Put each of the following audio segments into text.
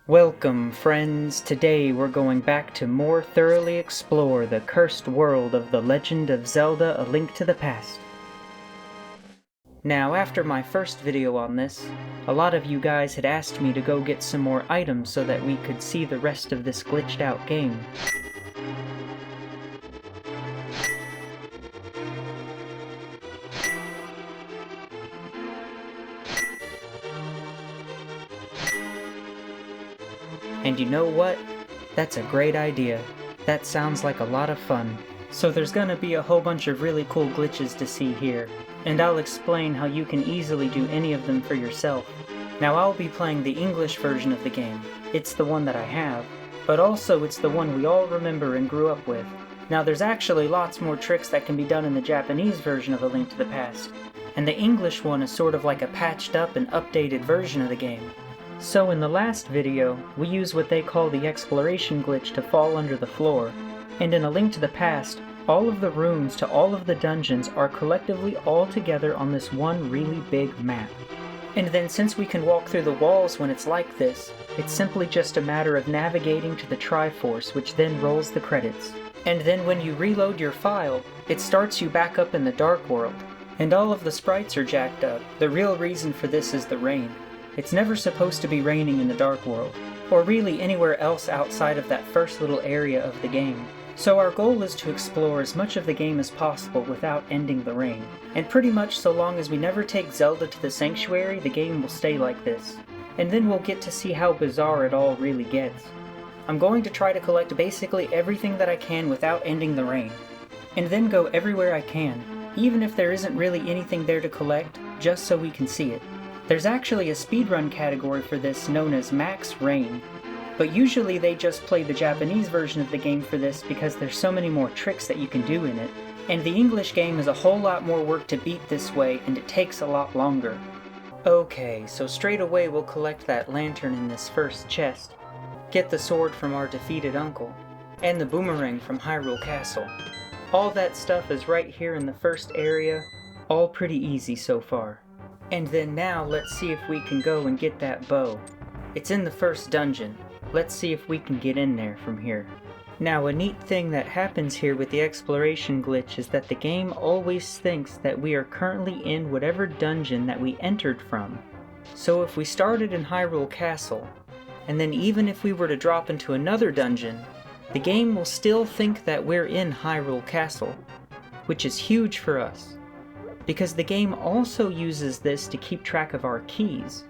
Welcome, friends! Today we're going back to more thoroughly explore the cursed world of The Legend of Zelda: A Link to the Past. Now, after my first video on this, a lot of you guys had asked me to go get some more items so that we could see the rest of this glitched out game. And you know what? That's a great idea. That sounds like a lot of fun. So there's gonna be a whole bunch of really cool glitches to see here, and I'll explain how you can easily do any of them for yourself. Now I'll be playing the English version of the game. It's the one that I have, but also it's the one we all remember and grew up with. Now there's actually lots more tricks that can be done in the Japanese version of A Link to the Past, and the English one is sort of like a patched up and updated version of the game. So in the last video, we used what they call the exploration glitch to fall under the floor, and in A Link to the Past, all of the rooms to all of the dungeons are collectively all together on this one really big map. And then since we can walk through the walls when it's like this, it's simply just a matter of navigating to the Triforce, which then rolls the credits. And then when you reload your file, it starts you back up in the Dark World. And all of the sprites are jacked up. The real reason for this is the rain. It's never supposed to be raining in the Dark World, or really anywhere else outside of that first little area of the game. So our goal is to explore as much of the game as possible without ending the rain. And pretty much so long as we never take Zelda to the Sanctuary, the game will stay like this. And then we'll get to see how bizarre it all really gets. I'm going to try to collect basically everything that I can without ending the rain, and then go everywhere I can, even if there isn't really anything there to collect, just so we can see it. There's actually a speedrun category for this known as Max Rain, but usually they just play the Japanese version of the game for this because there's so many more tricks that you can do in it, and the English game is a whole lot more work to beat this way and it takes a lot longer. Okay, so straight away we'll collect that lantern in this first chest, get the sword from our defeated uncle, and the boomerang from Hyrule Castle. All that stuff is right here in the first area, all pretty easy so far. And then now let's see if we can go and get that bow. It's in the first dungeon. Let's see if we can get in there from here. Now a neat thing that happens here with the exploration glitch is that the game always thinks that we are currently in whatever dungeon that we entered from. So if we started in Hyrule Castle, and then even if we were to drop into another dungeon, the game will still think that we're in Hyrule Castle, which is huge for us, because the game also uses this to keep track of our keys.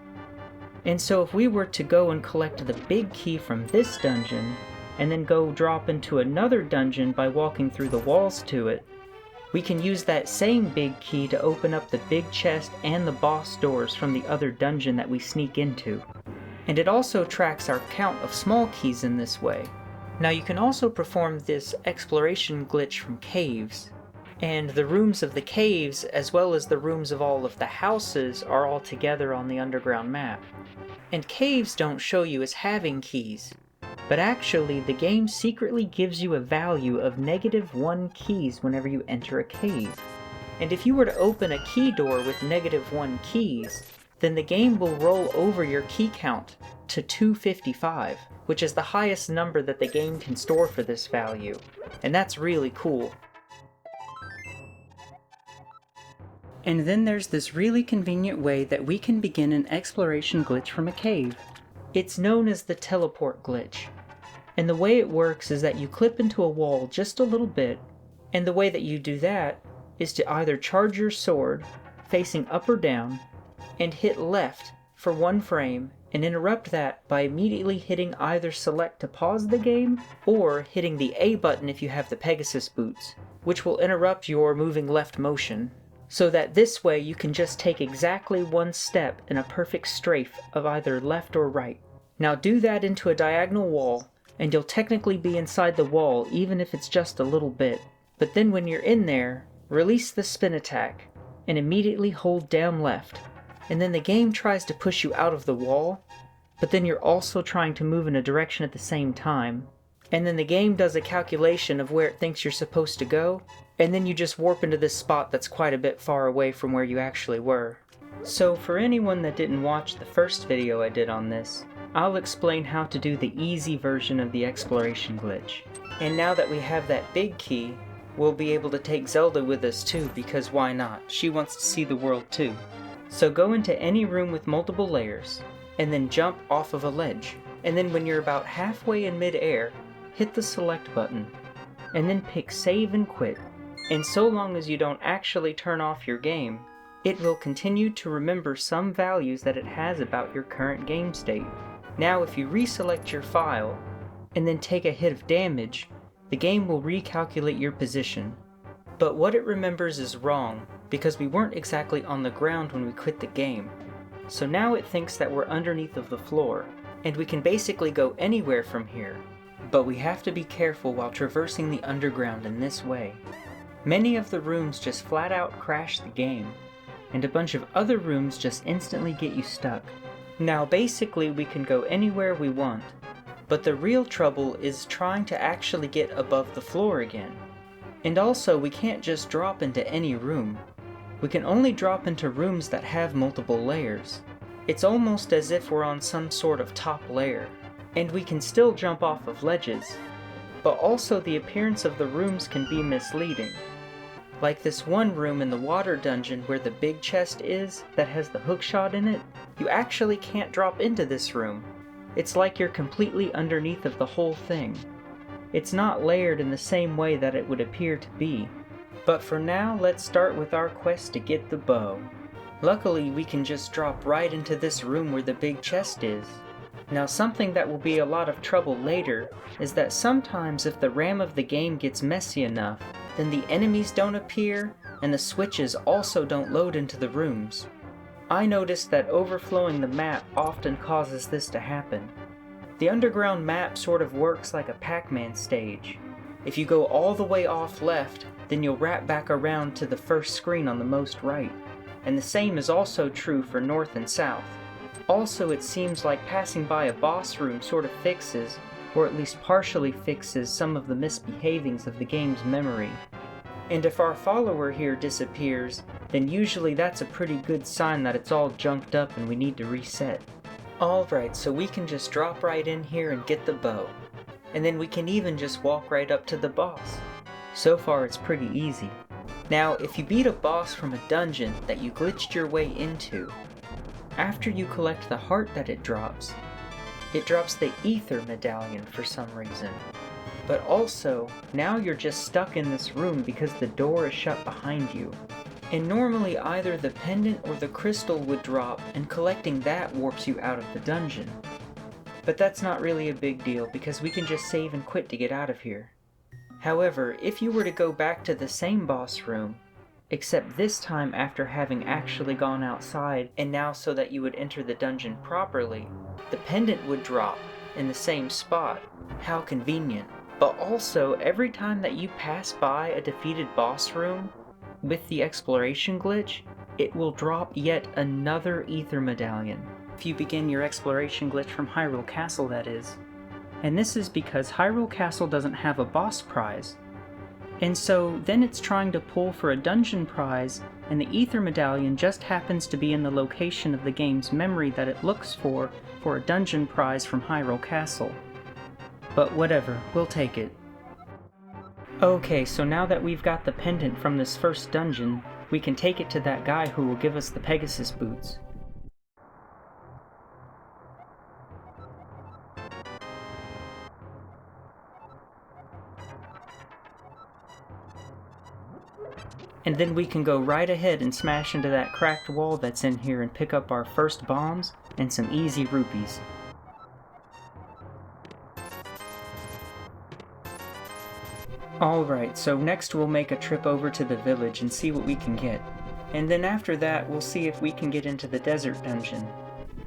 And so if we were to go and collect the big key from this dungeon, and then go drop into another dungeon by walking through the walls to it, we can use that same big key to open up the big chest and the boss doors from the other dungeon that we sneak into. And it also tracks our count of small keys in this way. Now you can also perform this exploration glitch from caves, and the rooms of the caves, as well as the rooms of all of the houses, are all together on the underground map. And caves don't show you as having keys, but actually the game secretly gives you a value of -1 keys whenever you enter a cave. And if you were to open a key door with -1 keys, then the game will roll over your key count to 255, which is the highest number that the game can store for this value. And that's really cool. And then there's this really convenient way that we can begin an exploration glitch from a cave. It's known as the teleport glitch. And the way it works is that you clip into a wall just a little bit, and the way that you do that is to either charge your sword, facing up or down, and hit left for 1 frame, and interrupt that by immediately hitting either select to pause the game, or hitting the A button if you have the Pegasus boots, which will interrupt your moving left motion. So that this way you can just take exactly 1 step in a perfect strafe of either left or right. Now do that into a diagonal wall, and you'll technically be inside the wall even if it's just a little bit. But then when you're in there, release the spin attack, and immediately hold down left. And then the game tries to push you out of the wall, but then you're also trying to move in a direction at the same time. And then the game does a calculation of where it thinks you're supposed to go, and then you just warp into this spot that's quite a bit far away from where you actually were. So for anyone that didn't watch the first video I did on this, I'll explain how to do the easy version of the exploration glitch. And now that we have that big key, we'll be able to take Zelda with us too, because why not? She wants to see the world too. So go into any room with multiple layers, and then jump off of a ledge. And then when you're about halfway in mid-air, hit the select button, and then pick save and quit. And so long as you don't actually turn off your game, it will continue to remember some values that it has about your current game state. Now if you reselect your file, and then take a hit of damage, the game will recalculate your position. But what it remembers is wrong, because we weren't exactly on the ground when we quit the game. So now it thinks that we're underneath of the floor, and we can basically go anywhere from here. But we have to be careful while traversing the underground in this way. Many of the rooms just flat out crash the game, and a bunch of other rooms just instantly get you stuck. Now basically we can go anywhere we want, but the real trouble is trying to actually get above the floor again. And also we can't just drop into any room. We can only drop into rooms that have multiple layers. It's almost as if we're on some sort of top layer. And we can still jump off of ledges, but also the appearance of the rooms can be misleading. Like this one room in the water dungeon where the big chest is that has the hookshot in it, you actually can't drop into this room. It's like you're completely underneath of the whole thing. It's not layered in the same way that it would appear to be. But for now, let's start with our quest to get the bow. Luckily, we can just drop right into this room where the big chest is. Now something that will be a lot of trouble later is that sometimes if the RAM of the game gets messy enough, then the enemies don't appear and the switches also don't load into the rooms. I noticed that overflowing the map often causes this to happen. The underground map sort of works like a Pac-Man stage. If you go all the way off left, then you'll wrap back around to the first screen on the most right. And the same is also true for north and south. Also, it seems like passing by a boss room sort of fixes, or at least partially fixes, some of the misbehavings of the game's memory. And if our follower here disappears, then usually that's a pretty good sign that it's all junked up and we need to reset. Alright, so we can just drop right in here and get the bow. And then we can even just walk right up to the boss. So far it's pretty easy. Now, if you beat a boss from a dungeon that you glitched your way into, after you collect the heart that it drops the Ether Medallion for some reason. But also, now you're just stuck in this room because the door is shut behind you. And normally either the pendant or the crystal would drop, and collecting that warps you out of the dungeon. But that's not really a big deal because we can just save and quit to get out of here. However, if you were to go back to the same boss room, except this time after having actually gone outside, and now so that you would enter the dungeon properly, the pendant would drop in the same spot. How convenient. But also, every time that you pass by a defeated boss room with the exploration glitch, it will drop yet another Ether Medallion. If you begin your exploration glitch from Hyrule Castle, that is. And this is because Hyrule Castle doesn't have a boss prize. And so then it's trying to pull for a dungeon prize, and the Ether Medallion just happens to be in the location of the game's memory that it looks for a dungeon prize from Hyrule Castle. But whatever, we'll take it. Okay, so now that we've got the pendant from this first dungeon, we can take it to that guy who will give us the Pegasus boots. And then we can go right ahead and smash into that cracked wall that's in here and pick up our first bombs and some easy rupees. Alright, so next we'll make a trip over to the village and see what we can get. And then after that, we'll see if we can get into the desert dungeon.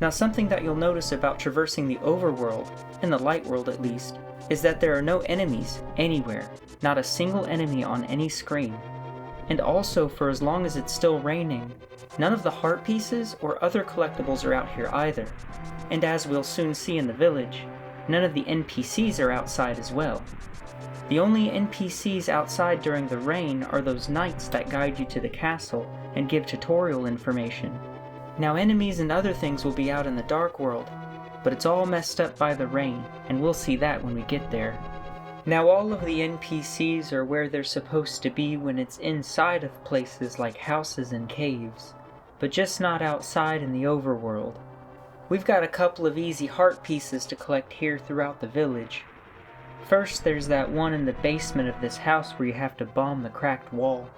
Now something that you'll notice about traversing the overworld, in the light world at least, is that there are no enemies anywhere. Not a single enemy on any screen. And also, for as long as it's still raining, none of the heart pieces or other collectibles are out here either. And as we'll soon see in the village, none of the NPCs are outside as well. The only NPCs outside during the rain are those knights that guide you to the castle and give tutorial information. Now enemies and other things will be out in the dark world, but it's all messed up by the rain, and we'll see that when we get there. Now all of the NPCs are where they're supposed to be when it's inside of places like houses and caves, but just not outside in the overworld. We've got a couple of easy heart pieces to collect here throughout the village. First, there's that one in the basement of this house where you have to bomb the cracked wall.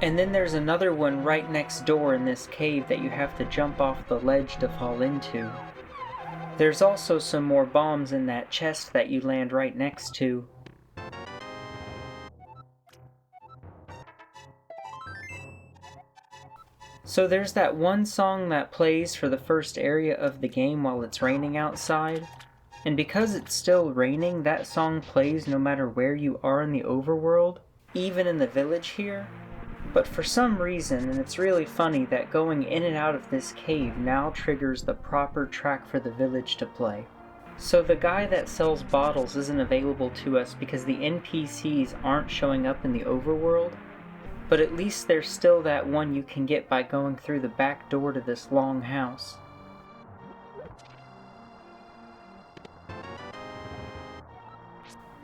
And then there's another one right next door in this cave that you have to jump off the ledge to fall into. There's also some more bombs in that chest that you land right next to. So there's that one song that plays for the first area of the game while it's raining outside. And because it's still raining, that song plays no matter where you are in the overworld, even in the village here. But for some reason, and it's really funny, that going in and out of this cave now triggers the proper track for the village to play. So the guy that sells bottles isn't available to us because the NPCs aren't showing up in the overworld, but at least there's still that one you can get by going through the back door to this long house.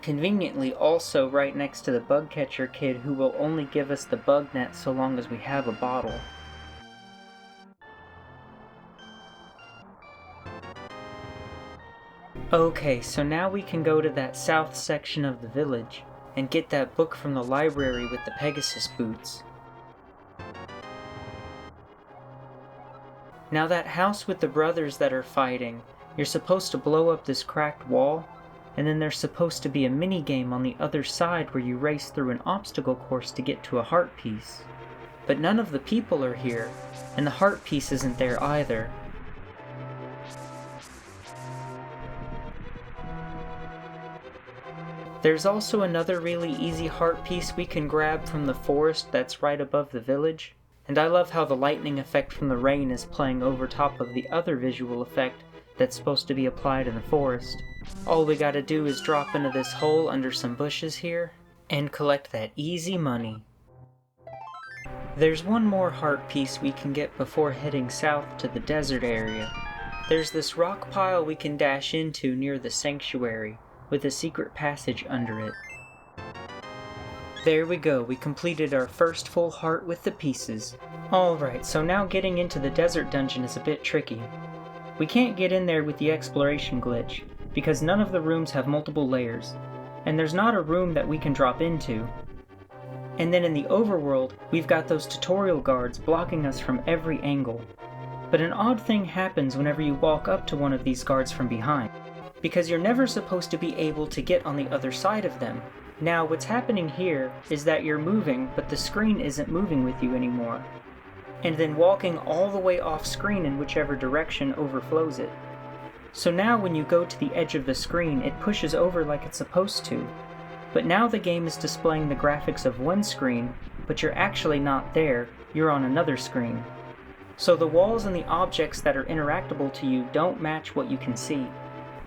Conveniently also right next to the bug catcher kid who will only give us the bug net so long as we have a bottle. Okay, so now we can go to that south section of the village and get that book from the library with the Pegasus boots. Now that house with the brothers that are fighting, you're supposed to blow up this cracked wall, and then there's supposed to be a mini-game on the other side where you race through an obstacle course to get to a heart piece. But none of the people are here, and the heart piece isn't there either. There's also another really easy heart piece we can grab from the forest that's right above the village, and I love how the lightning effect from the rain is playing over top of the other visual effect that's supposed to be applied in the forest. All we gotta do is drop into this hole under some bushes here, and collect that easy money. There's one more heart piece we can get before heading south to the desert area. There's this rock pile we can dash into near the sanctuary, with a secret passage under it. There we go, we completed our first full heart with the pieces. Alright, so now getting into the desert dungeon is a bit tricky. We can't get in there with the exploration glitch, because none of the rooms have multiple layers, and there's not a room that we can drop into. And then in the overworld, we've got those tutorial guards blocking us from every angle. But an odd thing happens whenever you walk up to one of these guards from behind, because you're never supposed to be able to get on the other side of them. Now what's happening here is that you're moving, but the screen isn't moving with you anymore, and then walking all the way off screen in whichever direction overflows it. So now when you go to the edge of the screen, it pushes over like it's supposed to. But now the game is displaying the graphics of one screen, but you're actually not there, you're on another screen. So the walls and the objects that are interactable to you don't match what you can see.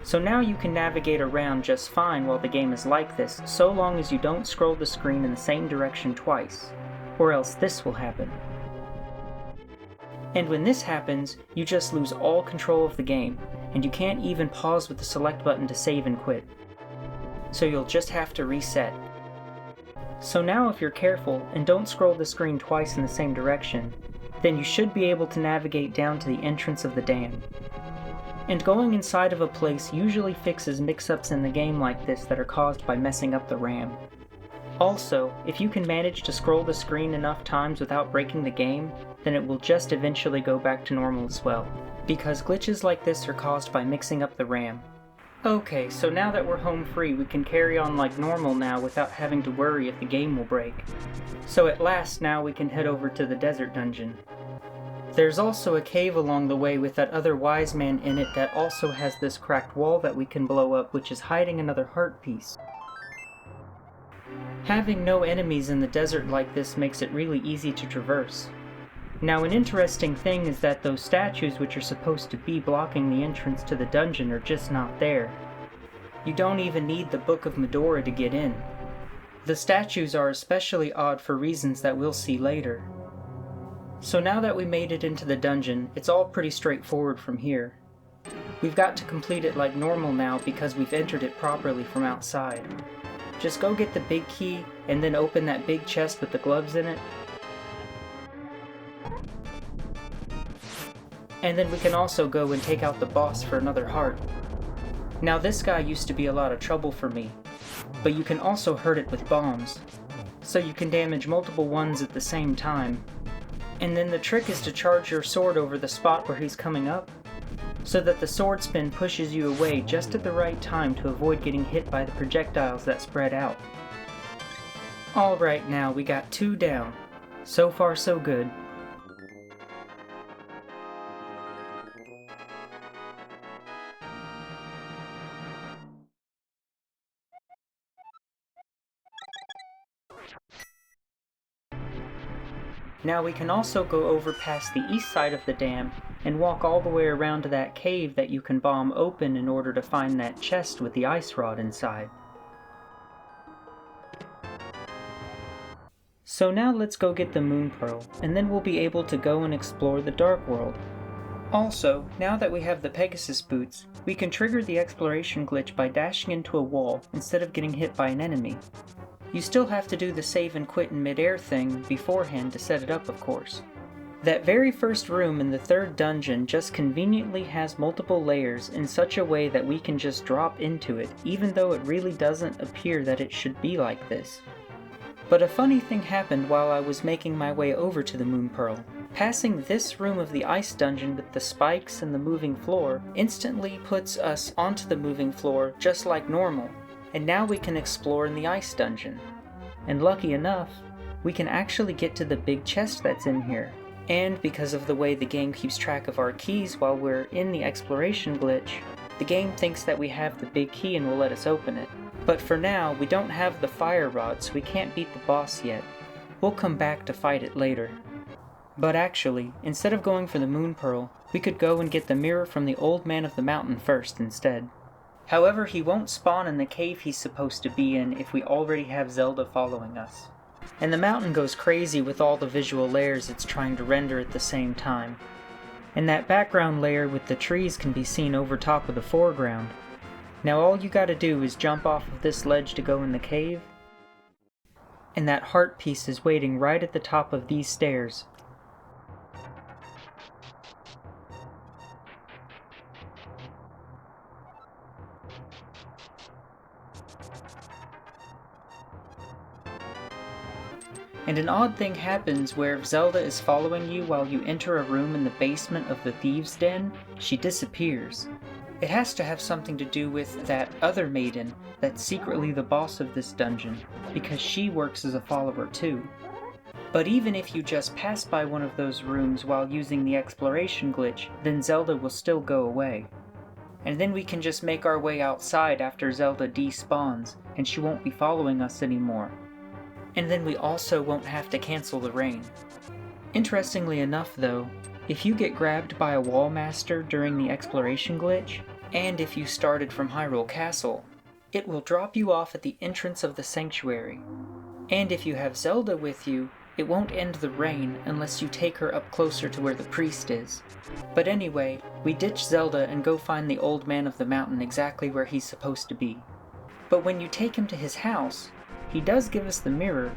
So now you can navigate around just fine while the game is like this, so long as you don't scroll the screen in the same direction twice, or else this will happen. And when this happens, you just lose all control of the game, and you can't even pause with the select button to save and quit. So you'll just have to reset. So now if you're careful and don't scroll the screen twice in the same direction, then you should be able to navigate down to the entrance of the dam. And going inside of a place usually fixes mix-ups in the game like this that are caused by messing up the RAM. Also, if you can manage to scroll the screen enough times without breaking the game, then it will just eventually go back to normal as well, because glitches like this are caused by mixing up the RAM. Okay, so now that we're home free, we can carry on like normal now without having to worry if the game will break. So at last now we can head over to the desert dungeon. There's also a cave along the way with that other wise man in it that also has this cracked wall that we can blow up, which is hiding another heart piece. Having no enemies in the desert like this makes it really easy to traverse. Now an interesting thing is that those statues which are supposed to be blocking the entrance to the dungeon are just not there. You don't even need the Book of Medora to get in. The statues are especially odd for reasons that we'll see later. So now that we made it into the dungeon, it's all pretty straightforward from here. We've got to complete it like normal now because we've entered it properly from outside. Just go get the big key and then open that big chest with the gloves in it. And then we can also go and take out the boss for another heart. Now this guy used to be a lot of trouble for me, but you can also hurt it with bombs, so you can damage multiple ones at the same time. And then the trick is to charge your sword over the spot where he's coming up, so that the sword spin pushes you away just at the right time to avoid getting hit by the projectiles that spread out. Alright, now we got 2 down. So far so good. Now we can also go over past the east side of the dam and walk all the way around to that cave that you can bomb open in order to find that chest with the ice rod inside. So now let's go get the moon pearl, and then we'll be able to go and explore the dark world. Also, now that we have the Pegasus boots, we can trigger the exploration glitch by dashing into a wall instead of getting hit by an enemy. You still have to do the save and quit in midair thing beforehand to set it up, of course. That very first room in the 3rd dungeon just conveniently has multiple layers in such a way that we can just drop into it, even though it really doesn't appear that it should be like this. But a funny thing happened while I was making my way over to the moon pearl. Passing this room of the ice dungeon with the spikes and the moving floor instantly puts us onto the moving floor just like normal, and now we can explore in the ice dungeon. And lucky enough, we can actually get to the big chest that's in here. And because of the way the game keeps track of our keys while we're in the exploration glitch, the game thinks that we have the big key and will let us open it. But for now, we don't have the fire rod, so we can't beat the boss yet. We'll come back to fight it later. But actually, instead of going for the moon pearl, we could go and get the mirror from the old man of the mountain first instead. However, he won't spawn in the cave he's supposed to be in if we already have Zelda following us. And the mountain goes crazy with all the visual layers it's trying to render at the same time. And that background layer with the trees can be seen over top of the foreground. Now all you gotta do is jump off of this ledge to go in the cave, and that heart piece is waiting right at the top of these stairs. And an odd thing happens where if Zelda is following you while you enter a room in the basement of the Thieves' Den, she disappears. It has to have something to do with that other maiden that's secretly the boss of this dungeon, because she works as a follower too. But even if you just pass by one of those rooms while using the exploration glitch, then Zelda will still go away. And then we can just make our way outside after Zelda despawns, and she won't be following us anymore. And then we also won't have to cancel the rain. Interestingly enough though, if you get grabbed by a wall master during the exploration glitch, and if you started from Hyrule Castle, it will drop you off at the entrance of the sanctuary. And if you have Zelda with you, it won't end the rain unless you take her up closer to where the priest is. But anyway, we ditch Zelda and go find the old man of the mountain exactly where he's supposed to be. But when you take him to his house, he does give us the mirror,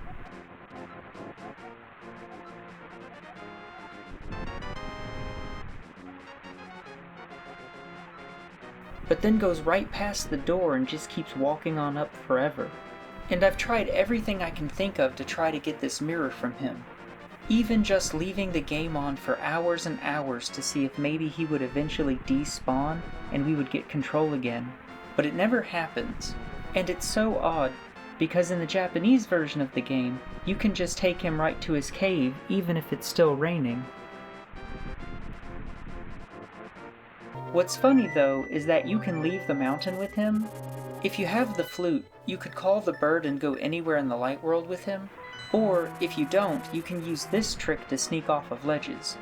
but then goes right past the door and just keeps walking on up forever. And I've tried everything I can think of to try to get this mirror from him. Even just leaving the game on for hours and hours to see if maybe he would eventually despawn and we would get control again. But it never happens. And it's so odd, because in the Japanese version of the game, you can just take him right to his cave even if it's still raining. What's funny though is that you can leave the mountain with him. If you have the flute, you could call the bird and go anywhere in the light world with him, or if you don't, you can use this trick to sneak off of ledges.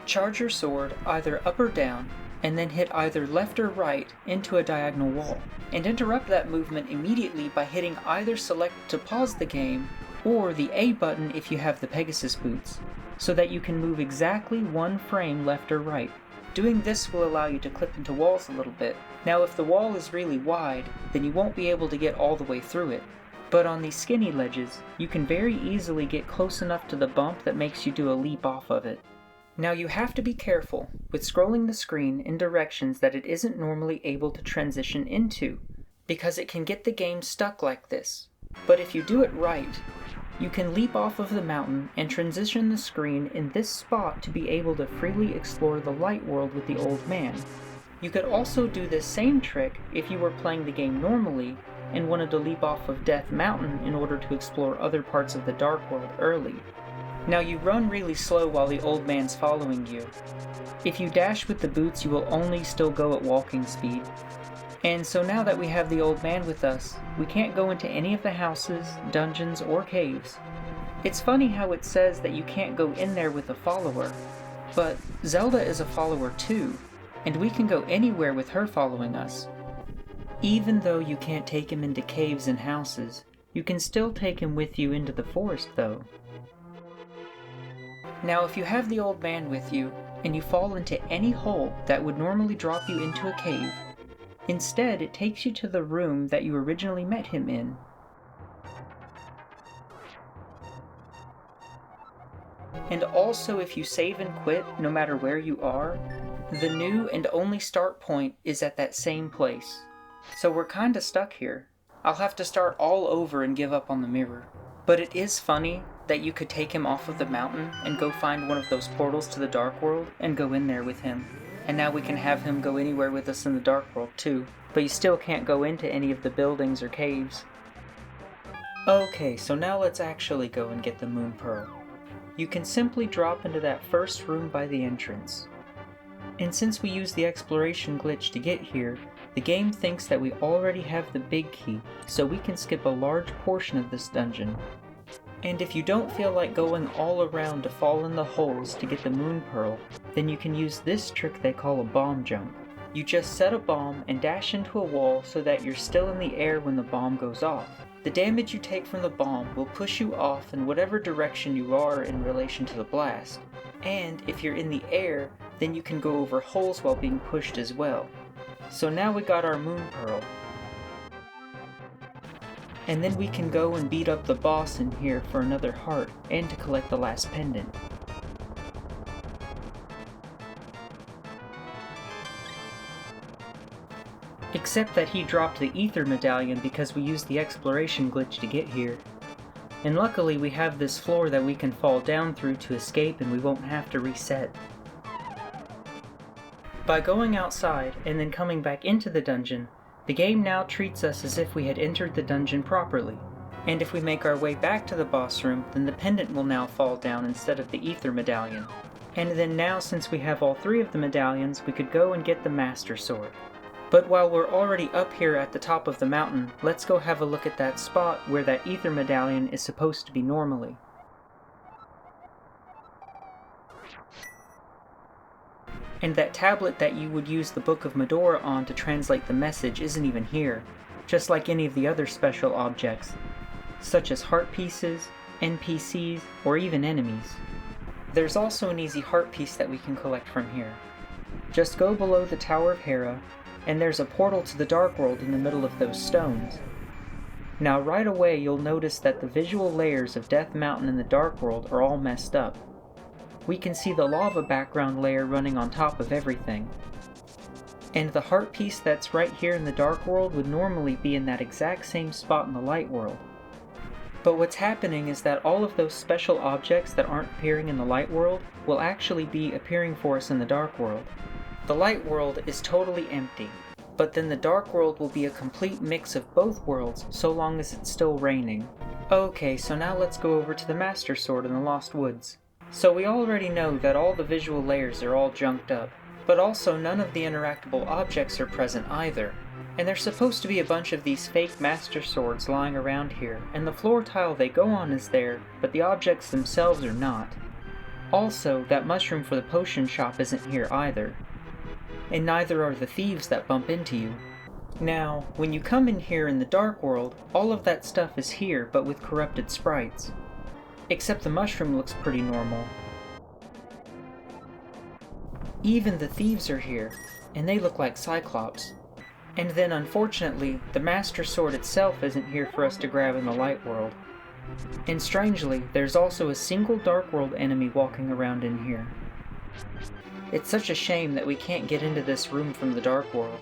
Charge your sword either up or down, and then hit either left or right into a diagonal wall, and interrupt that movement immediately by hitting either select to pause the game, or the A button if you have the Pegasus boots. so that you can move exactly one frame left or right. Doing this will allow you to clip into walls a little bit. Now if the wall is really wide, then you won't be able to get all the way through it. But on these skinny ledges, you can very easily get close enough to the bump that makes you do a leap off of it. Now you have to be careful with scrolling the screen in directions that it isn't normally able to transition into, because it can get the game stuck like this. But if you do it right, you can leap off of the mountain and transition the screen in this spot to be able to freely explore the light world with the old man. You could also do this same trick if you were playing the game normally and wanted to leap off of Death Mountain in order to explore other parts of the Dark World early. Now you run really slow while the old man's following you. If you dash with the boots, you will only still go at walking speed. And so now that we have the old man with us, we can't go into any of the houses, dungeons, or caves. It's funny how it says that you can't go in there with a follower, but Zelda is a follower too, and we can go anywhere with her following us. Even though you can't take him into caves and houses, you can still take him with you into the forest though. Now if you have the old man with you, and you fall into any hole that would normally drop you into a cave, instead, it takes you to the room that you originally met him in. And also, if you save and quit, no matter where you are, the new and only start point is at that same place. So we're kinda stuck here. I'll have to start all over and give up on the mirror. But it is funny that you could take him off of the mountain and go find one of those portals to the Dark World and go in there with him. And now we can have him go anywhere with us in the Dark World too, but you still can't go into any of the buildings or caves. Okay, so now let's actually go and get the Moon Pearl. You can simply drop into that first room by the entrance. And since we used the exploration glitch to get here, the game thinks that we already have the big key, so we can skip a large portion of this dungeon. And if you don't feel like going all around to fall in the holes to get the Moon Pearl, then you can use this trick they call a bomb jump. You just set a bomb and dash into a wall so that you're still in the air when the bomb goes off. The damage you take from the bomb will push you off in whatever direction you are in relation to the blast. And if you're in the air, then you can go over holes while being pushed as well. So now we got our Moon Pearl. And then we can go and beat up the boss in here for another heart, and to collect the last pendant. Except that he dropped the Ether Medallion because we used the exploration glitch to get here. And luckily we have this floor that we can fall down through to escape and we won't have to reset. By going outside and then coming back into the dungeon, the game now treats us as if we had entered the dungeon properly, and if we make our way back to the boss room, then the pendant will now fall down instead of the Ether Medallion. And then now, since we have all three of the medallions, we could go and get the Master Sword. But while we're already up here at the top of the mountain, let's go have a look at that spot where that Ether Medallion is supposed to be normally. And that tablet that you would use the Book of Medora on to translate the message isn't even here, just like any of the other special objects, such as heart pieces, NPCs, or even enemies. There's also an easy heart piece that we can collect from here. Just go below the Tower of Hera, and there's a portal to the Dark World in the middle of those stones. Now right away you'll notice that the visual layers of Death Mountain and the Dark World are all messed up. We can see the lava background layer running on top of everything. And the heart piece that's right here in the Dark World would normally be in that exact same spot in the Light World. But what's happening is that all of those special objects that aren't appearing in the Light World will actually be appearing for us in the Dark World. The Light World is totally empty, but then the Dark World will be a complete mix of both worlds so long as it's still raining. Okay, so now let's go over to the Master Sword in the Lost Woods. So we already know that all the visual layers are all junked up, but also none of the interactable objects are present either. And there's supposed to be a bunch of these fake Master Swords lying around here, and the floor tile they go on is there, but the objects themselves are not. Also, that mushroom for the potion shop isn't here either. And neither are the thieves that bump into you. Now, when you come in here in the Dark World, all of that stuff is here, but with corrupted sprites. Except the mushroom looks pretty normal. Even the thieves are here, and they look like Cyclops. And then unfortunately, the Master Sword itself isn't here for us to grab in the Light World. And strangely, there's also a single Dark World enemy walking around in here. It's such a shame that we can't get into this room from the Dark World.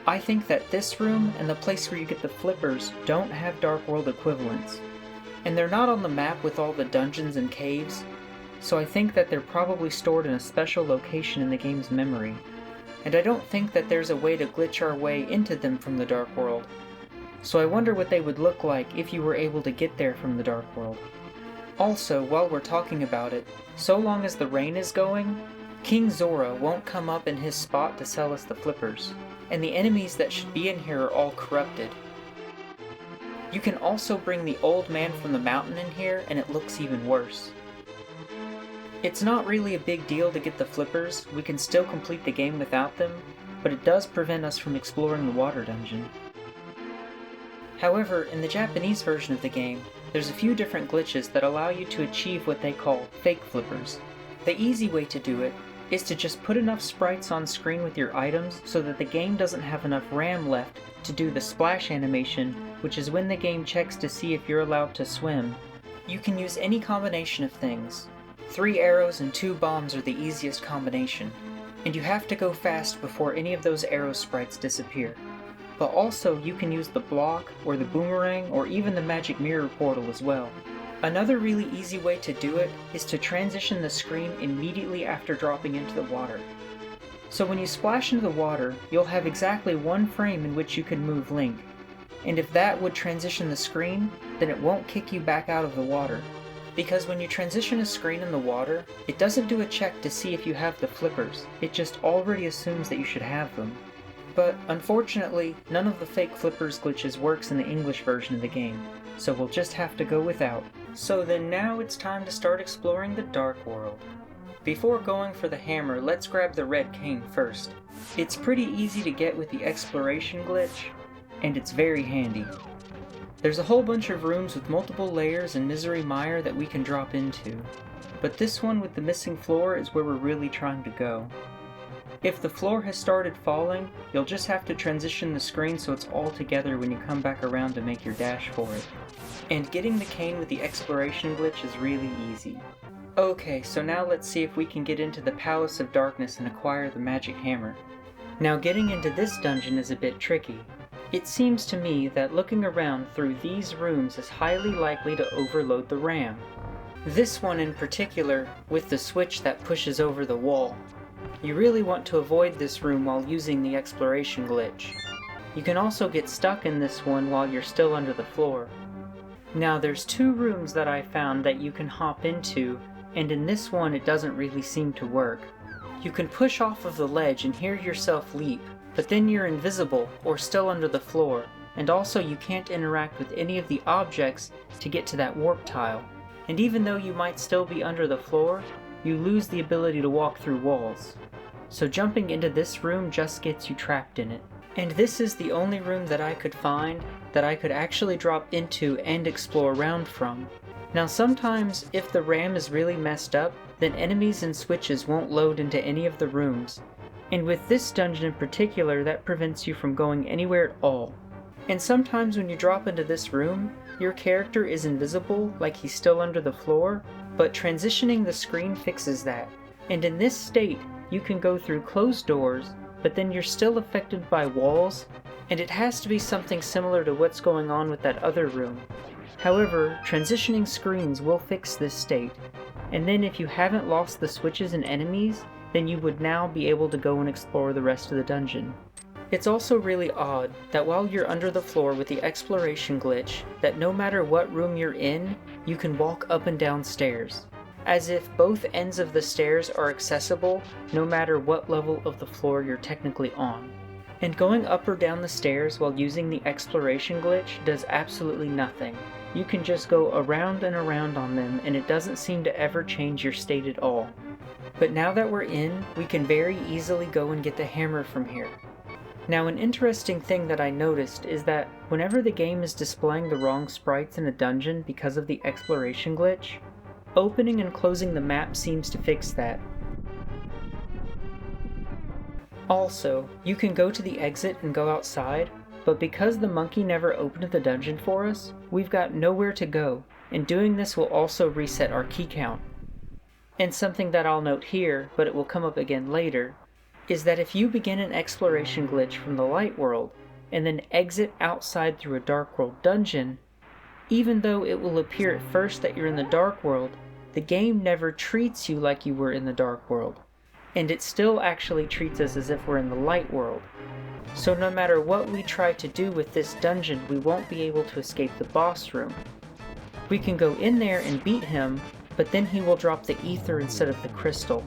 I think that this room and the place where you get the flippers don't have Dark World equivalents. And they're not on the map with all the dungeons and caves, so I think that they're probably stored in a special location in the game's memory. And I don't think that there's a way to glitch our way into them from the Dark World. So I wonder what they would look like if you were able to get there from the Dark World. Also, while we're talking about it, so long as the rain is going, King Zora won't come up in his spot to sell us the flippers, and the enemies that should be in here are all corrupted. You can also bring the old man from the mountain in here, and it looks even worse. It's not really a big deal to get the flippers, we can still complete the game without them, but it does prevent us from exploring the water dungeon. However, in the Japanese version of the game, there's a few different glitches that allow you to achieve what they call fake flippers. The easy way to do it is to just put enough sprites on screen with your items so that the game doesn't have enough RAM left to do the splash animation, which is when the game checks to see if you're allowed to swim. You can use any combination of things. 3 arrows and 2 bombs are the easiest combination, and you have to go fast before any of those arrow sprites disappear. But also you can use the block, or the boomerang, or even the magic mirror portal as well. Another really easy way to do it is to transition the screen immediately after dropping into the water. So when you splash into the water, you'll have exactly 1 frame in which you can move Link. And if that would transition the screen, then it won't kick you back out of the water. Because when you transition a screen in the water, it doesn't do a check to see if you have the flippers, it just already assumes that you should have them. But unfortunately, none of the fake flippers glitches works in the English version of the game, so we'll just have to go without. So then now it's time to start exploring the Dark World. Before going for the hammer, let's grab the red cane first. It's pretty easy to get with the exploration glitch, and it's very handy. There's a whole bunch of rooms with multiple layers and misery mire that we can drop into, but this one with the missing floor is where we're really trying to go. If the floor has started falling, you'll just have to transition the screen so it's all together when you come back around to make your dash for it. And getting the cane with the exploration glitch is really easy. Okay, so now let's see if we can get into the Palace of Darkness and acquire the magic hammer. Now getting into this dungeon is a bit tricky. It seems to me that looking around through these rooms is highly likely to overload the RAM. This one in particular, with the switch that pushes over the wall. You really want to avoid this room while using the exploration glitch. You can also get stuck in this one while you're still under the floor. Now there's 2 rooms that I found that you can hop into, and in this one it doesn't really seem to work. You can push off of the ledge and hear yourself leap, but then you're invisible or still under the floor, and also you can't interact with any of the objects to get to that warp tile. And even though you might still be under the floor, you lose the ability to walk through walls. So jumping into this room just gets you trapped in it. And this is the only room that I could find that I could actually drop into and explore around from. Now sometimes, if the RAM is really messed up, then enemies and switches won't load into any of the rooms. And with this dungeon in particular, that prevents you from going anywhere at all. And sometimes when you drop into this room, your character is invisible, like he's still under the floor, but transitioning the screen fixes that. And in this state, you can go through closed doors, but then you're still affected by walls, and it has to be something similar to what's going on with that other room. However, transitioning screens will fix this state, and then if you haven't lost the switches and enemies, then you would now be able to go and explore the rest of the dungeon. It's also really odd that while you're under the floor with the exploration glitch, that no matter what room you're in, you can walk up and down stairs, as if both ends of the stairs are accessible no matter what level of the floor you're technically on. And going up or down the stairs while using the exploration glitch does absolutely nothing. You can just go around and around on them, and it doesn't seem to ever change your state at all. But now that we're in, we can very easily go and get the hammer from here. Now an interesting thing that I noticed is that whenever the game is displaying the wrong sprites in a dungeon because of the exploration glitch, opening and closing the map seems to fix that. Also, you can go to the exit and go outside, but because the monkey never opened the dungeon for us, we've got nowhere to go, and doing this will also reset our key count. And something that I'll note here, but it will come up again later, is that if you begin an exploration glitch from the light world, and then exit outside through a dark world dungeon, even though it will appear at first that you're in the dark world, the game never treats you like you were in the dark world, and it still actually treats us as if we're in the light world. So no matter what we try to do with this dungeon, we won't be able to escape the boss room. We can go in there and beat him, but then he will drop the ether instead of the crystal.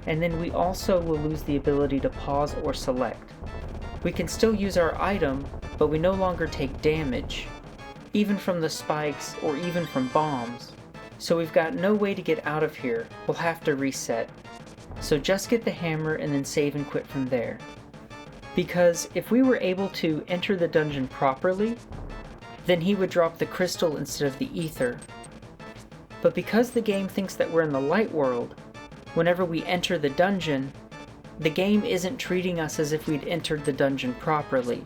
And then we also will lose the ability to pause or select. We can still use our item, but we no longer take damage, even from the spikes or even from bombs. So we've got no way to get out of here, we'll have to reset. So just get the hammer and then save and quit from there. Because if we were able to enter the dungeon properly, then he would drop the crystal instead of the ether. But because the game thinks that we're in the light world, whenever we enter the dungeon, the game isn't treating us as if we'd entered the dungeon properly,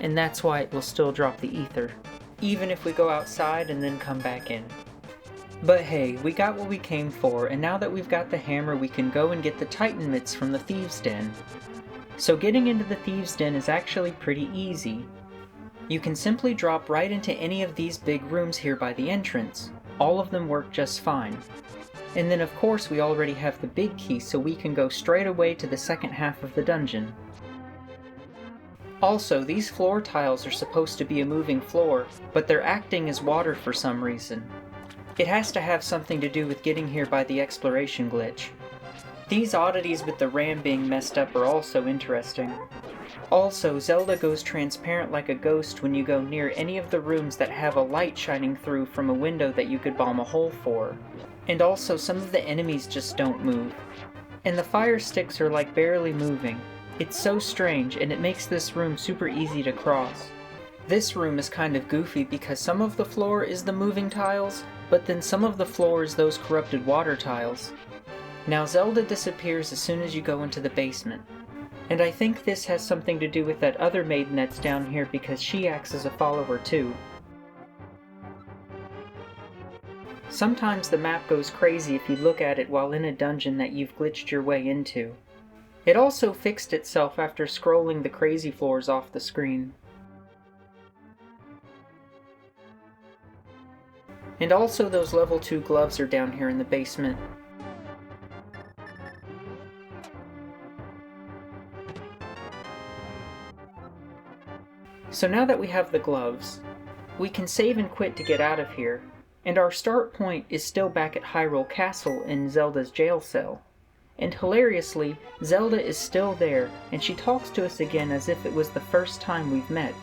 and that's why it will still drop the ether, even if we go outside and then come back in. But hey, we got what we came for, and now that we've got the hammer, we can go and get the Titan mitts from the Thieves' Den. So getting into the Thieves' Den is actually pretty easy. You can simply drop right into any of these big rooms here by the entrance. All of them work just fine. And then of course we already have the big key, so we can go straight away to the second half of the dungeon. Also, these floor tiles are supposed to be a moving floor, but they're acting as water for some reason. It has to have something to do with getting here by the exploration glitch. These oddities with the RAM being messed up are also interesting. Also, Zelda goes transparent like a ghost when you go near any of the rooms that have a light shining through from a window that you could bomb a hole for. And also, some of the enemies just don't move. And the fire sticks are like barely moving. It's so strange, and it makes this room super easy to cross. This room is kind of goofy because some of the floor is the moving tiles, but then some of the floor is those corrupted water tiles. Now Zelda disappears as soon as you go into the basement. And I think this has something to do with that other maiden that's down here because she acts as a follower too. Sometimes the map goes crazy if you look at it while in a dungeon that you've glitched your way into. It also fixed itself after scrolling the crazy floors off the screen. And also those level 2 gloves are down here in the basement. So now that we have the gloves, we can save and quit to get out of here, and our start point is still back at Hyrule Castle in Zelda's jail cell. And hilariously, Zelda is still there, and she talks to us again as if it was the first time we've met.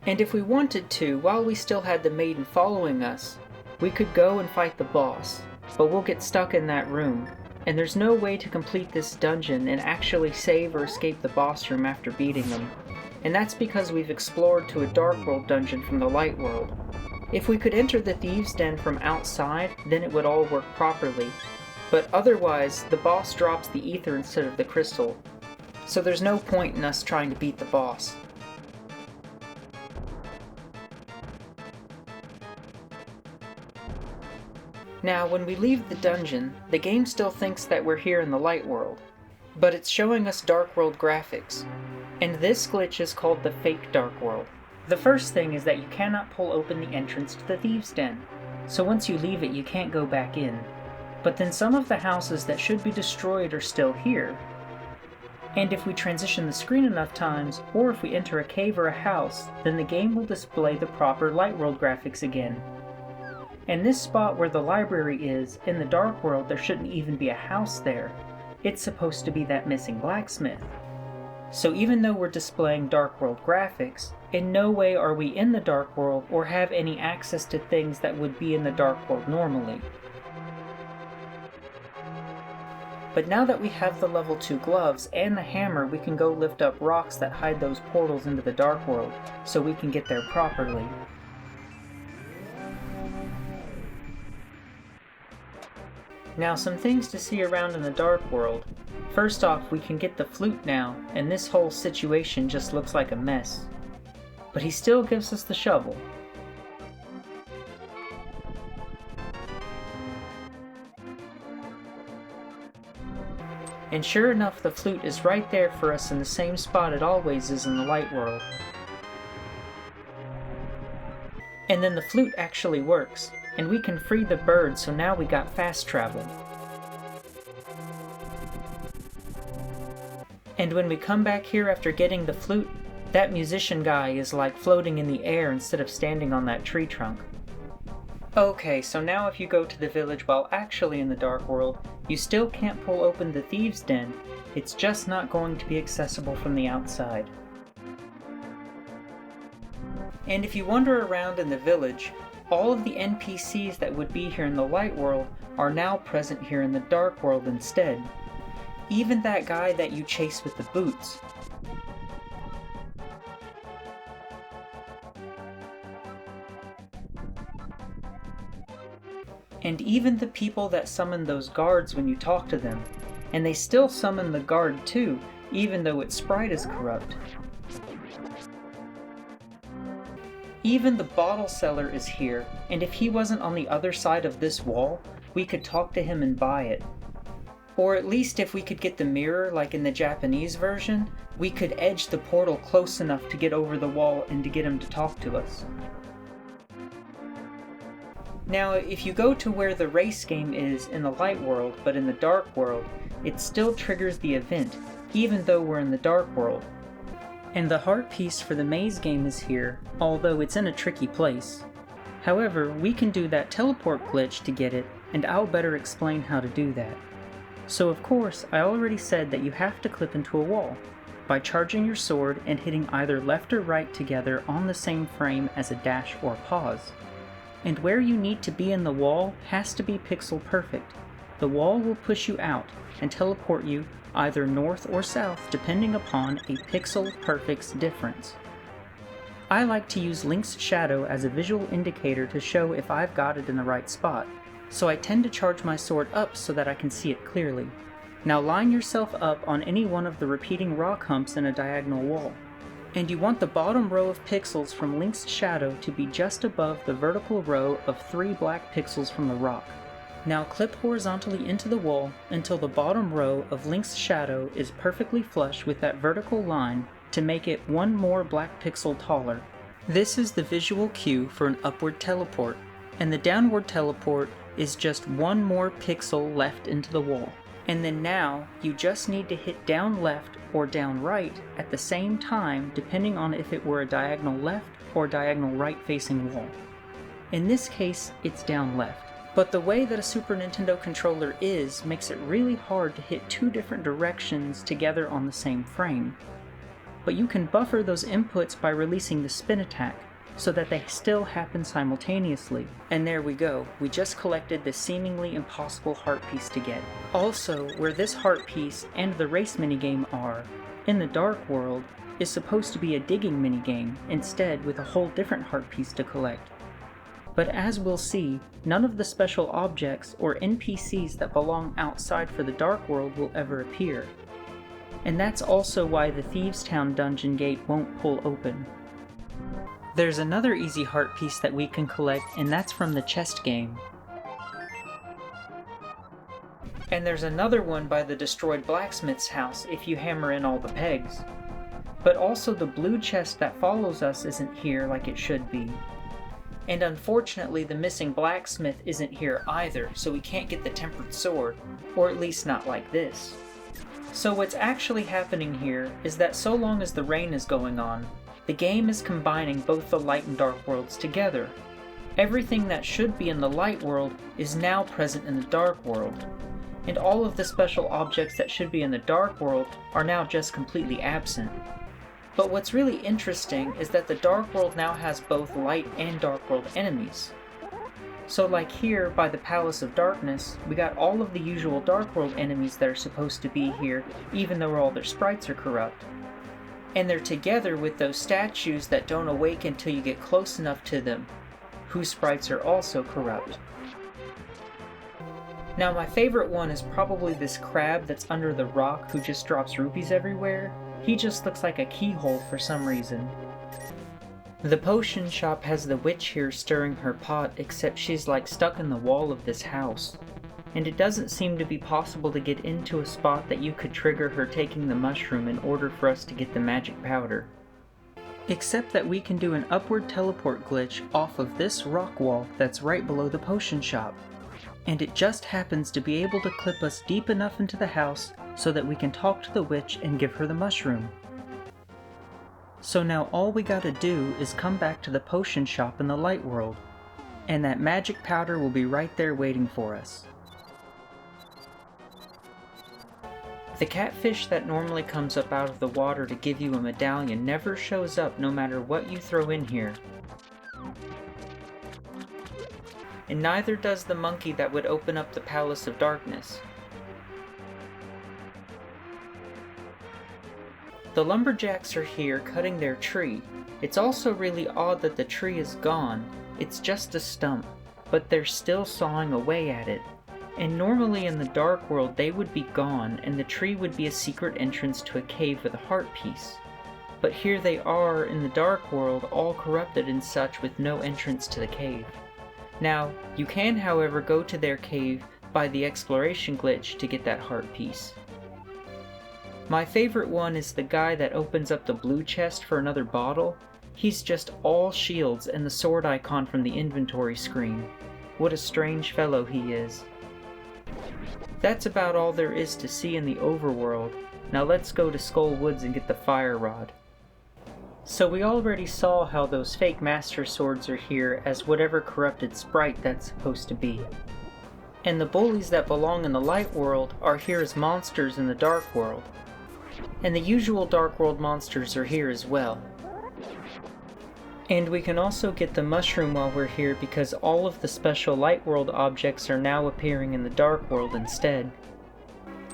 And if we wanted to, while we still had the maiden following us, we could go and fight the boss, but we'll get stuck in that room, and there's no way to complete this dungeon and actually save or escape the boss room after beating them. And that's because we've explored to a Dark World dungeon from the Light World. If we could enter the Thieves' Den from outside, then it would all work properly. But otherwise, the boss drops the ether instead of the crystal, so there's no point in us trying to beat the boss. Now, when we leave the dungeon, the game still thinks that we're here in the Light World, but it's showing us Dark World graphics, and this glitch is called the fake Dark World. The first thing is that you cannot pull open the entrance to the Thieves' Den, so once you leave it you can't go back in. But then some of the houses that should be destroyed are still here. And if we transition the screen enough times, or if we enter a cave or a house, then the game will display the proper Light World graphics again. And this spot where the library is, in the Dark World, there shouldn't even be a house there. It's supposed to be that missing blacksmith. So even though we're displaying Dark World graphics, in no way are we in the Dark World or have any access to things that would be in the Dark World normally. But now that we have the level 2 gloves and the hammer, we can go lift up rocks that hide those portals into the Dark World, so we can get there properly. Now some things to see around in the Dark World. First off, we can get the flute now, and this whole situation just looks like a mess. But he still gives us the shovel. And sure enough, the flute is right there for us in the same spot it always is in the light world. And then the flute actually works, and we can free the bird, so now we got fast travel. And when we come back here after getting the flute, that musician guy is like floating in the air instead of standing on that tree trunk. Okay, so now if you go to the village while actually in the Dark World, you still can't pull open the Thieves' Den. It's just not going to be accessible from the outside. And if you wander around in the village, all of the NPCs that would be here in the Light World are now present here in the Dark World instead. Even that guy that you chase with the boots. And even the people that summon those guards when you talk to them. And they still summon the guard too, even though its sprite is corrupt. Even the bottle seller is here, and if he wasn't on the other side of this wall, we could talk to him and buy it. Or at least if we could get the mirror like in the Japanese version, we could edge the portal close enough to get over the wall and to get him to talk to us. Now, if you go to where the race game is in the Light World, but in the Dark World, it still triggers the event, even though we're in the Dark World. And the heart piece for the maze game is here, although it's in a tricky place. However, we can do that teleport glitch to get it, and I'll better explain how to do that. So of course, I already said that you have to clip into a wall, by charging your sword and hitting either left or right together on the same frame as a dash or pause. And where you need to be in the wall has to be pixel perfect. The wall will push you out and teleport you either north or south depending upon a pixel perfect's difference. I like to use Link's shadow as a visual indicator to show if I've got it in the right spot, so I tend to charge my sword up so that I can see it clearly. Now line yourself up on any one of the repeating rock humps in a diagonal wall. And you want the bottom row of pixels from Link's shadow to be just above the vertical row of 3 black pixels from the rock. Now clip horizontally into the wall until the bottom row of Link's shadow is perfectly flush with that vertical line to make it 1 more black pixel taller. This is the visual cue for an upward teleport, and the downward teleport is just 1 more pixel left into the wall. And then now, you just need to hit down left or down right at the same time depending on if it were a diagonal left or diagonal right facing wall. In this case, it's down left. But the way that a Super Nintendo controller is makes it really hard to hit 2 different directions together on the same frame. But you can buffer those inputs by releasing the spin attack, so that they still happen simultaneously. And there we go, we just collected the seemingly impossible heart piece to get. Also, where this heart piece and the race minigame are, in the Dark World, is supposed to be a digging minigame, instead with a whole different heart piece to collect. But as we'll see, none of the special objects or NPCs that belong outside for the Dark World will ever appear. And that's also why the Thieves' Town dungeon gate won't pull open. There's another easy heart piece that we can collect, and that's from the chest game. And there's another one by the destroyed blacksmith's house if you hammer in all the pegs. But also the blue chest that follows us isn't here like it should be. And unfortunately the missing blacksmith isn't here either, so we can't get the tempered sword, or at least not like this. So what's actually happening here is that so long as the rain is going on, the game is combining both the light and dark worlds together. Everything that should be in the light world is now present in the dark world, and all of the special objects that should be in the dark world are now just completely absent. But what's really interesting is that the dark world now has both light and dark world enemies. So like here by the Palace of Darkness, we got all of the usual dark world enemies that are supposed to be here, even though all their sprites are corrupt. And they're together with those statues that don't awaken until you get close enough to them, whose sprites are also corrupt. Now my favorite one is probably this crab that's under the rock who just drops rupees everywhere. He just looks like a keyhole for some reason. The potion shop has the witch here stirring her pot, except she's like stuck in the wall of this house. And it doesn't seem to be possible to get into a spot that you could trigger her taking the mushroom in order for us to get the magic powder. Except that we can do an upward teleport glitch off of this rock wall that's right below the potion shop. And it just happens to be able to clip us deep enough into the house so that we can talk to the witch and give her the mushroom. So now all we gotta do is come back to the potion shop in the light world, and that magic powder will be right there waiting for us. The catfish that normally comes up out of the water to give you a medallion never shows up no matter what you throw in here. And neither does the monkey that would open up the Palace of Darkness. The lumberjacks are here cutting their tree. It's also really odd that the tree is gone. It's just a stump, but they're still sawing away at it. And normally in the Dark World they would be gone and the tree would be a secret entrance to a cave with a heart piece. But here they are in the Dark World, all corrupted and such, with no entrance to the cave. Now, you can however go to their cave by the exploration glitch to get that heart piece. My favorite one is the guy that opens up the blue chest for another bottle. He's just all shields and the sword icon from the inventory screen. What a strange fellow he is. That's about all there is to see in the overworld. Now let's go to Skull Woods and get the fire rod. So we already saw how those fake master swords are here as whatever corrupted sprite that's supposed to be. And the bullies that belong in the light world are here as monsters in the dark world. And the usual Dark World monsters are here as well. And we can also get the mushroom while we're here because all of the special Light World objects are now appearing in the Dark World instead.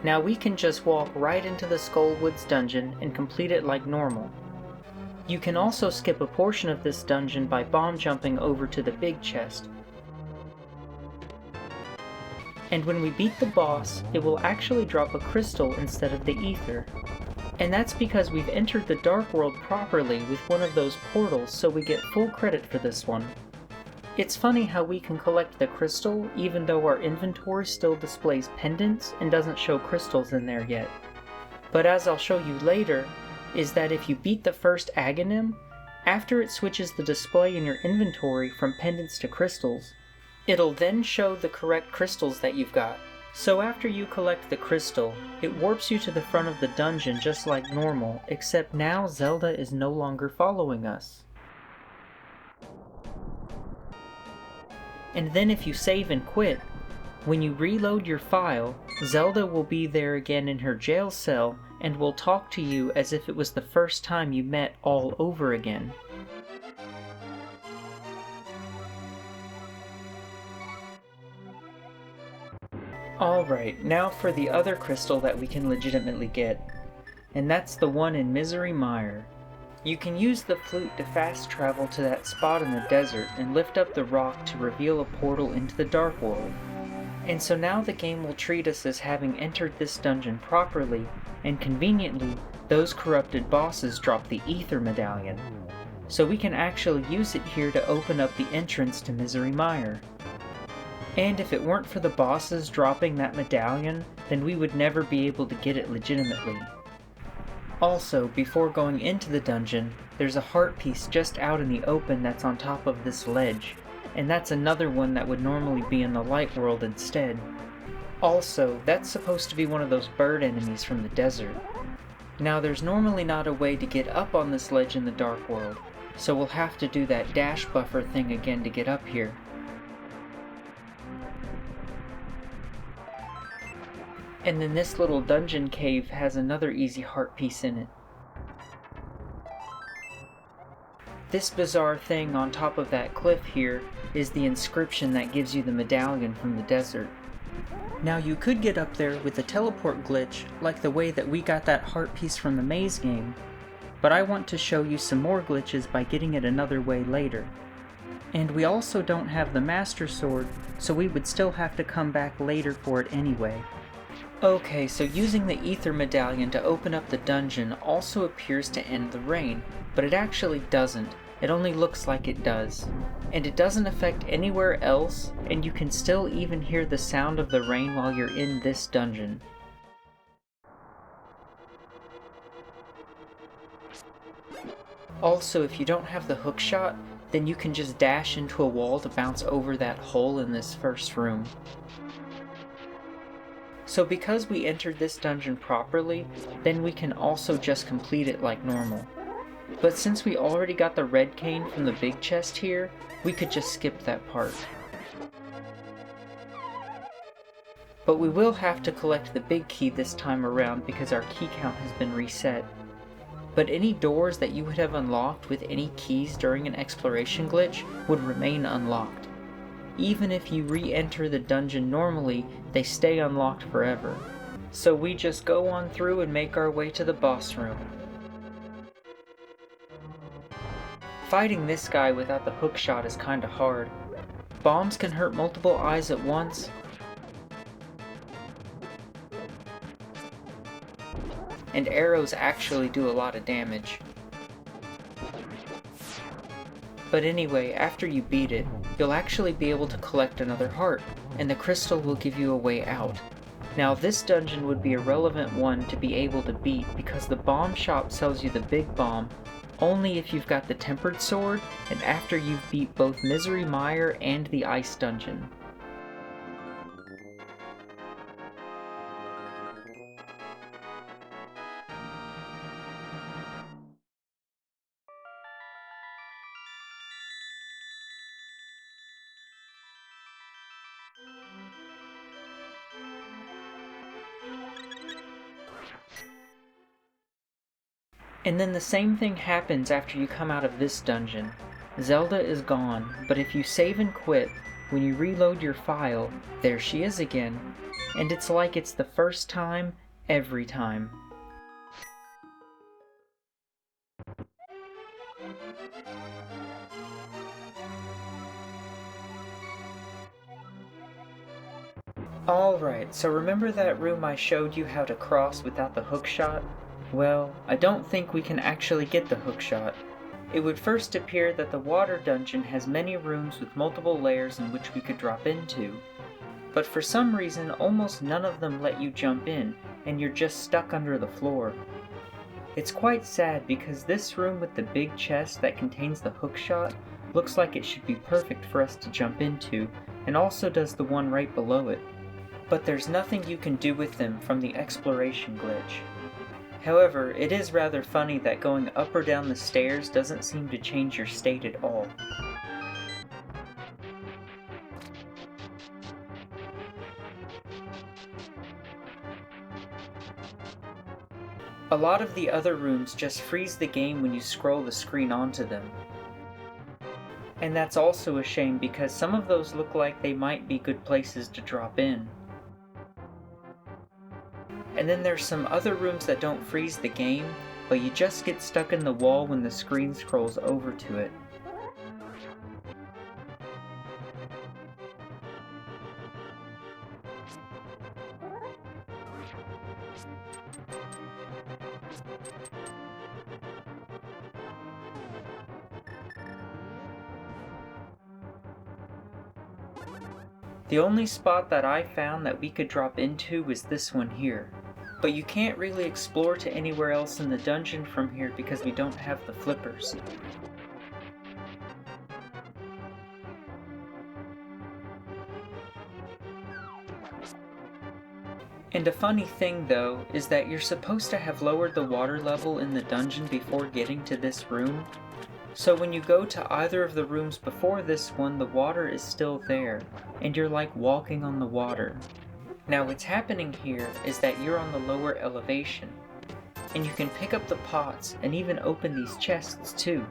Now we can just walk right into the Skull Woods dungeon and complete it like normal. You can also skip a portion of this dungeon by bomb jumping over to the big chest. And when we beat the boss, it will actually drop a crystal instead of the ether. And that's because we've entered the Dark World properly with one of those portals, so we get full credit for this one. It's funny how we can collect the crystal even though our inventory still displays pendants and doesn't show crystals in there yet. But as I'll show you later, is that if you beat the first Aghanim, after it switches the display in your inventory from pendants to crystals, it'll then show the correct crystals that you've got. So after you collect the crystal, it warps you to the front of the dungeon just like normal, except now Zelda is no longer following us. And then if you save and quit, when you reload your file, Zelda will be there again in her jail cell and will talk to you as if it was the first time you met all over again. Alright, now for the other crystal that we can legitimately get, and that's the one in Misery Mire. You can use the flute to fast travel to that spot in the desert and lift up the rock to reveal a portal into the Dark World. And so now the game will treat us as having entered this dungeon properly, and conveniently, those corrupted bosses drop the Ether Medallion. So we can actually use it here to open up the entrance to Misery Mire. And if it weren't for the bosses dropping that medallion, then we would never be able to get it legitimately. Also, before going into the dungeon, there's a heart piece just out in the open that's on top of this ledge, and that's another one that would normally be in the light world instead. Also, that's supposed to be one of those bird enemies from the desert. Now there's normally not a way to get up on this ledge in the dark world, so we'll have to do that dash buffer thing again to get up here. And then this little dungeon cave has another easy heart piece in it. This bizarre thing on top of that cliff here is the inscription that gives you the medallion from the desert. Now you could get up there with the teleport glitch like the way that we got that heart piece from the maze game, but I want to show you some more glitches by getting it another way later. And we also don't have the Master Sword, so we would still have to come back later for it anyway. Okay, so using the Ether Medallion to open up the dungeon also appears to end the rain, but it actually doesn't. It only looks like it does. And it doesn't affect anywhere else, and you can still even hear the sound of the rain while you're in this dungeon. Also, if you don't have the hookshot, then you can just dash into a wall to bounce over that hole in this first room. So because we entered this dungeon properly, then we can also just complete it like normal. But since we already got the red cane from the big chest here, we could just skip that part. But we will have to collect the big key this time around because our key count has been reset. But any doors that you would have unlocked with any keys during an exploration glitch would remain unlocked. Even if you re-enter the dungeon normally, they stay unlocked forever. So we just go on through and make our way to the boss room. Fighting this guy without the hookshot is kinda hard. Bombs can hurt multiple eyes at once, and arrows actually do a lot of damage. But anyway, after you beat it, you'll actually be able to collect another heart, and the crystal will give you a way out. Now this dungeon would be a relevant one to be able to beat because the bomb shop sells you the big bomb only if you've got the tempered sword and after you've beat both Misery Mire and the ice dungeon. And then the same thing happens after you come out of this dungeon. Zelda is gone, but if you save and quit, when you reload your file, there she is again. And it's like it's the first time, every time. Alright, so remember that room I showed you how to cross without the hookshot? Well, I don't think we can actually get the hookshot. It would first appear that the water dungeon has many rooms with multiple layers in which we could drop into. But for some reason, almost none of them let you jump in, and you're just stuck under the floor. It's quite sad because this room with the big chest that contains the hookshot looks like it should be perfect for us to jump into, and also does the one right below it. But there's nothing you can do with them from the exploration glitch. However, it is rather funny that going up or down the stairs doesn't seem to change your state at all. A lot of the other rooms just freeze the game when you scroll the screen onto them. And that's also a shame because some of those look like they might be good places to drop in. And then there's some other rooms that don't freeze the game, but you just get stuck in the wall when the screen scrolls over to it. The only spot that I found that we could drop into was this one here. But you can't really explore to anywhere else in the dungeon from here because we don't have the flippers. And a funny thing though, is that you're supposed to have lowered the water level in the dungeon before getting to this room. So when you go to either of the rooms before this one, the water is still there, and you're like walking on the water. Now what's happening here is that you're on the lower elevation, and you can pick up the pots and even open these chests too.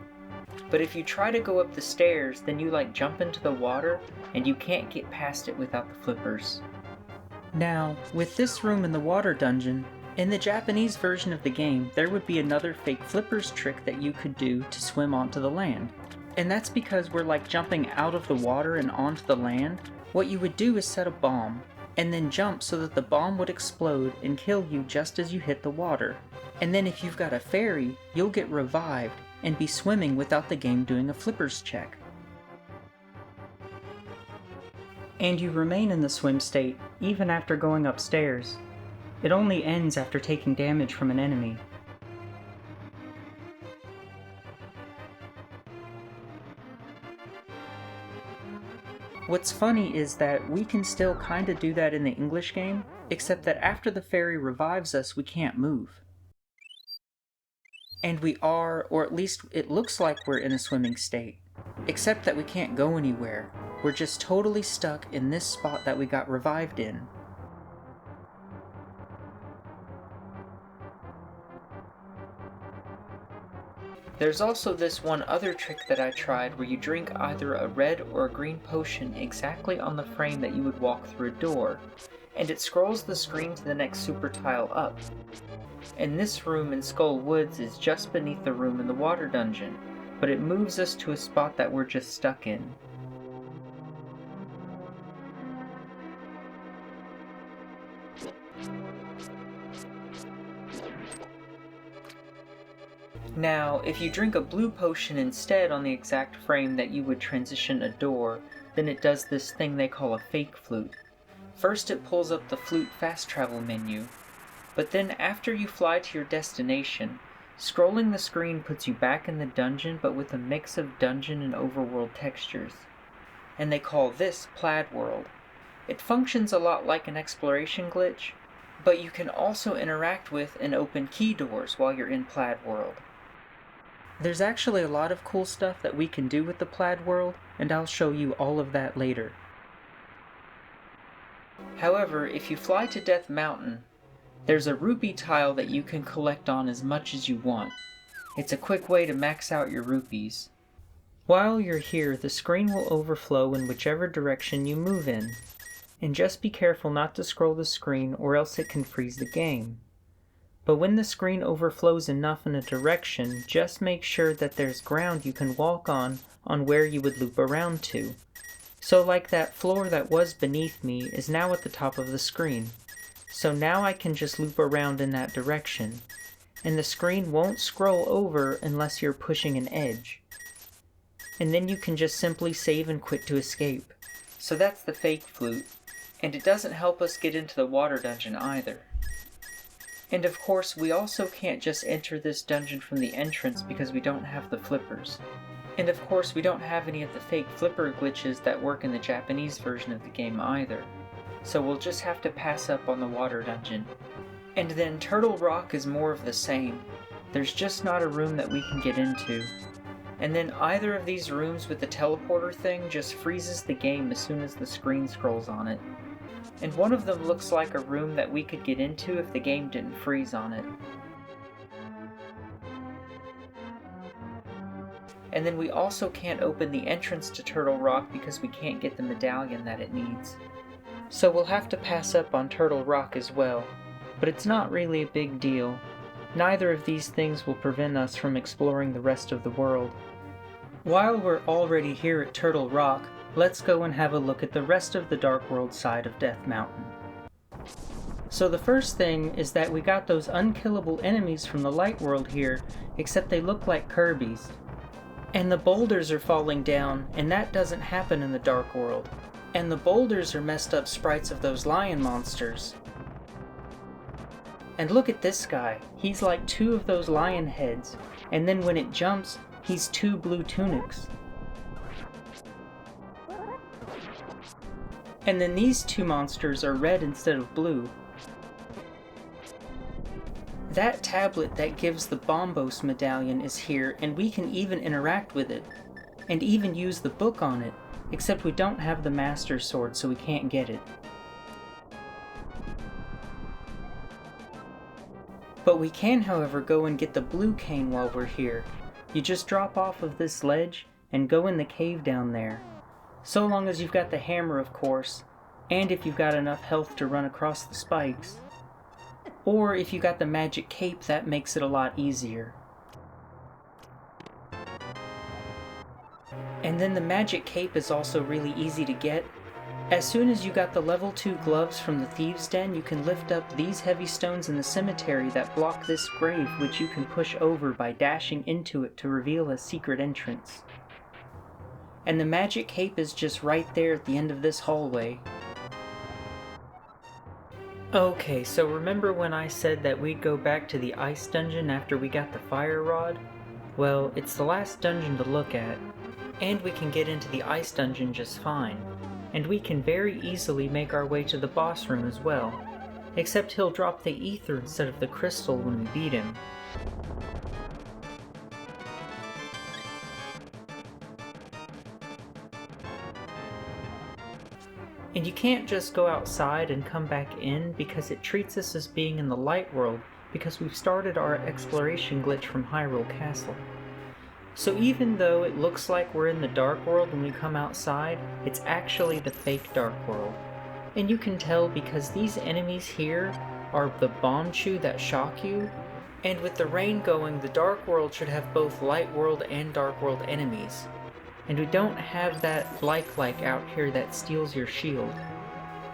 But if you try to go up the stairs, then you like jump into the water, and you can't get past it without the flippers. Now, with this room in the water dungeon, in the Japanese version of the game, there would be another fake flippers trick that you could do to swim onto the land. And that's because we're like jumping out of the water and onto the land. What you would do is set a bomb, and then jump so that the bomb would explode and kill you just as you hit the water. And then if you've got a fairy, you'll get revived and be swimming without the game doing a flippers check. And you remain in the swim state even after going upstairs. It only ends after taking damage from an enemy. What's funny is that we can still kinda do that in the English game, except that after the fairy revives us, we can't move. And we are, or at least it looks like we're in a swimming state, except that we can't go anywhere. We're just totally stuck in this spot that we got revived in. There's also this one other trick that I tried where you drink either a red or a green potion exactly on the frame that you would walk through a door, and it scrolls the screen to the next super tile up. And this room in Skull Woods is just beneath the room in the water dungeon, but it moves us to a spot that we're just stuck in. Now, if you drink a blue potion instead on the exact frame that you would transition a door, then it does this thing they call a fake flute. First it pulls up the flute fast travel menu, but then after you fly to your destination, scrolling the screen puts you back in the dungeon but with a mix of dungeon and overworld textures. And they call this Plaid World. It functions a lot like an exploration glitch, but you can also interact with and open key doors while you're in Plaid World. There's actually a lot of cool stuff that we can do with the Plaid World, and I'll show you all of that later. However, if you fly to Death Mountain, there's a rupee tile that you can collect on as much as you want. It's a quick way to max out your rupees. While you're here, the screen will overflow in whichever direction you move in, and just be careful not to scroll the screen or else it can freeze the game. But when the screen overflows enough in a direction, just make sure that there's ground you can walk on where you would loop around to. So like that floor that was beneath me is now at the top of the screen. So now I can just loop around in that direction, and the screen won't scroll over unless you're pushing an edge. And then you can just simply save and quit to escape. So that's the fake flute, and it doesn't help us get into the water dungeon either. And of course, we also can't just enter this dungeon from the entrance because we don't have the flippers. And of course, we don't have any of the fake flipper glitches that work in the Japanese version of the game either. So we'll just have to pass up on the water dungeon. And then Turtle Rock is more of the same. There's just not a room that we can get into. And then either of these rooms with the teleporter thing just freezes the game as soon as the screen scrolls on it. And one of them looks like a room that we could get into if the game didn't freeze on it. And then we also can't open the entrance to Turtle Rock because we can't get the medallion that it needs. So we'll have to pass up on Turtle Rock as well, but it's not really a big deal. Neither of these things will prevent us from exploring the rest of the world. While we're already here at Turtle Rock, let's go and have a look at the rest of the Dark World side of Death Mountain. So the first thing is that we got those unkillable enemies from the Light World here, except they look like Kirby's. And the boulders are falling down, and that doesn't happen in the Dark World. And the boulders are messed up sprites of those lion monsters. And look at this guy, he's like two of those lion heads, and then when it jumps, he's two blue tunics. And then these two monsters are red instead of blue. That tablet that gives the Bombos medallion is here, and we can even interact with it, and even use the book on it, except we don't have the Master Sword, so we can't get it. But we can, however, go and get the blue cane while we're here. You just drop off of this ledge and go in the cave down there. So long as you've got the hammer, of course, and if you've got enough health to run across the spikes. Or if you got the magic cape, that makes it a lot easier. And then the magic cape is also really easy to get. As soon as you got the level 2 gloves from the Thieves' Den, you can lift up these heavy stones in the cemetery that block this grave, which you can push over by dashing into it to reveal a secret entrance. And the magic cape is just right there at the end of this hallway. Okay, so remember when I said that we'd go back to the ice dungeon after we got the fire rod? Well, it's the last dungeon to look at, and we can get into the ice dungeon just fine. And we can very easily make our way to the boss room as well, except he'll drop the ether instead of the crystal when we beat him. And you can't just go outside and come back in because it treats us as being in the light world because we've started our exploration glitch from Hyrule Castle. So even though it looks like we're in the dark world when we come outside, it's actually the fake dark world. And you can tell because these enemies here are the Bombchu that shock you, and with the rain going, the dark world should have both light world and dark world enemies. And we don't have that like out here that steals your shield.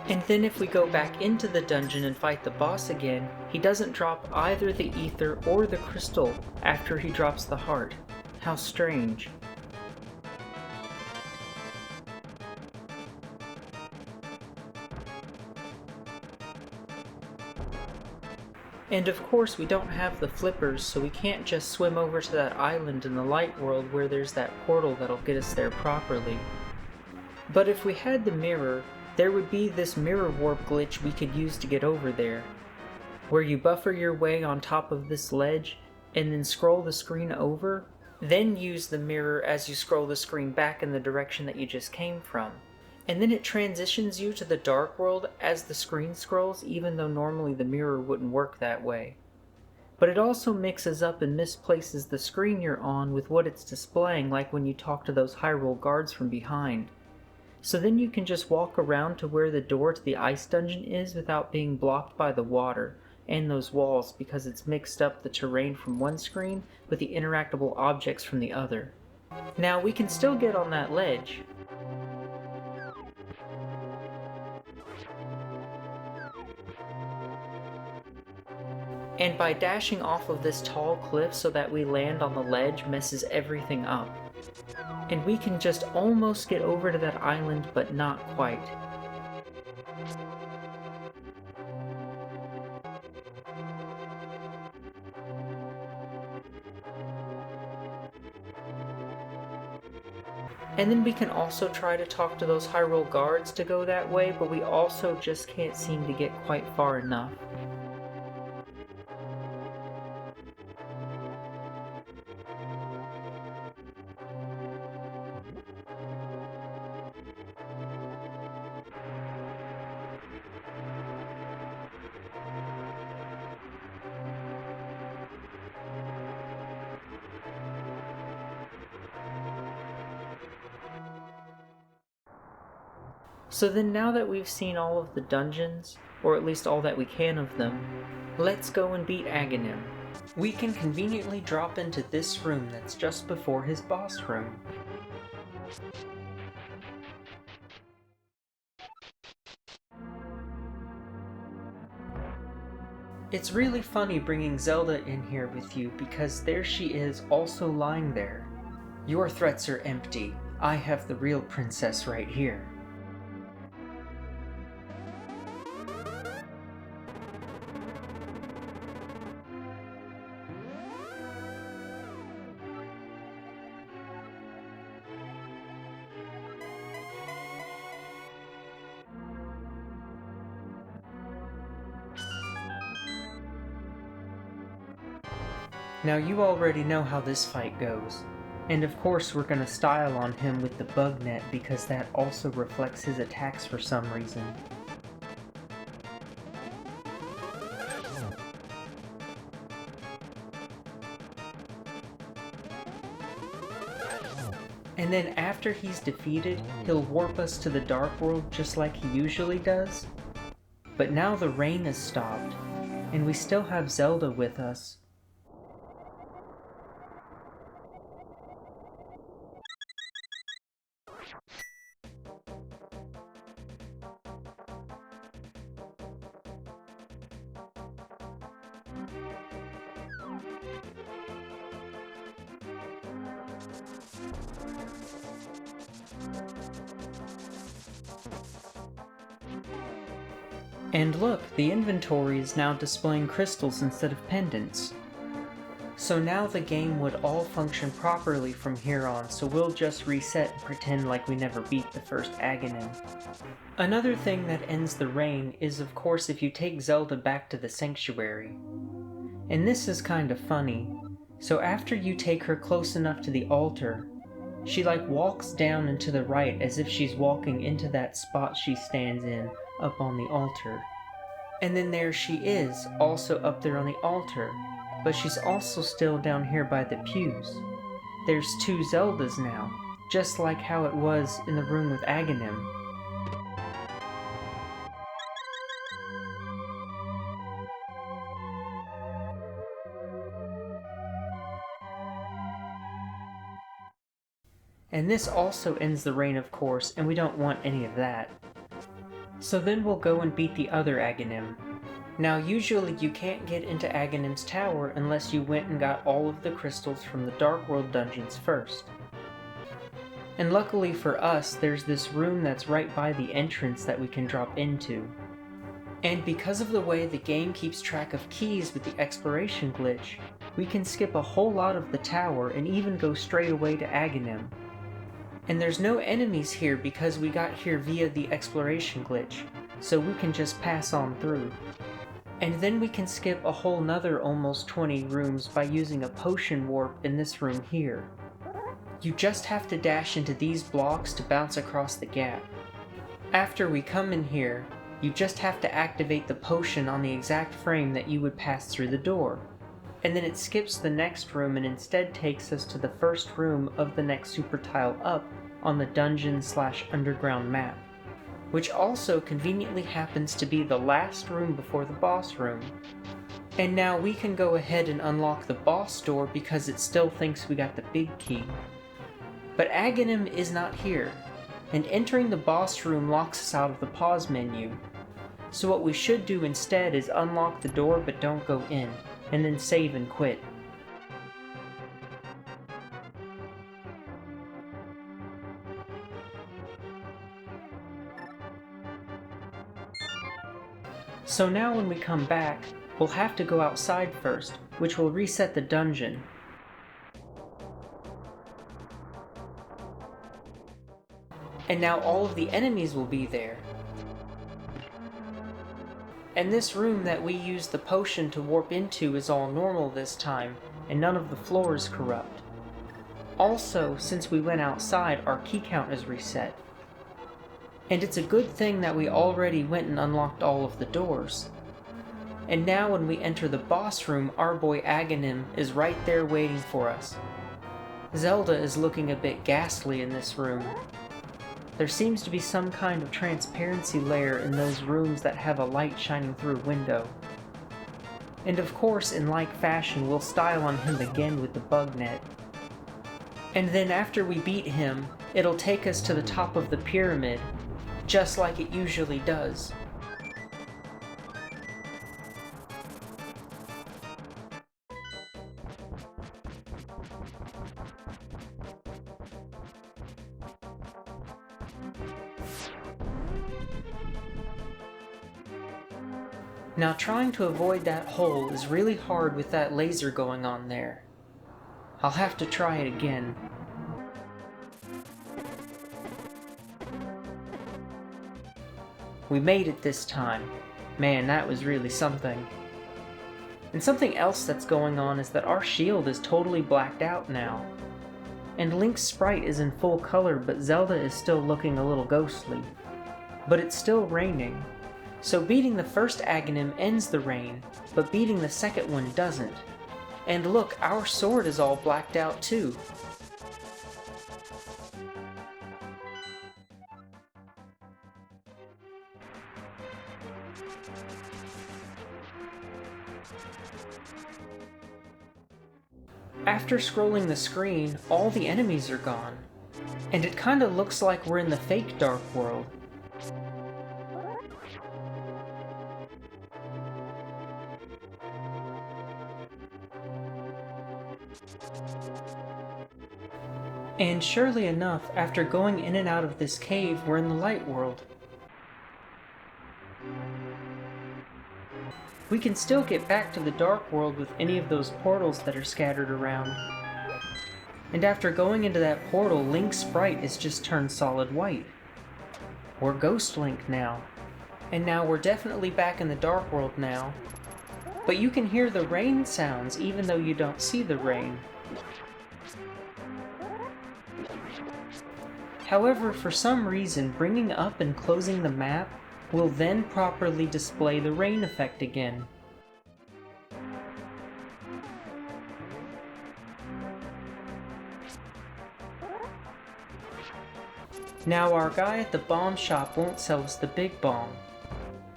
And then if we go back into the dungeon and fight the boss again, he doesn't drop either the ether or the crystal after he drops the heart. How strange. And of course we don't have the flippers, so we can't just swim over to that island in the light world where there's that portal that'll get us there properly. But if we had the mirror, there would be this mirror warp glitch we could use to get over there, where you buffer your way on top of this ledge and then scroll the screen over, then use the mirror as you scroll the screen back in the direction that you just came from. And then it transitions you to the dark world as the screen scrolls, even though normally the mirror wouldn't work that way. But it also mixes up and misplaces the screen you're on with what it's displaying, like when you talk to those Hyrule guards from behind. So then you can just walk around to where the door to the ice dungeon is without being blocked by the water and those walls, because it's mixed up the terrain from one screen with the interactable objects from the other. Now we can still get on that ledge, and by dashing off of this tall cliff so that we land on the ledge messes everything up. And we can just almost get over to that island, but not quite. And then we can also try to talk to those Hyrule guards to go that way, but we also just can't seem to get quite far enough. So then now that we've seen all of the dungeons, or at least all that we can of them, let's go and beat Aghanim. We can conveniently drop into this room that's just before his boss room. It's really funny bringing Zelda in here with you because there she is also lying there. Your threats are empty. I have the real princess right here. Now you already know how this fight goes. And of course we're gonna style on him with the bug net because that also reflects his attacks for some reason. And then after he's defeated, he'll warp us to the Dark World just like he usually does. But now the rain has stopped, and we still have Zelda with us. And look, the inventory is now displaying crystals instead of pendants. So now the game would all function properly from here on, so we'll just reset and pretend like we never beat the first Aghanim. Another thing that ends the reign is of course if you take Zelda back to the sanctuary. And this is kind of funny. So after you take her close enough to the altar, she walks down and to the right as if she's walking into that spot she stands in up on the altar. And then there she is, also up there on the altar, but she's also still down here by the pews. There's two Zeldas now, just like how it was in the room with Aghanim. And this also ends the reign, of course, and we don't want any of that. So then we'll go and beat the other Aghanim. Now usually you can't get into Aghanim's tower unless you went and got all of the crystals from the Dark World dungeons first. And luckily for us, there's this room that's right by the entrance that we can drop into. And because of the way the game keeps track of keys with the exploration glitch, we can skip a whole lot of the tower and even go straight away to Aghanim. And there's no enemies here because we got here via the exploration glitch, so we can just pass on through. And then we can skip a whole nother almost 20 rooms by using a potion warp in this room here. You just have to dash into these blocks to bounce across the gap. After we come in here, you just have to activate the potion on the exact frame that you would pass through the door. And then it skips the next room and instead takes us to the first room of the next super tile up on the dungeon/underground map, which also conveniently happens to be the last room before the boss room. And now we can go ahead and unlock the boss door because it still thinks we got the big key. But Aghanim is not here, and entering the boss room locks us out of the pause menu. So what we should do instead is unlock the door but don't go in, and then save and quit. So now when we come back, we'll have to go outside first, which will reset the dungeon. And now all of the enemies will be there. And this room that we used the potion to warp into is all normal this time, and none of the floors corrupt. Also, since we went outside, our key count is reset. And it's a good thing that we already went and unlocked all of the doors. And now when we enter the boss room, our boy Aghanim is right there waiting for us. Zelda is looking a bit ghastly in this room. There seems to be some kind of transparency layer in those rooms that have a light shining through a window. And of course, in like fashion, we'll style on him again with the bug net. And then after we beat him, it'll take us to the top of the pyramid, just like it usually does. Now trying to avoid that hole is really hard with that laser going on there. I'll have to try it again. We made it this time. Man, that was really something. And something else that's going on is that our shield is totally blacked out now. And Link's sprite is in full color, but Zelda is still looking a little ghostly. But it's still raining. So beating the first Aghanim ends the reign, but beating the second one doesn't. And look, our sword is all blacked out too. After scrolling the screen, all the enemies are gone. And it kinda looks like we're in the fake Dark World. And surely enough, after going in and out of this cave, we're in the light world. We can still get back to the dark world with any of those portals that are scattered around. And after going into that portal, Link's sprite is just turned solid white. We're Ghost Link now. And now we're definitely back in the dark world now. But you can hear the rain sounds even though you don't see the rain. However, for some reason, bringing up and closing the map will then properly display the rain effect again. Now our guy at the bomb shop won't sell us the big bomb,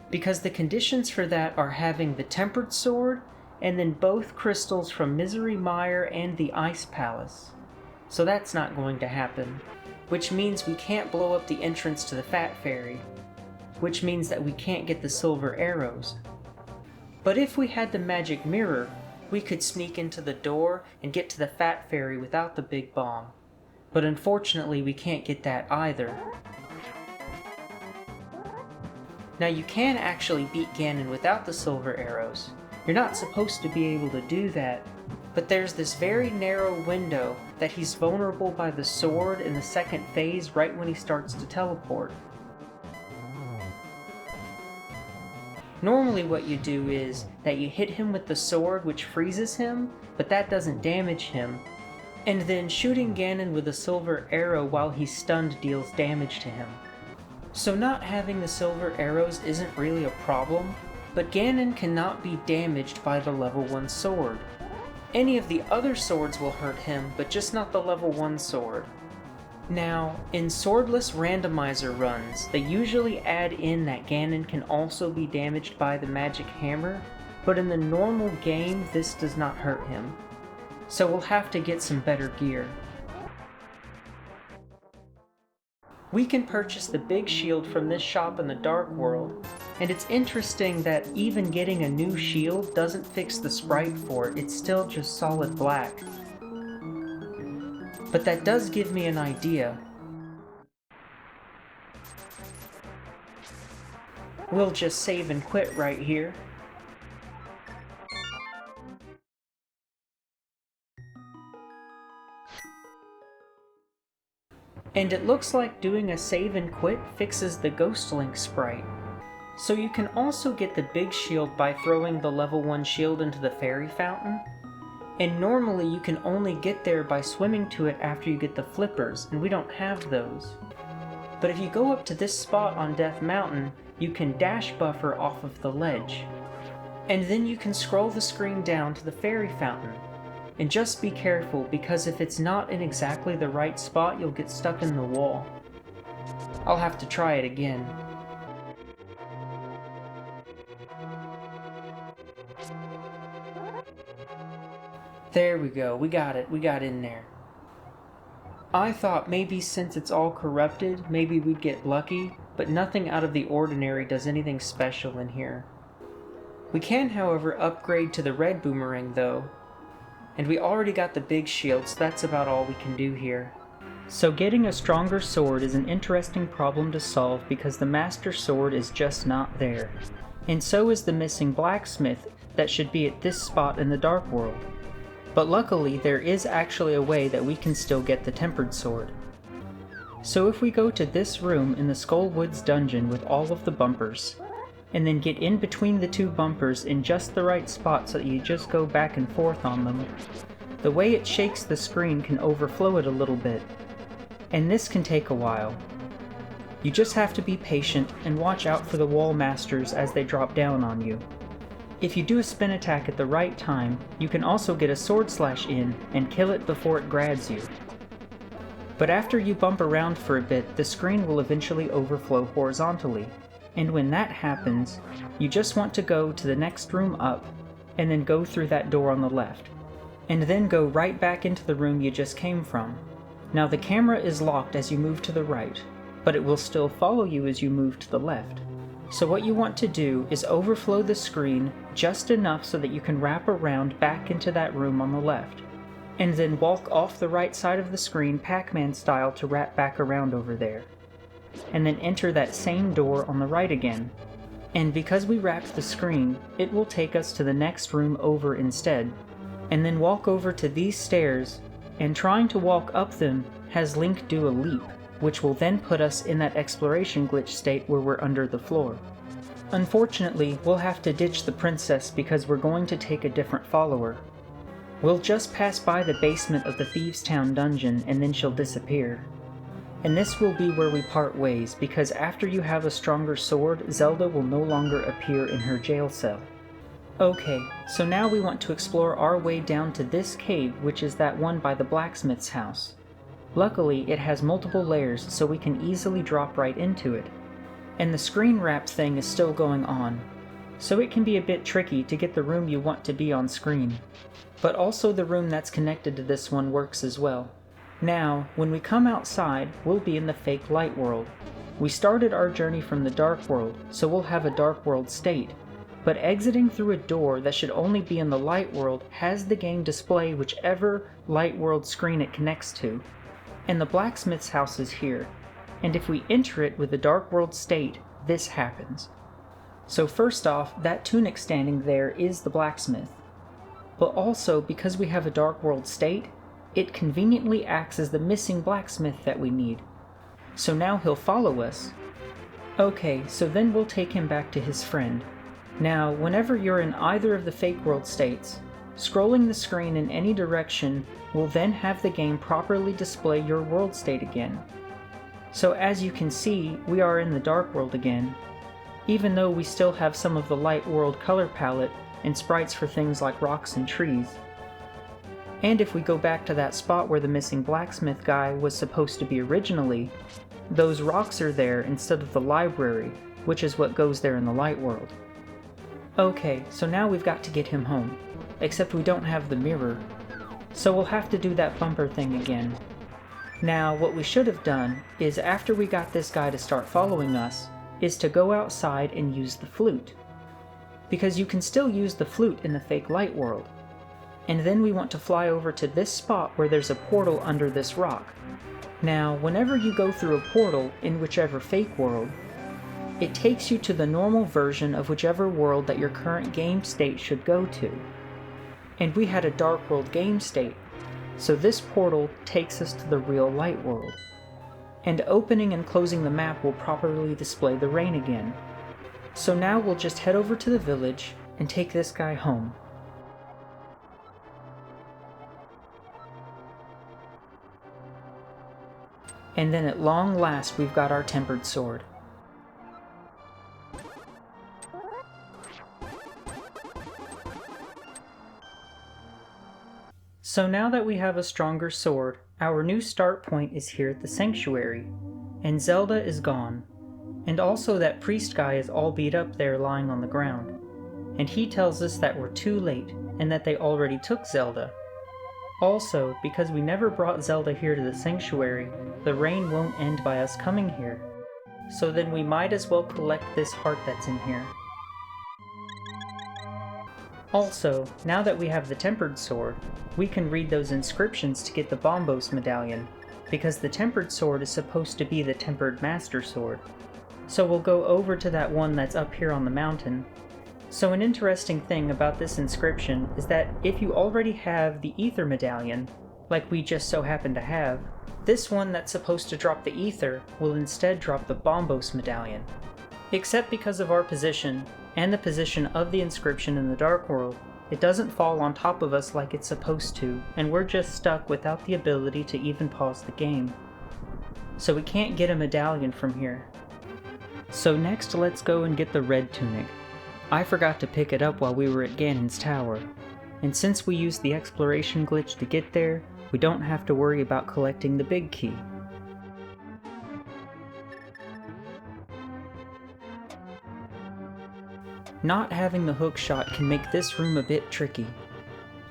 because the conditions for that are having the tempered sword and then both crystals from Misery Mire and the Ice Palace. So that's not going to happen, which means we can't blow up the entrance to the Fat Fairy, which means that we can't get the silver arrows. But if we had the magic mirror, we could sneak into the door and get to the Fat Fairy without the big bomb. But unfortunately we can't get that either. Now you can actually beat Ganon without the silver arrows. You're not supposed to be able to do that, but there's this very narrow window that he's vulnerable by the sword in the second phase right when he starts to teleport. Normally what you do is that you hit him with the sword, which freezes him, but that doesn't damage him, and then shooting Ganon with a silver arrow while he's stunned deals damage to him. So not having the silver arrows isn't really a problem, but Ganon cannot be damaged by the level 1 sword. Any of the other swords will hurt him, but just not the level 1 sword. Now, in swordless randomizer runs, they usually add in that Ganon can also be damaged by the magic hammer, but in the normal game this does not hurt him. So we'll have to get some better gear. We can purchase the big shield from this shop in the Dark World, and it's interesting that even getting a new shield doesn't fix the sprite for it, it's still just solid black. But that does give me an idea. We'll just save and quit right here. And it looks like doing a save and quit fixes the Ghost Link sprite. So you can also get the big shield by throwing the level 1 shield into the fairy fountain. And normally you can only get there by swimming to it after you get the flippers, and we don't have those. But if you go up to this spot on Death Mountain, you can dash buffer off of the ledge. And then you can scroll the screen down to the fairy fountain. And just be careful, because if it's not in exactly the right spot, you'll get stuck in the wall. I'll have to try it again. There we go, we got it, we got in there. I thought maybe since it's all corrupted, maybe we'd get lucky, but nothing out of the ordinary does anything special in here. We can, however, upgrade to the red boomerang though, and we already got the big shield, so that's about all we can do here. So getting a stronger sword is an interesting problem to solve because the Master Sword is just not there. And so is the missing blacksmith that should be at this spot in the Dark World. But luckily there is actually a way that we can still get the tempered sword. So if we go to this room in the Skull Woods dungeon with all of the bumpers, and then get in between the two bumpers in just the right spot so that you just go back and forth on them, the way it shakes the screen can overflow it a little bit, and this can take a while. You just have to be patient and watch out for the wall masters as they drop down on you. If you do a spin attack at the right time, you can also get a sword slash in and kill it before it grabs you. But after you bump around for a bit, the screen will eventually overflow horizontally. And when that happens, you just want to go to the next room up, and then go through that door on the left. And then go right back into the room you just came from. Now the camera is locked as you move to the right, but it will still follow you as you move to the left. So what you want to do is overflow the screen just enough so that you can wrap around back into that room on the left. and then walk off the right side of the screen Pac-Man style to wrap back around over there. And then enter that same door on the right again. And because we wrapped the screen, it will take us to the next room over instead. And then walk over to these stairs, and trying to walk up them has Link do a leap, which will then put us in that exploration glitch state where we're under the floor. Unfortunately, we'll have to ditch the princess because we're going to take a different follower. We'll just pass by the basement of the Thieves' Town dungeon and then she'll disappear. And this will be where we part ways, because after you have a stronger sword, Zelda will no longer appear in her jail cell. Okay, so now we want to explore our way down to this cave, which is that one by the blacksmith's house. Luckily, it has multiple layers, so we can easily drop right into it. And the screen wrap thing is still going on, so it can be a bit tricky to get the room you want to be on screen. But also the room that's connected to this one works as well. Now, when we come outside, we'll be in the fake light world. We started our journey from the dark world, so we'll have a dark world state. But exiting through a door that should only be in the light world has the game display whichever light world screen it connects to. And the blacksmith's house is here, and if we enter it with the dark world state, this happens. So first off, that tunic standing there is the blacksmith. But also, because we have a dark world state, it conveniently acts as the missing blacksmith that we need. So now he'll follow us. Okay, so then we'll take him back to his friend. Now, whenever you're in either of the fake world states, scrolling the screen in any direction will then have the game properly display your world state again. So as you can see, we are in the dark world again, even though we still have some of the light world color palette and sprites for things like rocks and trees. And if we go back to that spot where the missing blacksmith guy was supposed to be originally, those rocks are there instead of the library, which is what goes there in the light world. Okay, so now we've got to get him home, except we don't have the mirror, so we'll have to do that bumper thing again. Now, what we should have done is, after we got this guy to start following us, is to go outside and use the flute. Because you can still use the flute in the fake light world. And then we want to fly over to this spot where there's a portal under this rock. Now, whenever you go through a portal in whichever fake world, it takes you to the normal version of whichever world that your current game state should go to. And we had a dark world game state, so this portal takes us to the real light world. And opening and closing the map will properly display the rain again. So now we'll just head over to the village and take this guy home. And then at long last we've got our tempered sword. So now that we have a stronger sword, our new start point is here at the sanctuary, and Zelda is gone. And also that priest guy is all beat up there lying on the ground. And he tells us that we're too late, and that they already took Zelda. Also, because we never brought Zelda here to the sanctuary, the rain won't end by us coming here. So then we might as well collect this heart that's in here. Also, now that we have the tempered sword, we can read those inscriptions to get the Bombos medallion, because the tempered sword is supposed to be the tempered master sword. So we'll go over to that one that's up here on the mountain. So an interesting thing about this inscription is that if you already have the Ether Medallion, like we just so happen to have, this one that's supposed to drop the Ether will instead drop the Bombos Medallion. Except because of our position, and the position of the inscription in the Dark World, it doesn't fall on top of us like it's supposed to, and we're just stuck without the ability to even pause the game. So we can't get a medallion from here. So next let's go and get the red tunic. I forgot to pick it up while we were at Ganon's tower, and since we used the exploration glitch to get there, we don't have to worry about collecting the big key. Not having the hook shot can make this room a bit tricky,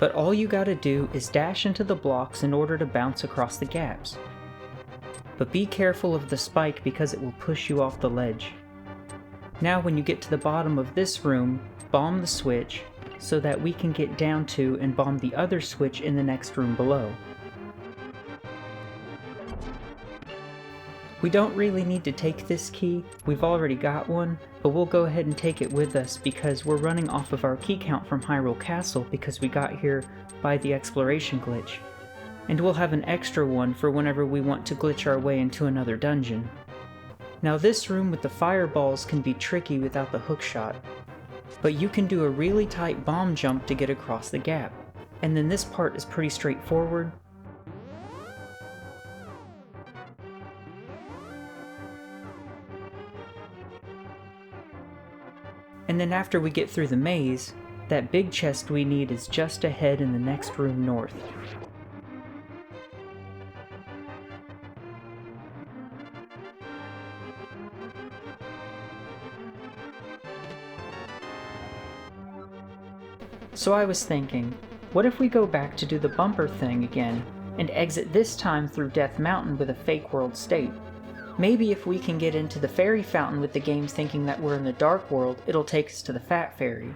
but all you gotta do is dash into the blocks in order to bounce across the gaps. But be careful of the spike because it will push you off the ledge. Now when you get to the bottom of this room, bomb the switch, so that we can get down to and bomb the other switch in the next room below. We don't really need to take this key, we've already got one, but we'll go ahead and take it with us because we're running off of our key count from Hyrule Castle because we got here by the exploration glitch. And we'll have an extra one for whenever we want to glitch our way into another dungeon. Now this room with the fireballs can be tricky without the hookshot, but you can do a really tight bomb jump to get across the gap. And then this part is pretty straightforward. And then after we get through the maze, that big chest we need is just ahead in the next room north. So I was thinking, what if we go back to do the bumper thing again, and exit this time through Death Mountain with a fake world state? Maybe if we can get into the fairy fountain with the game thinking that we're in the dark world, it'll take us to the Fat Fairy.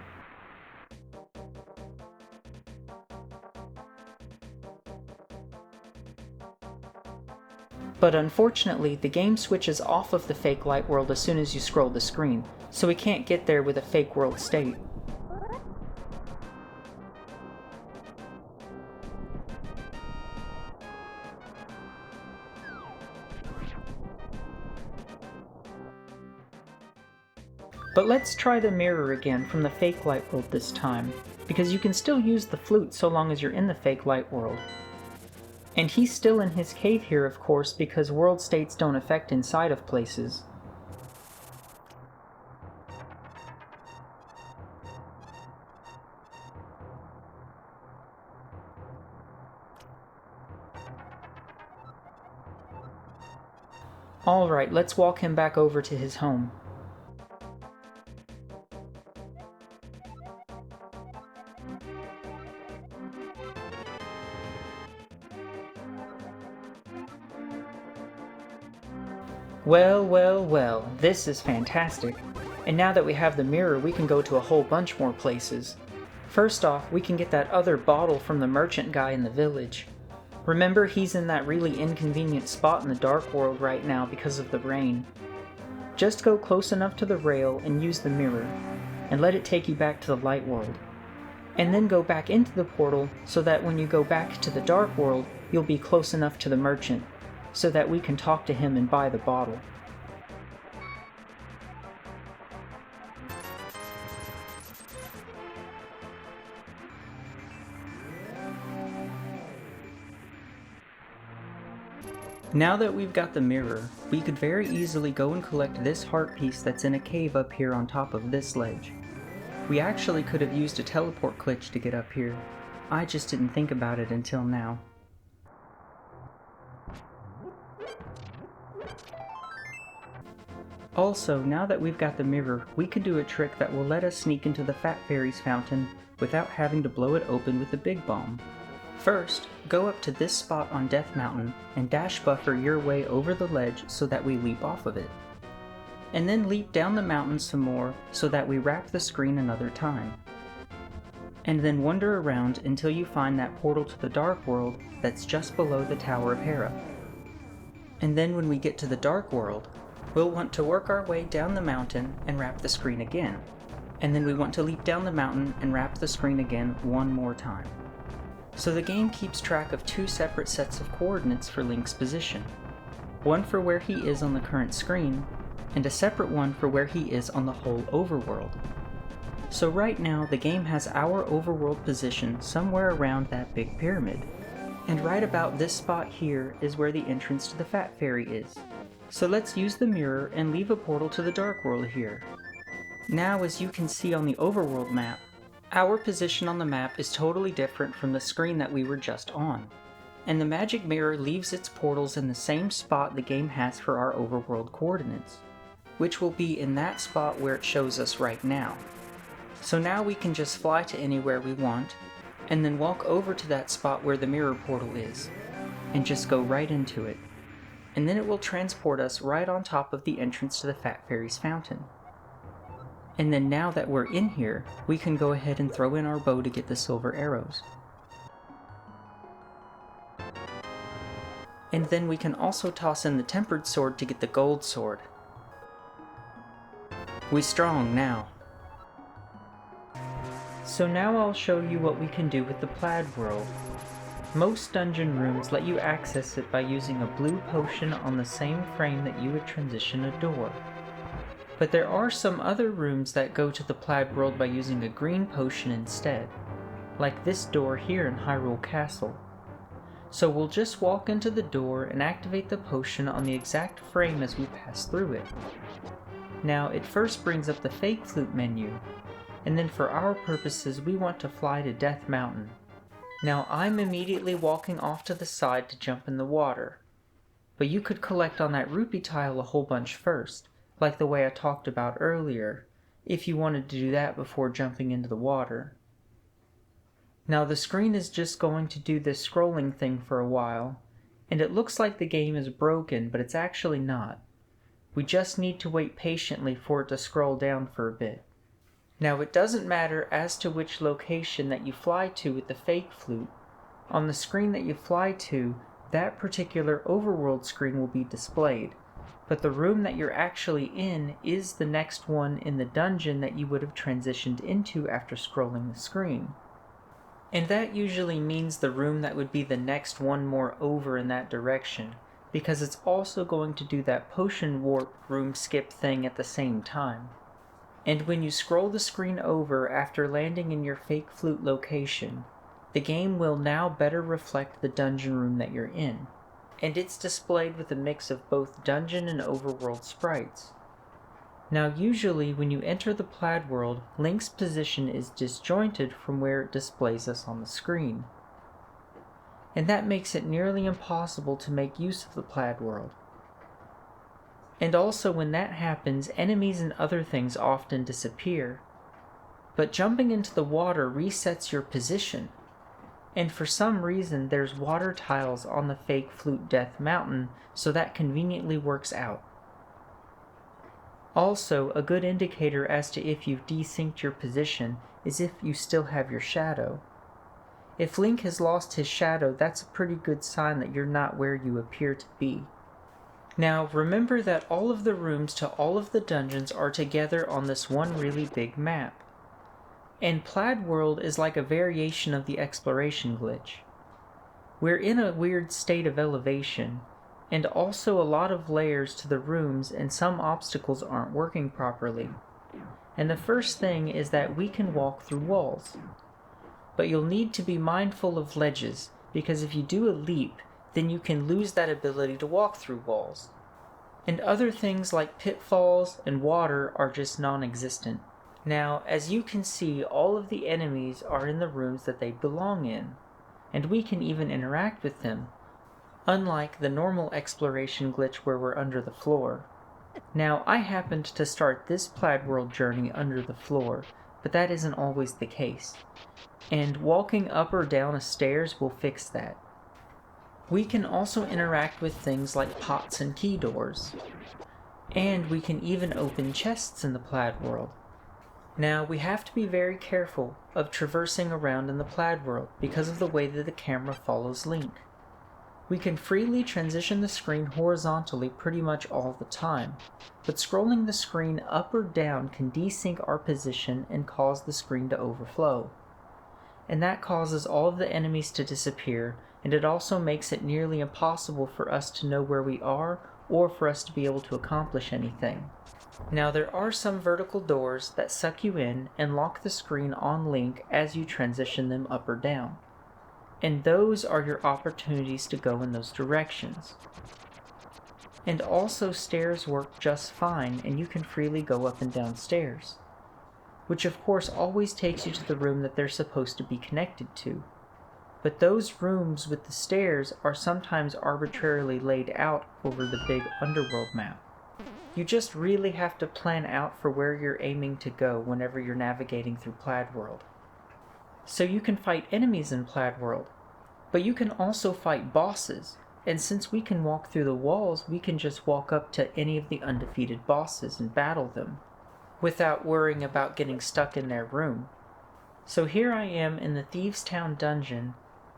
But unfortunately, the game switches off of the fake light world as soon as you scroll the screen, so we can't get there with a fake world state. But let's try the mirror again from the fake light world this time, because you can still use the flute so long as you're in the fake light world. And he's still in his cave here, of course, because world states don't affect inside of places. Alright, let's walk him back over to his home. Well, well, well, this is fantastic. And now that we have the mirror, we can go to a whole bunch more places. First off, we can get that other bottle from the merchant guy in the village. Remember, he's in that really inconvenient spot in the dark world right now because of the rain. Just go close enough to the rail and use the mirror, and let it take you back to the light world. And then go back into the portal so that when you go back to the dark world, you'll be close enough to the merchant, so that we can talk to him and buy the bottle. Now that we've got the mirror, we could very easily go and collect this heart piece that's in a cave up here on top of this ledge. We actually could have used a teleport glitch to get up here. I just didn't think about it until now. Also, now that we've got the mirror, we could do a trick that will let us sneak into the Fat Fairy's fountain without having to blow it open with a big bomb. First, go up to this spot on Death Mountain and dash buffer your way over the ledge so that we leap off of it. And then leap down the mountain some more so that we wrap the screen another time. And then wander around until you find that portal to the Dark World that's just below the Tower of Hera. And then when we get to the Dark World, we'll want to work our way down the mountain and wrap the screen again. And then we want to leap down the mountain and wrap the screen again one more time. So the game keeps track of two separate sets of coordinates for Link's position. One for where he is on the current screen, and a separate one for where he is on the whole overworld. So right now the game has our overworld position somewhere around that big pyramid. And right about this spot here is where the entrance to the Fat Fairy is. So let's use the mirror and leave a portal to the Dark World here. Now, as you can see on the overworld map, our position on the map is totally different from the screen that we were just on. And the magic mirror leaves its portals in the same spot the game has for our overworld coordinates, which will be in that spot where it shows us right now. So now we can just fly to anywhere we want, and then walk over to that spot where the mirror portal is, and just go right into it. And then it will transport us right on top of the entrance to the Fat Fairy's fountain. And then now that we're in here, we can go ahead and throw in our bow to get the silver arrows. And then we can also toss in the tempered sword to get the gold sword. We strong now. So now I'll show you what we can do with the plaid world. Most dungeon rooms let you access it by using a blue potion on the same frame that you would transition a door. But there are some other rooms that go to the plaid world by using a green potion instead, like this door here in Hyrule Castle. So we'll just walk into the door and activate the potion on the exact frame as we pass through it. Now it first brings up the fake flute menu, and then for our purposes we want to fly to Death Mountain. Now I'm immediately walking off to the side to jump in the water, but you could collect on that rupee tile a whole bunch first, like the way I talked about earlier, if you wanted to do that before jumping into the water. Now the screen is just going to do this scrolling thing for a while, and it looks like the game is broken, but it's actually not. We just need to wait patiently for it to scroll down for a bit. Now it doesn't matter as to which location that you fly to with the fake flute. On the screen that you fly to, that particular overworld screen will be displayed, but the room that you're actually in is the next one in the dungeon that you would have transitioned into after scrolling the screen. And that usually means the room that would be the next one more over in that direction, because it's also going to do that potion warp room skip thing at the same time. And when you scroll the screen over after landing in your fake flute location, the game will now better reflect the dungeon room that you're in, and it's displayed with a mix of both dungeon and overworld sprites. Now usually when you enter the plaid world, Link's position is disjointed from where it displays us on the screen, and that makes it nearly impossible to make use of the plaid world. And also when that happens, enemies and other things often disappear, but jumping into the water resets your position. And for some reason there's water tiles on the fake flute Death Mountain, so that conveniently works out. Also, a good indicator as to if you've desynced your position is if you still have your shadow. If Link has lost his shadow, that's a pretty good sign that you're not where you appear to be. Now remember that all of the rooms to all of the dungeons are together on this one really big map. And Plaid World is like a variation of the exploration glitch. We're in a weird state of elevation, and also a lot of layers to the rooms, and some obstacles aren't working properly. And the first thing is that we can walk through walls. But you'll need to be mindful of ledges, because if you do a leap, then you can lose that ability to walk through walls. And other things like pitfalls and water are just non-existent. Now, as you can see, all of the enemies are in the rooms that they belong in, and we can even interact with them, unlike the normal exploration glitch where we're under the floor. Now, I happened to start this Plaid World journey under the floor, but that isn't always the case, and walking up or down a stairs will fix that. We can also interact with things like pots and key doors, and we can even open chests in the Plaid World. Now, we have to be very careful of traversing around in the Plaid World because of the way that the camera follows Link. We can freely transition the screen horizontally pretty much all the time, but scrolling the screen up or down can desync our position and cause the screen to overflow. And that causes all of the enemies to disappear, and it also makes it nearly impossible for us to know where we are or for us to be able to accomplish anything. Now, there are some vertical doors that suck you in and lock the screen on Link as you transition them up or down, and those are your opportunities to go in those directions. And also stairs work just fine, and you can freely go up and down stairs, which of course always takes you to the room that they're supposed to be connected to. But those rooms with the stairs are sometimes arbitrarily laid out over the big underworld map. You just really have to plan out for where you're aiming to go whenever you're navigating through Plaid World. So you can fight enemies in Plaid World, but you can also fight bosses, and since we can walk through the walls, we can just walk up to any of the undefeated bosses and battle them. without worrying about getting stuck in their room. So here I am in the Thieves' Town dungeon,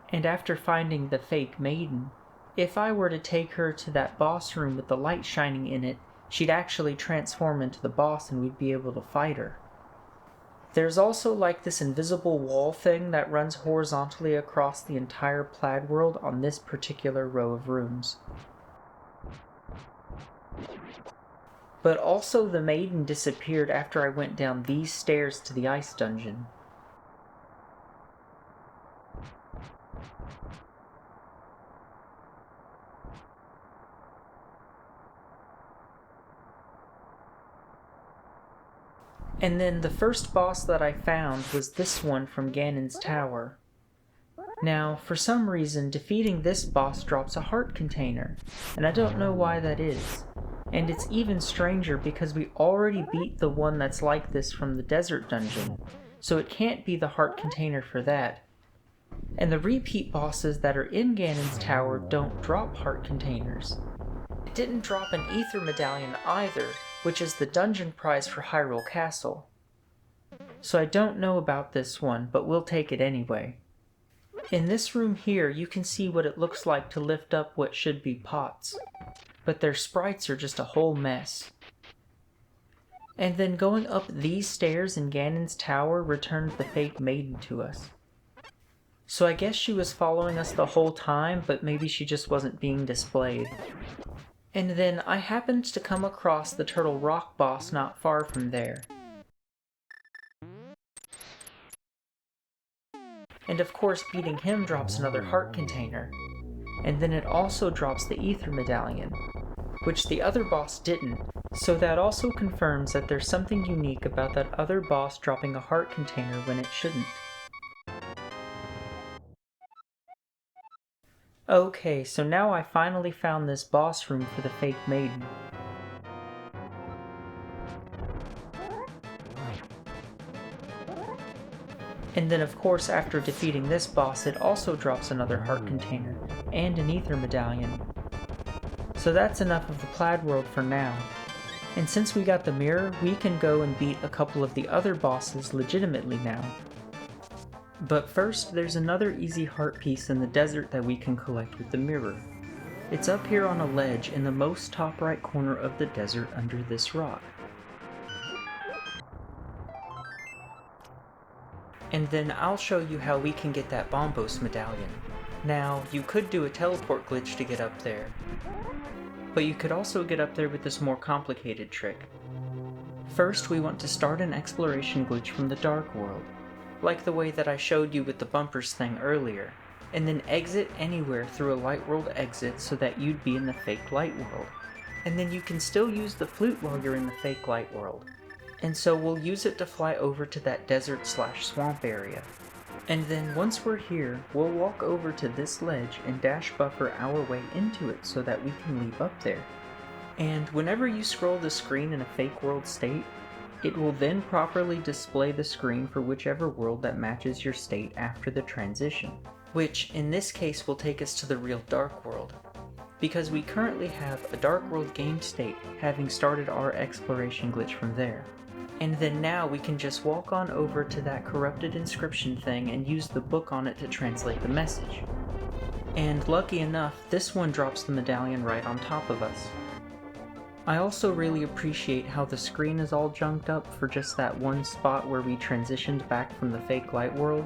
and after finding the fake maiden, if I were to take her to that boss room with the light shining in it, she'd actually transform into the boss and we'd be able to fight her. There's also like this invisible wall thing that runs horizontally across the entire Plaid world on this particular row of rooms. But also the maiden disappeared after I went down these stairs to the ice dungeon. And then the first boss that I found was this one from Ganon's Tower. Now, for some reason, defeating this boss drops a heart container, and I don't know why that is. And it's even stranger because we already beat the one that's like this from the desert dungeon, so it can't be the heart container for that. And the repeat bosses that are in Ganon's Tower don't drop heart containers. It didn't drop an Ether Medallion either, which is the dungeon prize for Hyrule Castle. So I don't know about this one, but we'll take it anyway. In this room here, you can see what it looks like to lift up what should be pots, but their sprites are just a whole mess. And then going up these stairs in Ganon's Tower returned the fake maiden to us. So I guess she was following us the whole time, but maybe she just wasn't being displayed. And then I happened to come across the Turtle Rock boss not far from there. And of course beating him drops another heart container. And then it also drops the Ether Medallion, which the other boss didn't, so that also confirms that there's something unique about that other boss dropping a heart container when it shouldn't. Okay, so now I finally found this boss room for the fake maiden. And then of course after defeating this boss it also drops another heart container, and an Ether Medallion. So that's enough of the Plaid world for now. And since we got the mirror, we can go and beat a couple of the other bosses legitimately now. But first, there's another easy heart piece in the desert that we can collect with the mirror. It's up here on a ledge in the most top right corner of the desert under this rock. And then I'll show you how we can get that Bombos medallion. Now, you could do a teleport glitch to get up there, but you could also get up there with this more complicated trick. First, we want to start an exploration glitch from the Dark World, like the way that I showed you with the bumpers thing earlier, and then exit anywhere through a light world exit so that you'd be in the fake light world. And then you can still use the flute while you're in the fake light world. And so we'll use it to fly over to that desert/swamp area. And then once we're here, we'll walk over to this ledge and dash buffer our way into it so that we can leap up there. And whenever you scroll the screen in a fake world state, it will then properly display the screen for whichever world that matches your state after the transition, which in this case will take us to the real Dark World, because we currently have a Dark World game state having started our exploration glitch from there. And then now we can just walk on over to that corrupted inscription thing and use the book on it to translate the message. And lucky enough, this one drops the medallion right on top of us. I also really appreciate how the screen is all junked up for just that one spot where we transitioned back from the fake light world.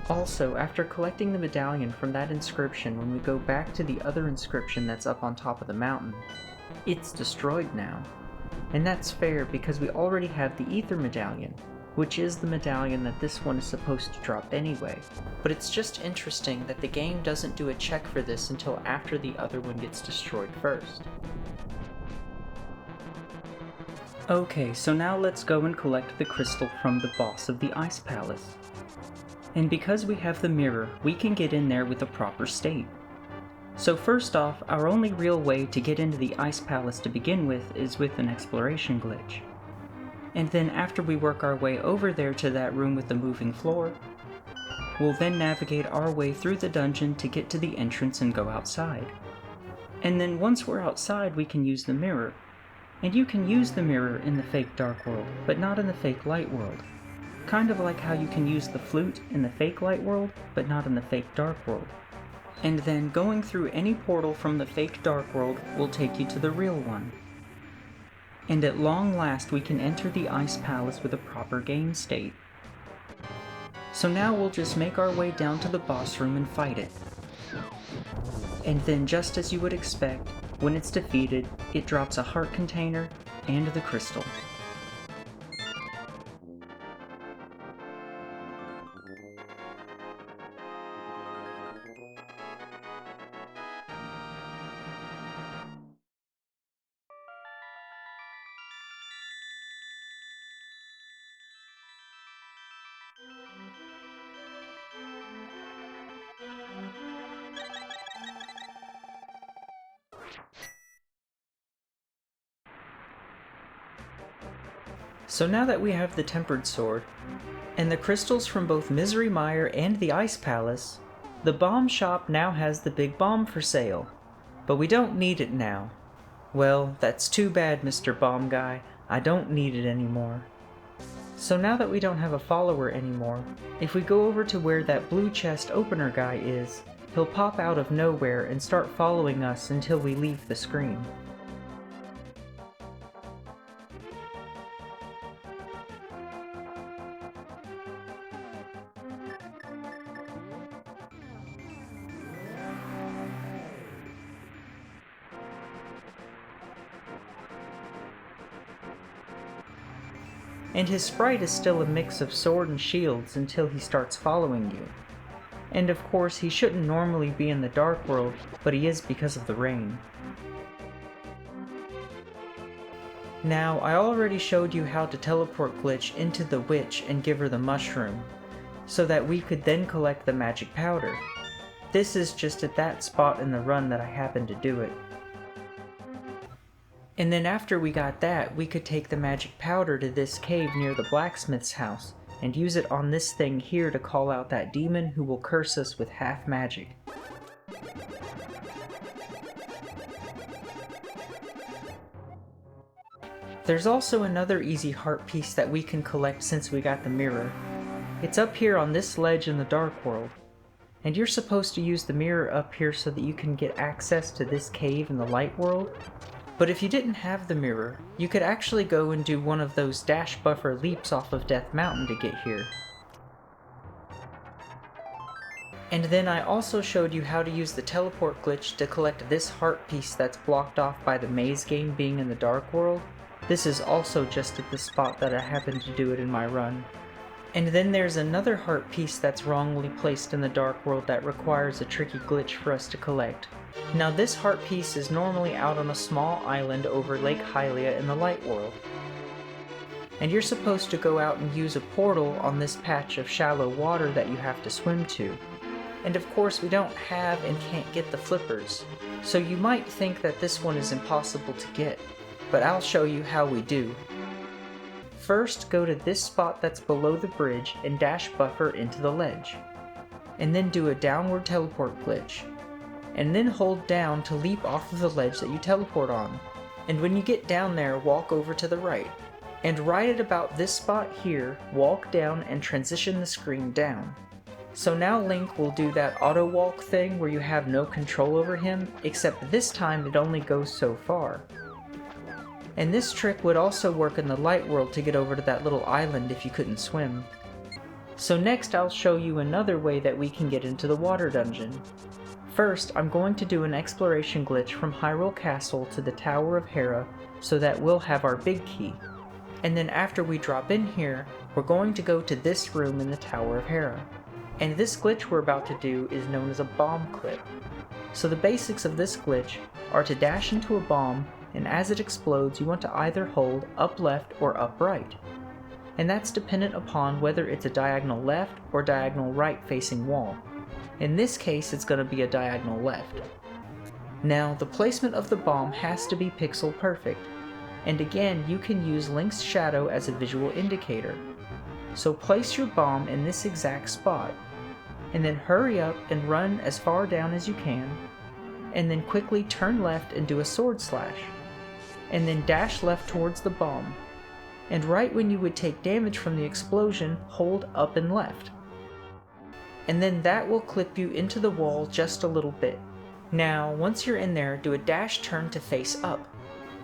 Also, after collecting the medallion from that inscription, when we go back to the other inscription that's up on top of the mountain, it's destroyed now. And that's fair because we already have the Ether Medallion, which is the medallion that this one is supposed to drop anyway. But it's just interesting that the game doesn't do a check for this until after the other one gets destroyed first. Okay, so now let's go and collect the crystal from the boss of the Ice Palace. And because we have the mirror, we can get in there with a proper state. So first off, our only real way to get into the Ice Palace to begin with is with an exploration glitch. And then after we work our way over there to that room with the moving floor, we'll then navigate our way through the dungeon to get to the entrance and go outside. And then once we're outside, we can use the mirror. And you can use the mirror in the fake dark world, but not in the fake light world. Kind of like how you can use the flute in the fake light world, but not in the fake dark world. And then going through any portal from the fake dark world will take you to the real one. And at long last we can enter the Ice Palace with a proper game state. So now we'll just make our way down to the boss room and fight it. And then just as you would expect, when it's defeated, it drops a heart container and the crystal. So now that we have the Tempered Sword, and the crystals from both Misery Mire and the Ice Palace, the bomb shop now has the big bomb for sale. But we don't need it now. Well, that's too bad, Mr. Bomb Guy. I don't need it anymore. So now that we don't have a follower anymore, if we go over to where that blue chest opener guy is, he'll pop out of nowhere and start following us until we leave the screen. And his sprite is still a mix of sword and shields until he starts following you. And of course, he shouldn't normally be in the Dark World, but he is because of the rain. Now, I already showed you how to teleport Glitch into the witch and give her the mushroom, so that we could then collect the magic powder. This is just at that spot in the run that I happened to do it. And then after we got that, we could take the magic powder to this cave near the blacksmith's house, and use it on this thing here to call out that demon who will curse us with half magic. There's also another easy heart piece that we can collect since we got the mirror. It's up here on this ledge in the Dark World, and you're supposed to use the mirror up here so that you can get access to this cave in the Light World. But if you didn't have the mirror, you could actually go and do one of those dash buffer leaps off of Death Mountain to get here. And then I also showed you how to use the teleport glitch to collect this heart piece that's blocked off by the maze game being in the Dark World. This is also just at the spot that I happened to do it in my run. And then there's another heart piece that's wrongly placed in the Dark World that requires a tricky glitch for us to collect. Now this heart piece is normally out on a small island over Lake Hylia in the Light World. And you're supposed to go out and use a portal on this patch of shallow water that you have to swim to. And of course we don't have and can't get the flippers, so you might think that this one is impossible to get, but I'll show you how we do. First, go to this spot that's below the bridge and dash buffer into the ledge. And then do a downward teleport glitch. And then hold down to leap off of the ledge that you teleport on. And when you get down there, walk over to the right. And right at about this spot here, walk down and transition the screen down. So now Link will do that auto walk thing where you have no control over him, except this time it only goes so far. And this trick would also work in the Light World to get over to that little island if you couldn't swim. So next I'll show you another way that we can get into the water dungeon. First, I'm going to do an exploration glitch from Hyrule Castle to the Tower of Hera so that we'll have our big key. And then after we drop in here, we're going to go to this room in the Tower of Hera. And this glitch we're about to do is known as a bomb clip. So the basics of this glitch are to dash into a bomb, and as it explodes you want to either hold up left or up right. And that's dependent upon whether it's a diagonal left or diagonal right facing wall. In this case it's going to be a diagonal left. Now the placement of the bomb has to be pixel perfect, and again you can use Link's shadow as a visual indicator. So place your bomb in this exact spot, and then hurry up and run as far down as you can, and then quickly turn left and do a sword slash. and then dash left towards the bomb. And right when you would take damage from the explosion, hold up and left. And then that will clip you into the wall just a little bit. Now, once you're in there, do a dash turn to face up,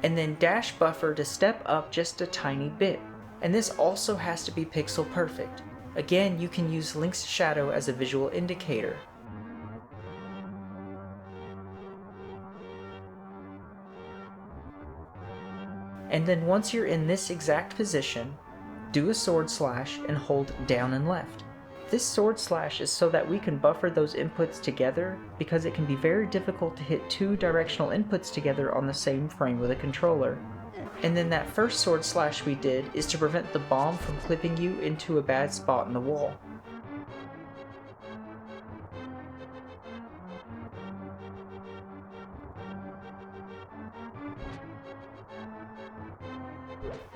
and then dash buffer to step up just a tiny bit. And this also has to be pixel perfect. Again, you can use Link's shadow as a visual indicator. And then once you're in this exact position, do a sword slash and hold down and left. This sword slash is so that we can buffer those inputs together, because it can be very difficult to hit two directional inputs together on the same frame with a controller. And then that first sword slash we did is to prevent the bomb from clipping you into a bad spot in the wall.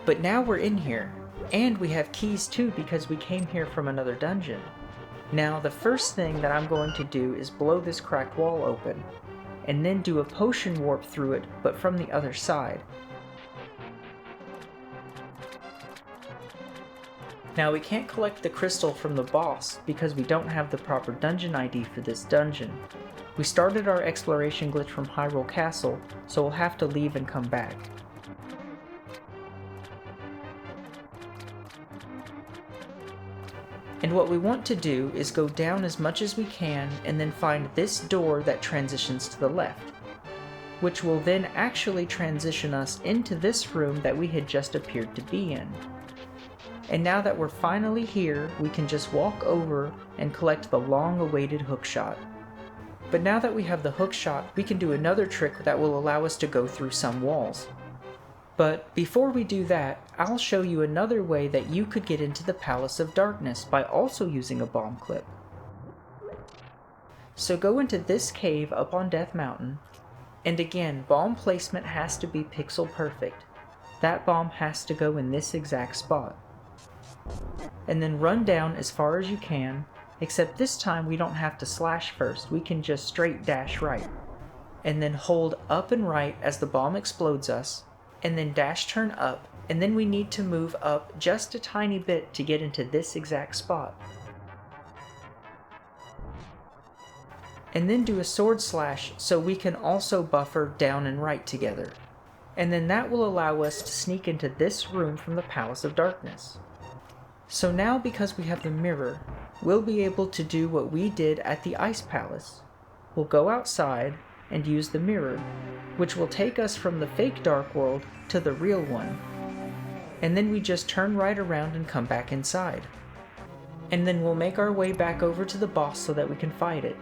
But now we're in here, and we have keys too because we came here from another dungeon. Now the first thing that I'm going to do is blow this cracked wall open, and then do a potion warp through it, but from the other side. Now we can't collect the crystal from the boss because we don't have the proper dungeon ID for this dungeon. We started our exploration glitch from Hyrule Castle, so we'll have to leave and come back. And what we want to do is go down as much as we can and then find this door that transitions to the left, which will then actually transition us into this room that we had just appeared to be in. And now that we're finally here, we can just walk over and collect the long-awaited hookshot. But now that we have the hookshot, we can do another trick that will allow us to go through some walls. But before we do that, I'll show you another way that you could get into the Palace of Darkness by also using a bomb clip. So go into this cave up on Death Mountain, and again, bomb placement has to be pixel perfect. That bomb has to go in this exact spot. And then run down as far as you can, except this time we don't have to slash first, we can just straight dash right. And then hold up and right as the bomb explodes us, and then dash turn up, and then we need to move up just a tiny bit to get into this exact spot. And then do a sword slash so we can also buffer down and right together. And then that will allow us to sneak into this room from the Palace of Darkness. So now, because we have the mirror, we'll be able to do what we did at the Ice Palace. We'll go outside and use the mirror, which will take us from the fake Dark World to the real one. And then we just turn right around and come back inside. And then we'll make our way back over to the boss so that we can fight it.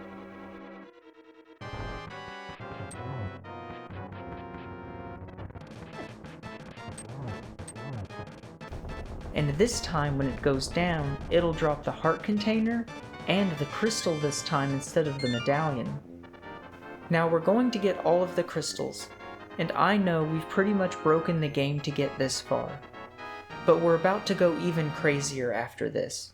And this time when it goes down, it'll drop the heart container and the crystal this time instead of the medallion. Now we're going to get all of the crystals, and I know we've pretty much broken the game to get this far, but we're about to go even crazier after this.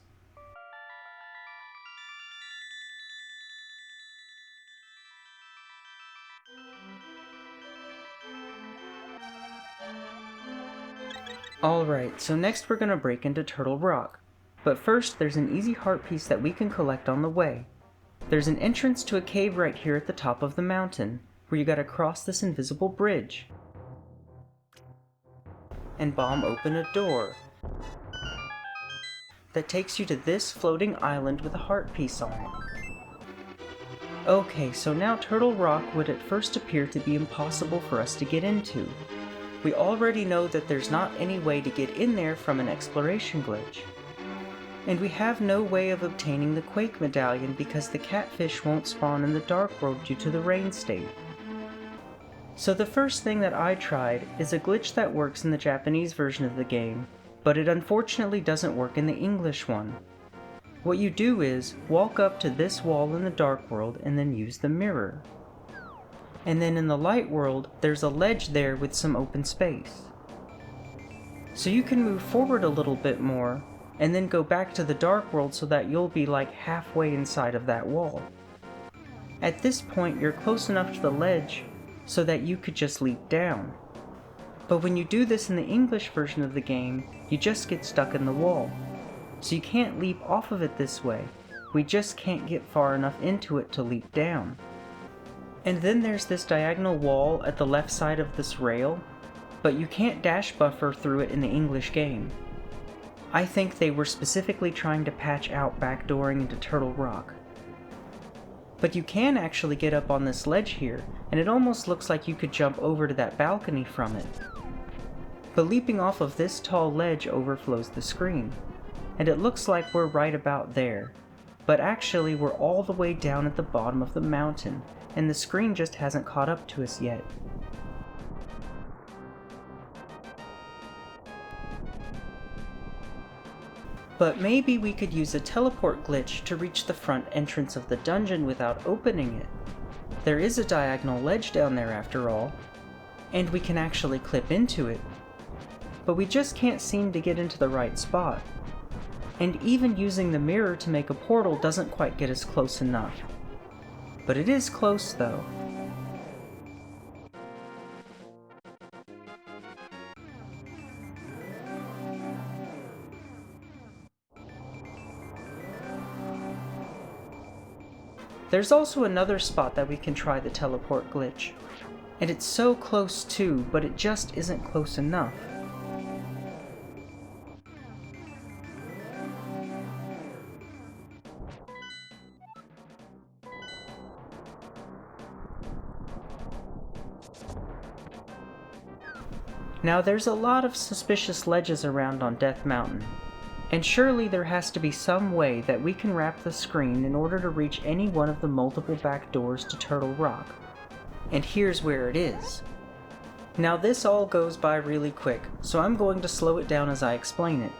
Alright, so next we're going to break into Turtle Rock, but first there's an easy heart piece that we can collect on the way. There's an entrance to a cave right here at the top of the mountain, where you gotta cross this invisible bridge. And bomb open a door that takes you to this floating island with a heart piece on it. Okay, so now Turtle Rock would at first appear to be impossible for us to get into. We already know that there's not any way to get in there from an exploration glitch. And we have no way of obtaining the Quake Medallion because the catfish won't spawn in the Dark World due to the rain state. So the first thing that I tried is a glitch that works in the Japanese version of the game, but it unfortunately doesn't work in the English one. What you do is walk up to this wall in the Dark World and then use the mirror. And then in the Light World, there's a ledge there with some open space. So you can move forward a little bit more, and then go back to the Dark World so that you'll be like halfway inside of that wall. At this point, you're close enough to the ledge so that you could just leap down. But when you do this in the English version of the game, you just get stuck in the wall. So you can't leap off of it this way. We just can't get far enough into it to leap down. And then there's this diagonal wall at the left side of this rail, but you can't dash buffer through it in the English game. I think they were specifically trying to patch out backdooring into Turtle Rock. But you can actually get up on this ledge here, and it almost looks like you could jump over to that balcony from it. But leaping off of this tall ledge overflows the screen, and it looks like we're right about there. But actually we're all the way down at the bottom of the mountain, and the screen just hasn't caught up to us yet. But maybe we could use a teleport glitch to reach the front entrance of the dungeon without opening it. There is a diagonal ledge down there after all, and we can actually clip into it. But we just can't seem to get into the right spot. And even using the mirror to make a portal doesn't quite get us close enough. But it is close though. There's also another spot that we can try the teleport glitch. And it's so close too, but it just isn't close enough. Now there's a lot of suspicious ledges around on Death Mountain, and surely there has to be some way that we can wrap the screen in order to reach any one of the multiple back doors to Turtle Rock. And here's where it is. Now this all goes by really quick, so I'm going to slow it down as I explain it.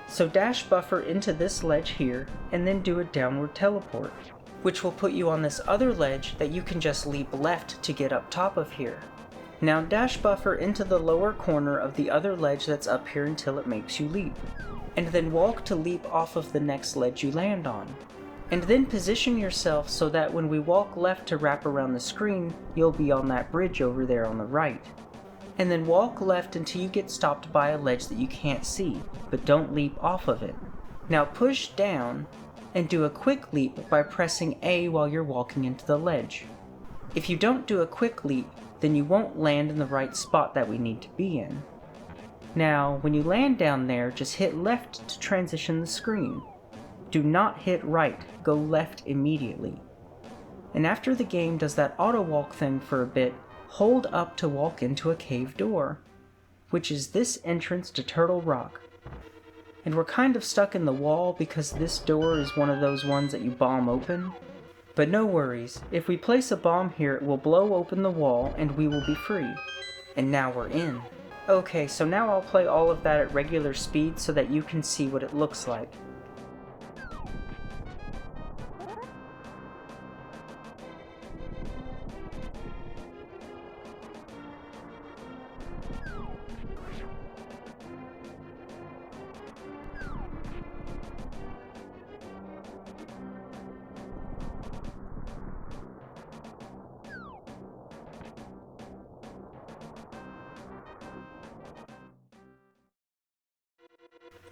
So dash buffer into this ledge here, and then do a downward teleport, which will put you on this other ledge that you can just leap left to get up top of here. Now dash buffer into the lower corner of the other ledge that's up here until it makes you leap, and then walk to leap off of the next ledge you land on. And then position yourself so that when we walk left to wrap around the screen, you'll be on that bridge over there on the right. And then walk left until you get stopped by a ledge that you can't see, but don't leap off of it. Now push down and do a quick leap by pressing A while you're walking into the ledge. If you don't do a quick leap, then you won't land in the right spot that we need to be in. Now, when you land down there, just hit left to transition the screen. Do not hit right, go left immediately. And after the game does that auto walk thing for a bit, hold up to walk into a cave door, which is this entrance to Turtle Rock. And we're kind of stuck in the wall because this door is one of those ones that you bomb open. But no worries, if we place a bomb here it will blow open the wall and we will be free. And now we're in. Okay, so now I'll play all of that at regular speed so that you can see what it looks like.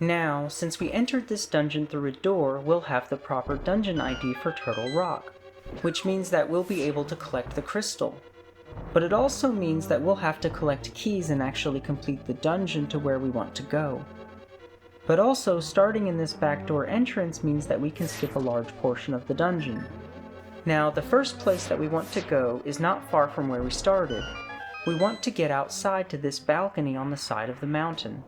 Now, since we entered this dungeon through a door, we'll have the proper dungeon ID for Turtle Rock, which means that we'll be able to collect the crystal. But it also means that we'll have to collect keys and actually complete the dungeon to where we want to go. But also, starting in this backdoor entrance means that we can skip a large portion of the dungeon. Now, the first place that we want to go is not far from where we started. We want to get outside to this balcony on the side of the mountain.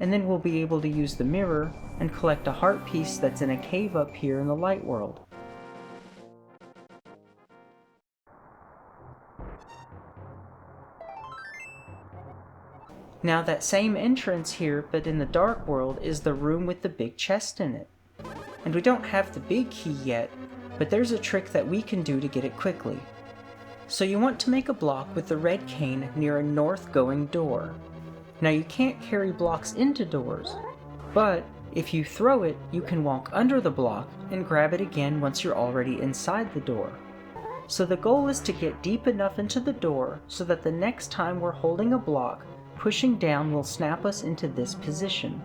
And then we'll be able to use the mirror and collect a heart piece that's in a cave up here in the light world. Now that same entrance here, but in the dark world, is the room with the big chest in it. And we don't have the big key yet, but there's a trick that we can do to get it quickly. So you want to make a block with the red cane near a north-going door. Now you can't carry blocks into doors, but if you throw it, you can walk under the block and grab it again once you're already inside the door. So the goal is to get deep enough into the door so that the next time we're holding a block, pushing down will snap us into this position.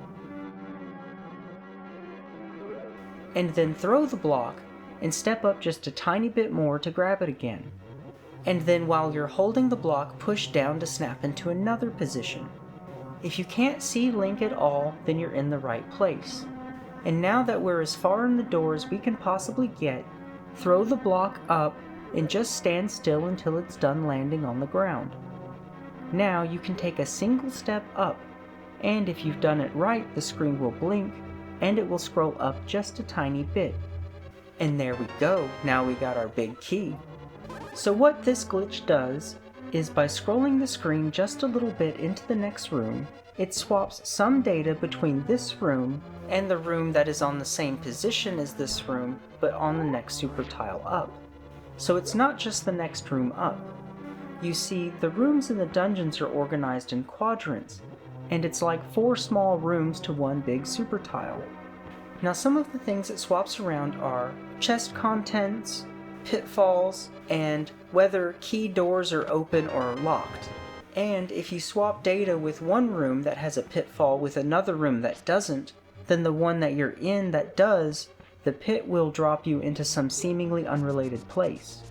And then throw the block and step up just a tiny bit more to grab it again. And then while you're holding the block, push down to snap into another position. If you can't see Link at all, then you're in the right place. And now that we're as far in the door as we can possibly get, throw the block up and just stand still until it's done landing on the ground. Now you can take a single step up, and if you've done it right, the screen will blink and it will scroll up just a tiny bit. And there we go, now we got our big key. So what this glitch does is by scrolling the screen just a little bit into the next room, it swaps some data between this room and the room that is on the same position as this room, but on the next super tile up. So it's not just the next room up. You see, the rooms in the dungeons are organized in quadrants, and it's like 4 small rooms to one big super tile. Now some of the things it swaps around are chest contents, pitfalls, and whether key doors are open or locked. And if you swap data with one room that has a pitfall with another room that doesn't, then the one that you're in that does, the pit will drop you into some seemingly unrelated place.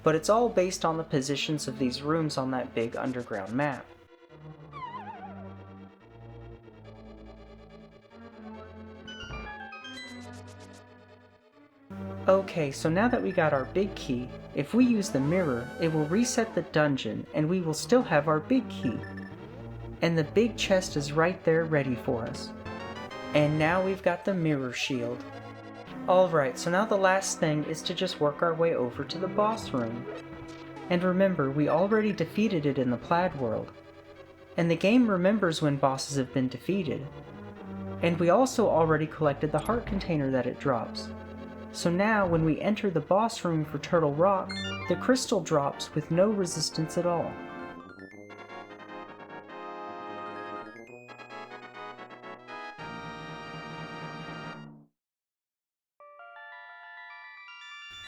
But it's all based on the positions of these rooms on that big underground map. Okay, so now that we got our big key, if we use the mirror, it will reset the dungeon and we will still have our big key. And the big chest is right there ready for us. And now we've got the mirror shield. Alright, so now the last thing is to just work our way over to the boss room. And remember, we already defeated it in the Plaid world. And the game remembers when bosses have been defeated. And we also already collected the heart container that it drops. So now, when we enter the boss room for Turtle Rock, the crystal drops with no resistance at all.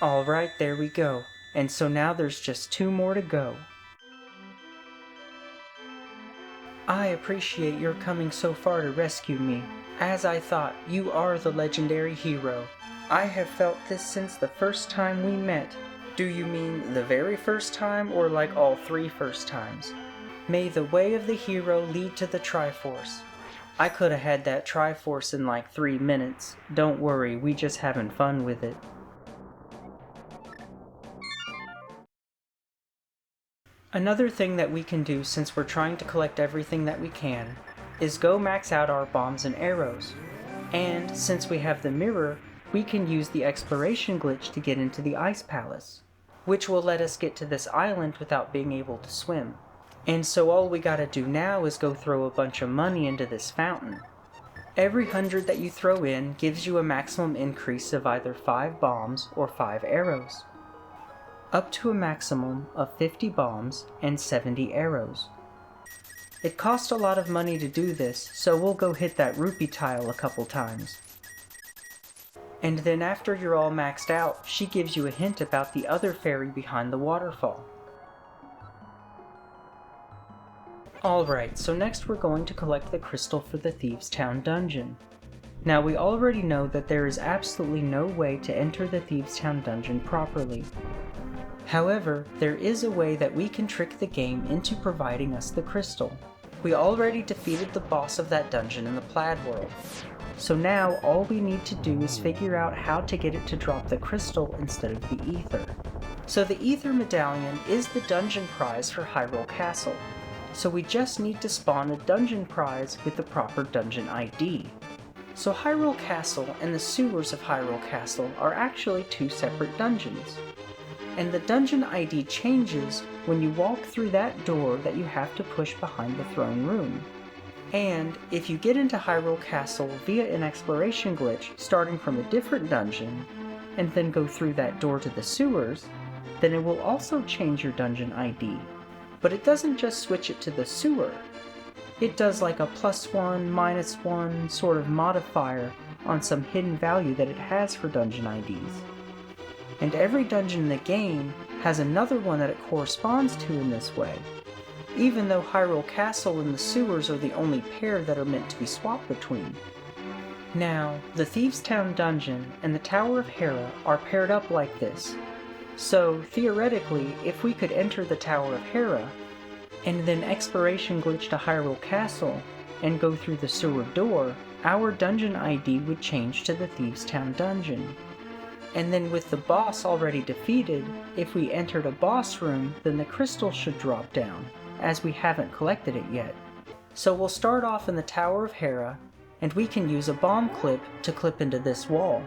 Alright, there we go. And so now there's just 2 more to go. I appreciate your coming so far to rescue me. As I thought, you are the legendary hero. I have felt this since the first time we met. Do you mean the very first time, or like all 3 first times? May the way of the hero lead to the Triforce. I could have had that Triforce in like 3 minutes. Don't worry, we just having fun with it. Another thing that we can do since we're trying to collect everything that we can is go max out our bombs and arrows. And since we have the mirror, we can use the exploration glitch to get into the Ice Palace, which will let us get to this island without being able to swim. And so all we gotta do now is go throw a bunch of money into this fountain. Every 100 that you throw in gives you a maximum increase of either 5 bombs or 5 arrows, up to a maximum of 50 bombs and 70 arrows. It costs a lot of money to do this, so we'll go hit that rupee tile a couple times. And then after you're all maxed out, she gives you a hint about the other fairy behind the waterfall. Alright, so next we're going to collect the crystal for the Thieves' Town dungeon. Now we already know that there is absolutely no way to enter the Thieves' Town dungeon properly. However, there is a way that we can trick the game into providing us the crystal. We already defeated the boss of that dungeon in the Plaid world. So now all we need to do is figure out how to get it to drop the crystal instead of the ether. So the Ether Medallion is the dungeon prize for Hyrule Castle. So we just need to spawn a dungeon prize with the proper dungeon ID. So Hyrule Castle and the sewers of Hyrule Castle are actually 2 separate dungeons. And the dungeon ID changes when you walk through that door that you have to push behind the throne room. And if you get into Hyrule Castle via an exploration glitch starting from a different dungeon, and then go through that door to the sewers, then it will also change your dungeon ID. But it doesn't just switch it to the sewer. It does like a +1, -1 sort of modifier on some hidden value that it has for dungeon IDs. And every dungeon in the game has another one that it corresponds to in this way. even though Hyrule Castle and the sewers are the only pair that are meant to be swapped between. Now, the Thieves' Town dungeon and the Tower of Hera are paired up like this, so theoretically, if we could enter the Tower of Hera, and then exploration glitch to Hyrule Castle, and go through the sewer door, our dungeon ID would change to the Thieves' Town dungeon. And then with the boss already defeated, if we entered a boss room, then the crystal should drop down, as we haven't collected it yet. So we'll start off in the Tower of Hera, and we can use a bomb clip to clip into this wall.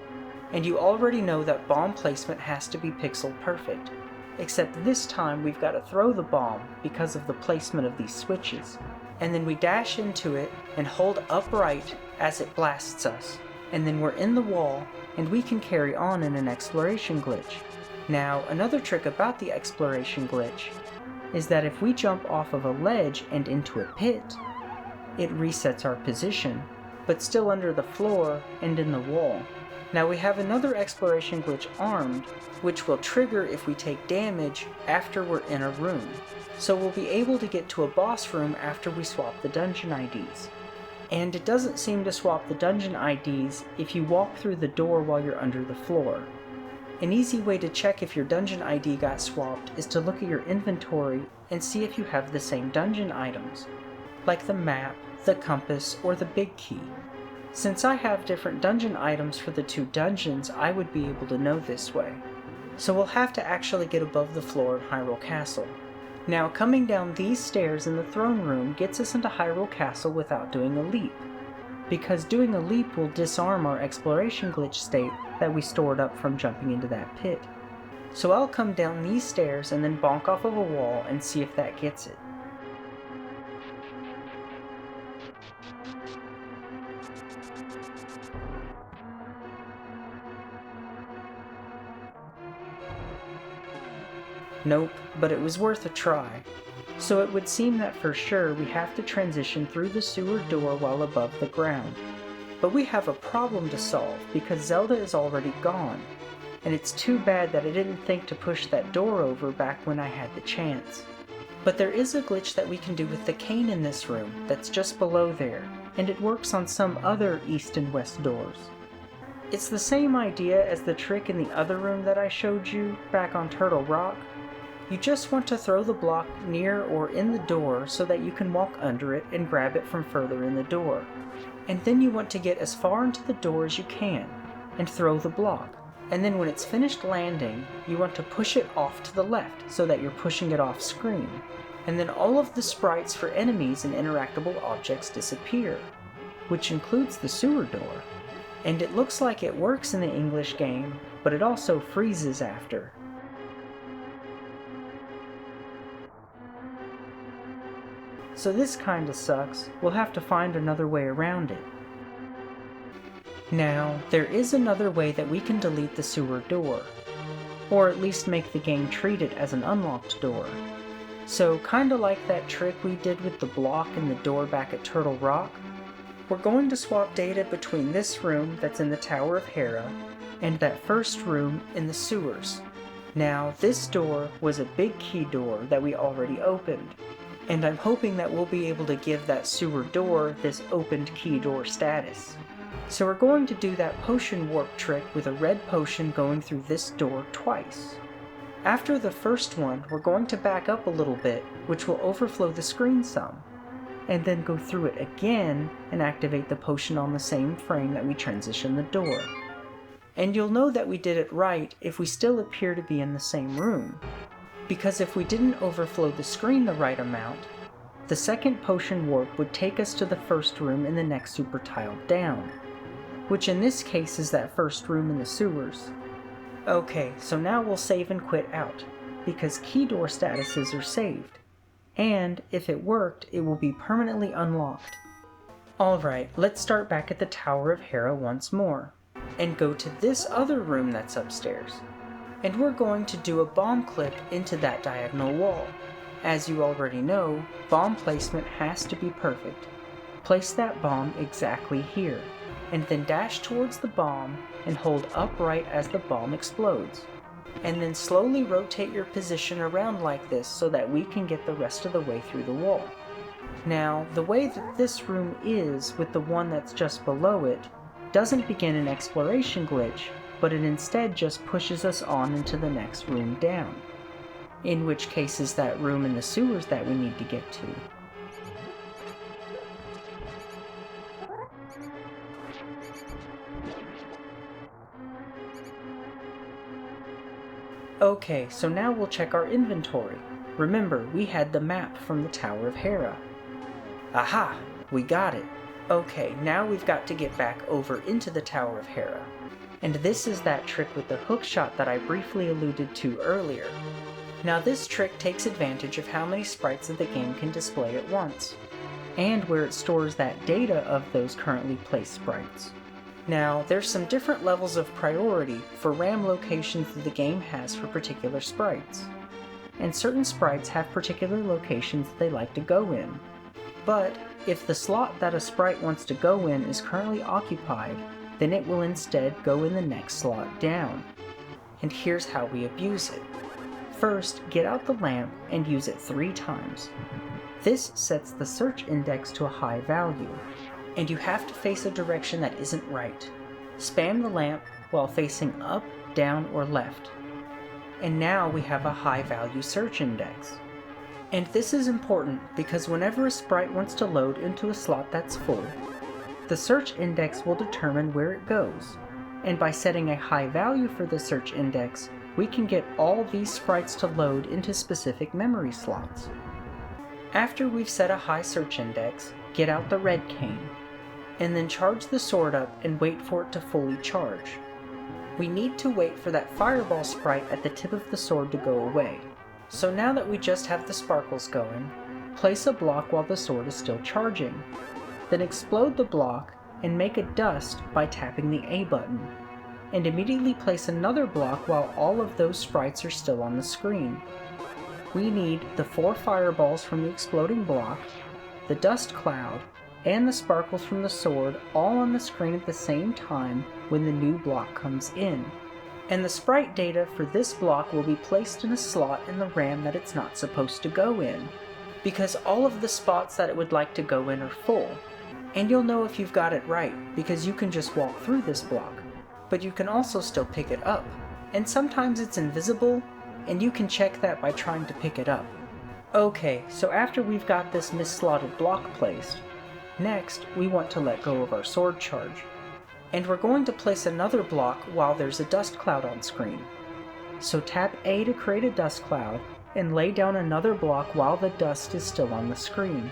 And you already know that bomb placement has to be pixel perfect. Except this time we've got to throw the bomb because of the placement of these switches. And then we dash into it and hold upright as it blasts us. And then we're in the wall, and we can carry on in an exploration glitch. Now, another trick about the exploration glitch is that if we jump off of a ledge and into a pit, it resets our position, but still under the floor and in the wall. Now we have another exploration glitch armed, which will trigger if we take damage after we're in a room. So we'll be able to get to a boss room after we swap the dungeon IDs. And it doesn't seem to swap the dungeon IDs if you walk through the door while you're under the floor. An easy way to check if your dungeon ID got swapped is to look at your inventory and see if you have the same dungeon items, like the map, the compass, or the big key. Since I have different dungeon items for the two dungeons, I would be able to know this way. So we'll have to actually get above the floor in Hyrule Castle. Now, coming down these stairs in the throne room gets us into Hyrule Castle without doing a leap, because doing a leap will disarm our exploration glitch state that we stored up from jumping into that pit. So I'll come down these stairs and then bonk off of a wall and see if that gets it. Nope, but it was worth a try. So it would seem that for sure we have to transition through the sewer door while above the ground. But we have a problem to solve because Zelda is already gone, and it's too bad that I didn't think to push that door over back when I had the chance. But there is a glitch that we can do with the cane in this room that's just below there, and it works on some other east and west doors. It's the same idea as the trick in the other room that I showed you back on Turtle Rock. You just want to throw the block near or in the door so that you can walk under it and grab it from further in the door. And then you want to get as far into the door as you can and throw the block. And then when it's finished landing, you want to push it off to the left so that you're pushing it off screen. And then all of the sprites for enemies and interactable objects disappear, which includes the sewer door. And it looks like it works in the English game, but it also freezes after. So this kinda sucks. We'll have to find another way around it. Now, there is another way that we can delete the sewer door, or at least make the game treat it as an unlocked door. So kinda like that trick we did with the block and the door back at Turtle Rock, we're going to swap data between this room that's in the Tower of Hera and that first room in the sewers. Now, this door was a big key door that we already opened, and I'm hoping that we'll be able to give that sewer door this opened key door status. So we're going to do that potion warp trick with a red potion going through this door twice. After the first one, we're going to back up a little bit, which will overflow the screen some, and then go through it again and activate the potion on the same frame that we transition the door. And you'll know that we did it right if we still appear to be in the same room, because if we didn't overflow the screen the right amount, the second potion warp would take us to the first room in the next super tile down, which in this case is that first room in the sewers. Okay, so now we'll save and quit out, because key door statuses are saved, and if it worked, it will be permanently unlocked. Alright, let's start back at the Tower of Hera once more, and go to this other room that's upstairs. And we're going to do a bomb clip into that diagonal wall. As you already know, bomb placement has to be perfect. Place that bomb exactly here, and then dash towards the bomb and hold upright as the bomb explodes. And then slowly rotate your position around like this so that we can get the rest of the way through the wall. Now, the way that this room is with the one that's just below it doesn't begin an exploration glitch, but it instead just pushes us on into the next room down, in which case is that room in the sewers that we need to get to. Okay, so now we'll check our inventory. Remember, we had the map from the Tower of Hera. Aha! We got it! Okay, now we've got to get back over into the Tower of Hera. And this is that trick with the hookshot that I briefly alluded to earlier. Now this trick takes advantage of how many sprites that the game can display at once, and where it stores that data of those currently placed sprites. Now, there's some different levels of priority for RAM locations that the game has for particular sprites, and certain sprites have particular locations that they like to go in. But if the slot that a sprite wants to go in is currently occupied, then it will instead go in the next slot down. And here's how we abuse it. First, get out the lamp and use it 3 times. This sets the search index to a high value, and you have to face a direction that isn't right. Spam the lamp while facing up, down, or left. And now we have a high value search index. And this is important because whenever a sprite wants to load into a slot that's full, the search index will determine where it goes, and by setting a high value for the search index, we can get all these sprites to load into specific memory slots. After we've set a high search index, get out the red cane, and then charge the sword up and wait for it to fully charge. We need to wait for that fireball sprite at the tip of the sword to go away. So now that we just have the sparkles going, place a block while the sword is still charging. Then explode the block and make a dust by tapping the A button, and immediately place another block while all of those sprites are still on the screen. We need the 4 fireballs from the exploding block, the dust cloud, and the sparkles from the sword all on the screen at the same time when the new block comes in. And the sprite data for this block will be placed in a slot in the RAM that it's not supposed to go in, because all of the spots that it would like to go in are full. And you'll know if you've got it right, because you can just walk through this block, but you can also still pick it up. And sometimes it's invisible, and you can check that by trying to pick it up. Okay, so after we've got this misslotted block placed, next we want to let go of our sword charge. And we're going to place another block while there's a dust cloud on screen. So tap A to create a dust cloud, and lay down another block while the dust is still on the screen.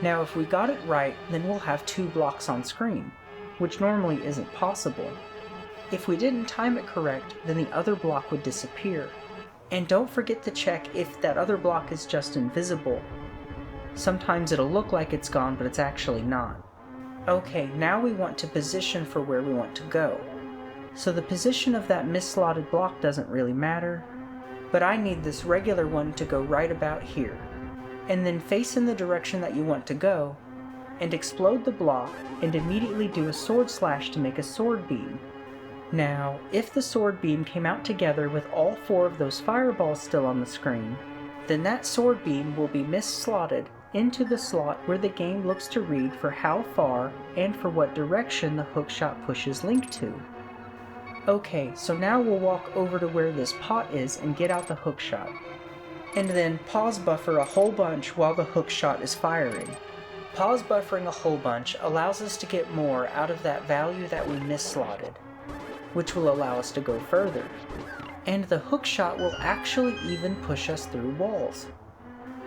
Now if we got it right, then we'll have 2 blocks on screen, which normally isn't possible. If we didn't time it correct, then the other block would disappear. And don't forget to check if that other block is just invisible. Sometimes it'll look like it's gone, but it's actually not. Okay, now we want to position for where we want to go. So the position of that misslotted block doesn't really matter, but I need this regular one to go right about here. And then face in the direction that you want to go, and explode the block, and immediately do a sword slash to make a sword beam. Now, if the sword beam came out together with all 4 of those fireballs still on the screen, then that sword beam will be misslotted into the slot where the game looks to read for how far and for what direction the hookshot pushes Link to. Okay, so now we'll walk over to where this pot is and get out the hookshot. And then pause buffer a whole bunch while the hookshot is firing. Pause buffering a whole bunch allows us to get more out of that value that we misslotted, which will allow us to go further. And the hookshot will actually even push us through walls.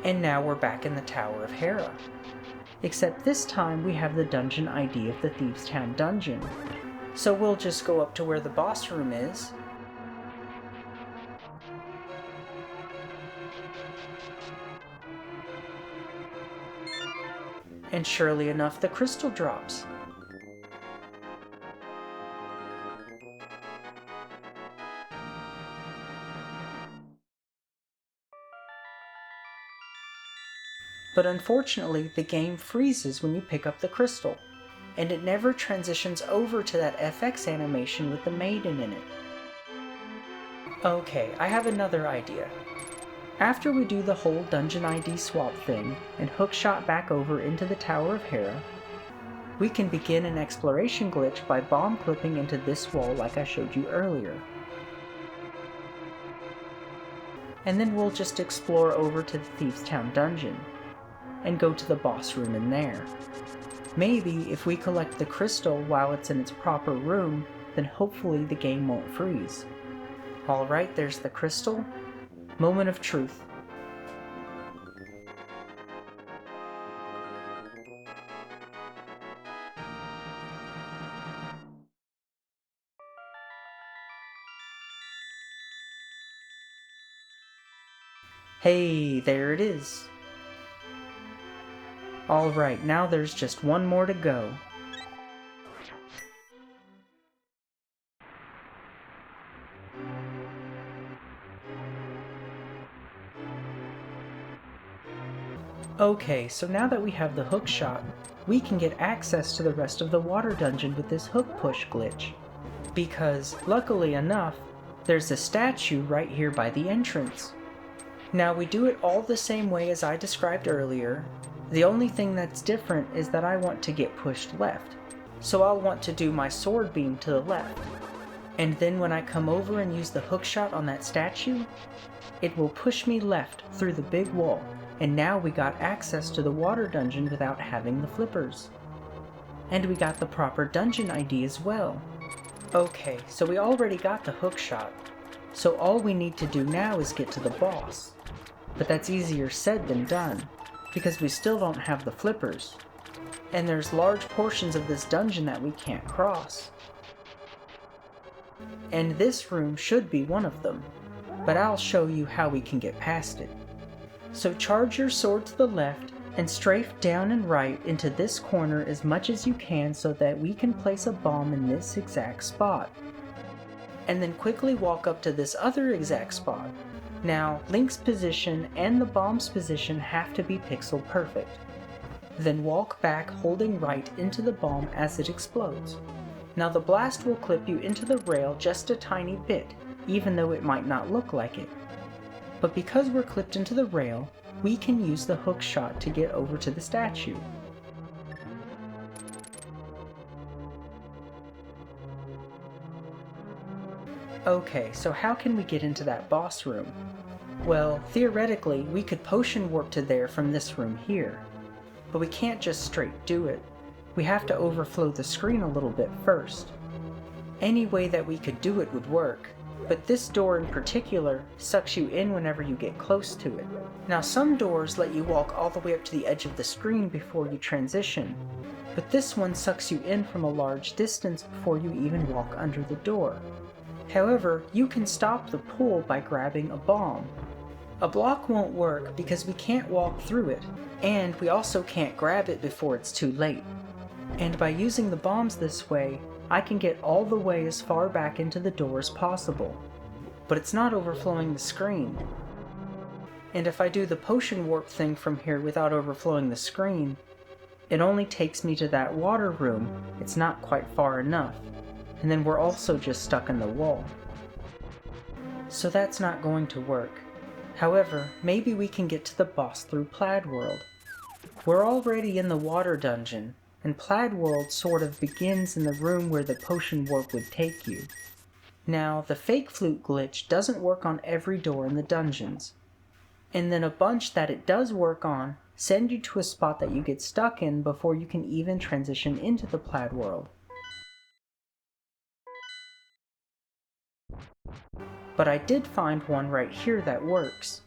And now we're back in the Tower of Hera. Except this time we have the dungeon ID of the Thieves' Town dungeon. So we'll just go up to where the boss room is, and surely enough the crystal drops. But unfortunately, the game freezes when you pick up the crystal, and it never transitions over to that FX animation with the maiden in it. Okay, I have another idea. After we do the whole dungeon ID swap thing and hookshot back over into the Tower of Hera, we can begin an exploration glitch by bomb clipping into this wall like I showed you earlier. And then we'll just explore over to the Thieves' Town dungeon, and go to the boss room in there. Maybe if we collect the crystal while it's in its proper room, then hopefully the game won't freeze. Alright, there's the crystal. Moment of truth. Hey, there it is. Alright, now there's just one more to go. Okay, so now that we have the hook shot, we can get access to the rest of the water dungeon with this hook push glitch. Because, luckily enough, there's a statue right here by the entrance. Now we do it all the same way as I described earlier. The only thing that's different is that I want to get pushed left. So I'll want to do my sword beam to the left. And then when I come over and use the hook shot on that statue, it will push me left through the big wall. And now we got access to the water dungeon without having the flippers. And we got the proper dungeon ID as well. Okay, so we already got the hook shot. So all we need to do now is get to the boss. But that's easier said than done, because we still don't have the flippers. And there's large portions of this dungeon that we can't cross. And this room should be one of them, but I'll show you how we can get past it. So charge your sword to the left and strafe down and right into this corner as much as you can so that we can place a bomb in this exact spot. And then quickly walk up to this other exact spot. Now, Link's position and the bomb's position have to be pixel perfect. Then walk back holding right into the bomb as it explodes. Now the blast will clip you into the rail just a tiny bit, even though it might not look like it. But because we're clipped into the rail, we can use the hook shot to get over to the statue. Okay, so how can we get into that boss room? Well, theoretically, we could potion warp to there from this room here. But we can't just straight do it. We have to overflow the screen a little bit first. Any way that we could do it would work, but this door in particular sucks you in whenever you get close to it. Now some doors let you walk all the way up to the edge of the screen before you transition, but this one sucks you in from a large distance before you even walk under the door. However, you can stop the pull by grabbing a bomb. A block won't work because we can't walk through it, and we also can't grab it before it's too late. And by using the bombs this way, I can get all the way as far back into the door as possible. But it's not overflowing the screen. And if I do the potion warp thing from here without overflowing the screen, it only takes me to that water room. It's not quite far enough. And then we're also just stuck in the wall. So that's not going to work. However, maybe we can get to the boss through Plaid World. We're already in the water dungeon, and Plaid World sort of begins in the room where the potion warp would take you. Now, the fake flute glitch doesn't work on every door in the dungeons. And then a bunch that it does work on send you to a spot that you get stuck in before you can even transition into the Plaid World. But I did find one right here that works.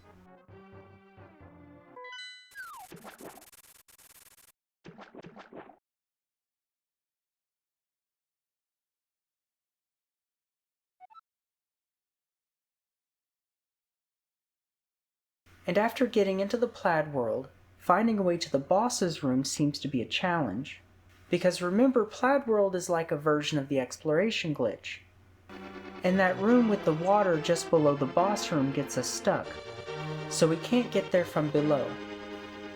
And after getting into the Plaid World, finding a way to the boss's room seems to be a challenge. Because remember, Plaid World is like a version of the exploration glitch. And that room with the water just below the boss room gets us stuck, so we can't get there from below.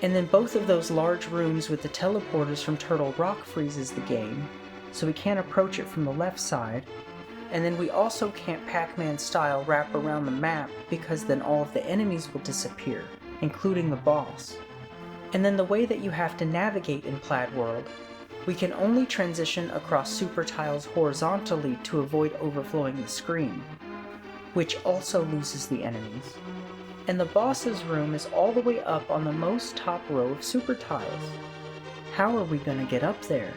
And then both of those large rooms with the teleporters from Turtle Rock freezes the game, so we can't approach it from the left side. And then we also can't Pac-Man style wrap around the map because then all of the enemies will disappear, including the boss. And then the way that you have to navigate in Plaid World, we can only transition across super tiles horizontally to avoid overflowing the screen, which also loses the enemies. And the boss's room is all the way up on the most top row of super tiles. How are we gonna get up there?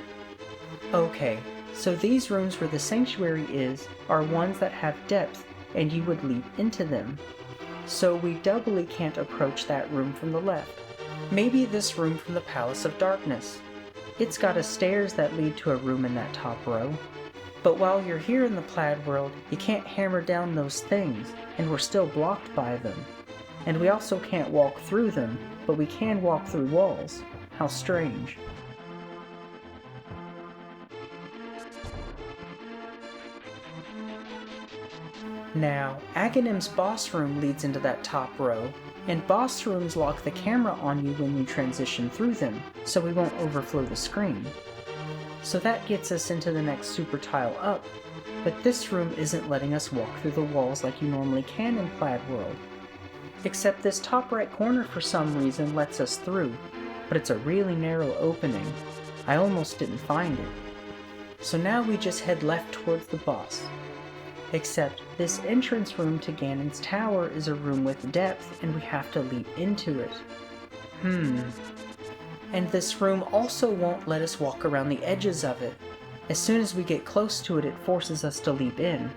Okay, so these rooms where the sanctuary is are ones that have depth and you would leap into them. So we doubly can't approach that room from the left. Maybe this room from the Palace of Darkness. It's got a stairs that lead to a room in that top row. But while you're here in the Plaid World, you can't hammer down those things, and we're still blocked by them. And we also can't walk through them, but we can walk through walls. How strange. Now, Aghanim's boss room leads into that top row, and boss rooms lock the camera on you when you transition through them, so we won't overflow the screen. So that gets us into the next super tile up, but this room isn't letting us walk through the walls like you normally can in Plaid World. Except this top right corner for some reason lets us through, but it's a really narrow opening. I almost didn't find it. So now we just head left towards the boss. Except this entrance room to Ganon's tower is a room with depth and we have to leap into it. And this room also won't let us walk around the edges of it. As soon as we get close to it, it forces us to leap in.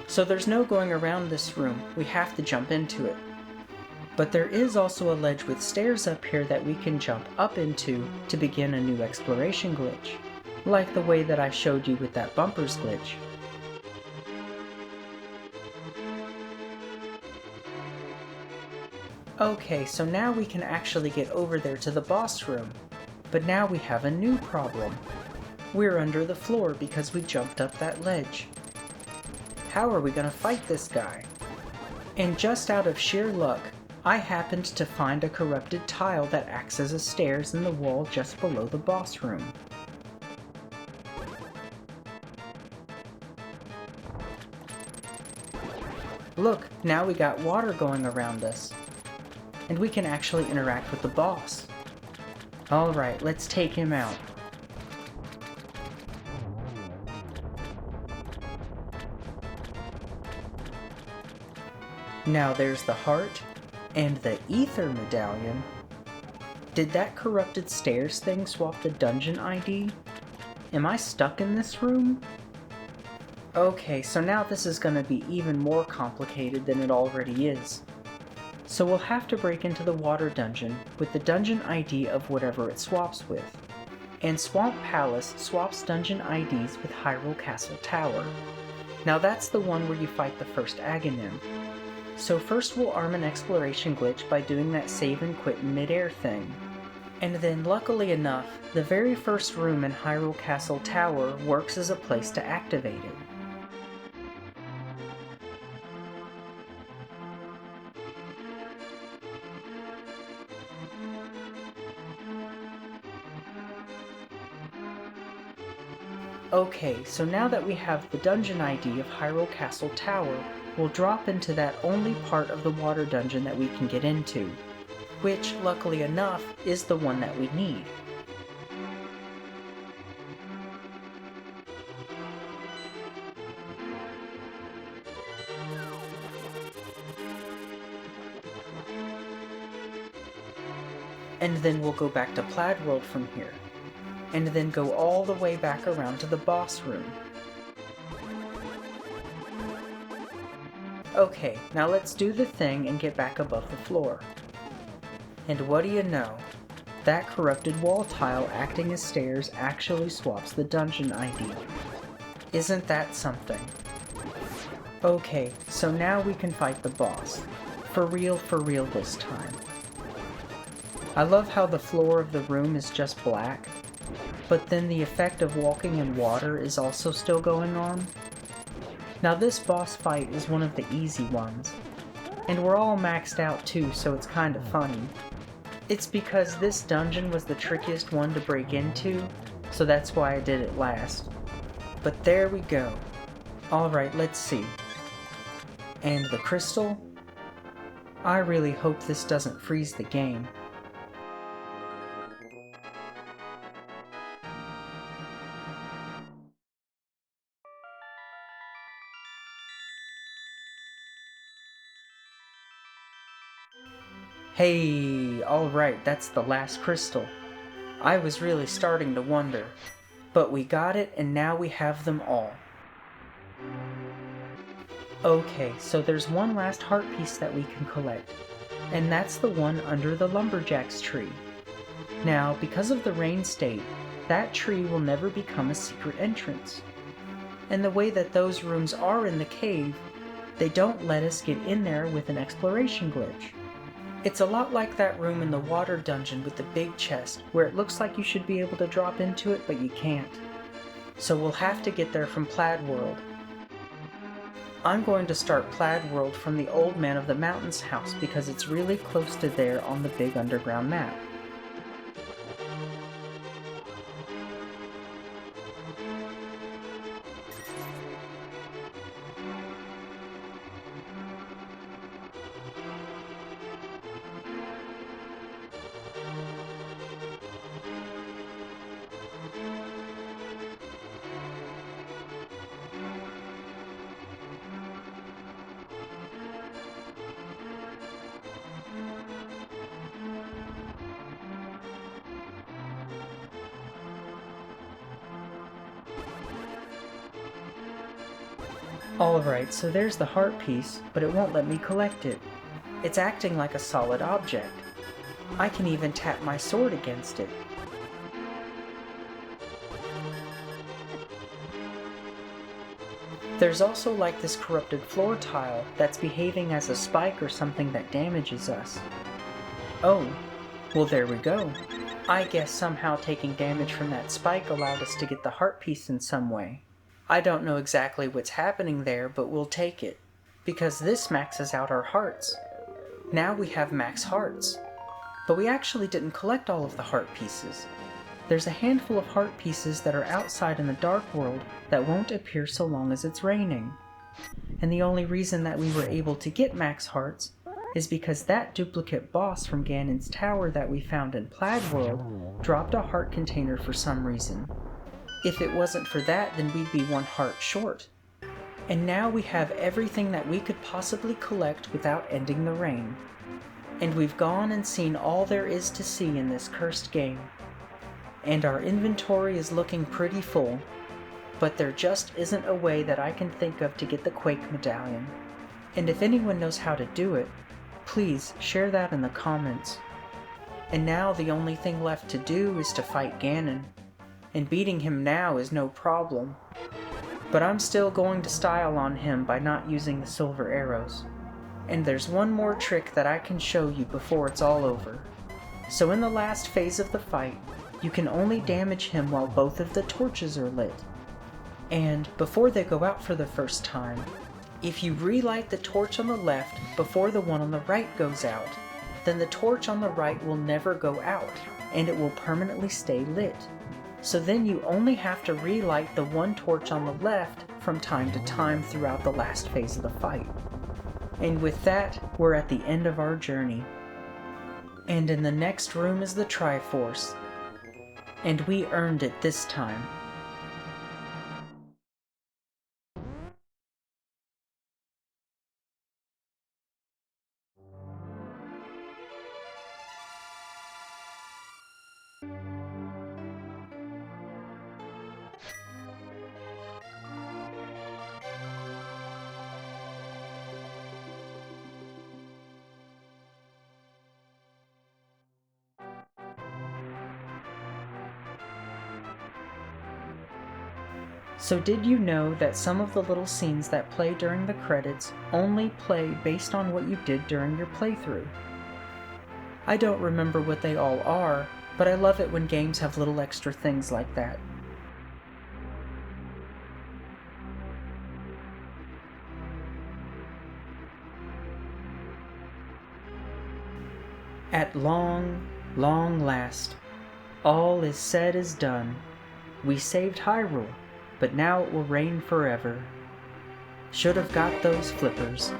So there's no going around this room, we have to jump into it. But there is also a ledge with stairs up here that we can jump up into to begin a new exploration glitch. Like the way that I showed you with that bumpers glitch. Okay, so now we can actually get over there to the boss room. But now we have a new problem. We're under the floor because we jumped up that ledge. How are we gonna fight this guy? And just out of sheer luck, I happened to find a corrupted tile that acts as a stairs in the wall just below the boss room. Look, now we got water going around us. And we can actually interact with the boss. Alright, let's take him out. Now there's the heart, and the Ether Medallion. Did that corrupted stairs thing swap the dungeon ID? Am I stuck in this room? Okay, so now this is gonna be even more complicated than it already is. So we'll have to break into the water dungeon with the dungeon ID of whatever it swaps with. And Swamp Palace swaps dungeon IDs with Hyrule Castle Tower. Now that's the one where you fight the first Aghanim. So first we'll arm an exploration glitch by doing that save and quit in midair thing. And then luckily enough, the very first room in Hyrule Castle Tower works as a place to activate it. Okay, so now that we have the dungeon ID of Hyrule Castle Tower, we'll drop into that only part of the water dungeon that we can get into, which, luckily enough, is the one that we need. And then we'll go back to Plaid World from here. And then go all the way back around to the boss room. Okay, now let's do the thing and get back above the floor. And what do you know? That corrupted wall tile acting as stairs actually swaps the dungeon ID. Isn't that something? Okay, so now we can fight the boss. For real this time. I love how the floor of the room is just black. But then the effect of walking in water is also still going on. Now this boss fight is one of the easy ones, and we're all maxed out too, so it's kind of funny. It's because this dungeon was the trickiest one to break into, so that's why I did it last. But there we go. Alright, let's see. And the crystal? I really hope this doesn't freeze the game. Hey, alright, that's the last crystal. I was really starting to wonder. But we got it, and now we have them all. Okay, so there's one last heart piece that we can collect, and that's the one under the lumberjack's tree. Now, because of the rain state, that tree will never become a secret entrance. And the way that those rooms are in the cave, they don't let us get in there with an exploration glitch. It's a lot like that room in the water dungeon with the big chest, where it looks like you should be able to drop into it, but you can't. So we'll have to get there from Plaid World. I'm going to start Plaid World from the Old Man of the Mountain's house because it's really close to there on the big underground map. Alright, so there's the heart piece, but it won't let me collect it. It's acting like a solid object. I can even tap my sword against it. There's also like this corrupted floor tile that's behaving as a spike or something that damages us. Oh, well there we go. I guess somehow taking damage from that spike allowed us to get the heart piece in some way. I don't know exactly what's happening there, but we'll take it, because this maxes out our hearts. Now we have max hearts. But we actually didn't collect all of the heart pieces. There's a handful of heart pieces that are outside in the dark world that won't appear so long as it's raining. And the only reason that we were able to get max hearts is because that duplicate boss from Ganon's tower that we found in Plaid World dropped a heart container for some reason. If it wasn't for that, then we'd be one heart short. And now we have everything that we could possibly collect without ending the rain. And we've gone and seen all there is to see in this cursed game. And our inventory is looking pretty full, but there just isn't a way that I can think of to get the Quake Medallion. And if anyone knows how to do it, please share that in the comments. And now the only thing left to do is to fight Ganon. And beating him now is no problem. But I'm still going to style on him by not using the silver arrows. And there's one more trick that I can show you before it's all over. So in the last phase of the fight, you can only damage him while both of the torches are lit. And before they go out for the first time, if you relight the torch on the left before the one on the right goes out, then the torch on the right will never go out, and it will permanently stay lit. So then you only have to relight the one torch on the left from time to time throughout the last phase of the fight. And with that, we're at the end of our journey. And in the next room is the Triforce. And we earned it this time. So did you know that some of the little scenes that play during the credits only play based on what you did during your playthrough? I don't remember what they all are, but I love it when games have little extra things like that. At long, long last, all is said is done. We saved Hyrule, but now it will reign forever. Should've got those flippers.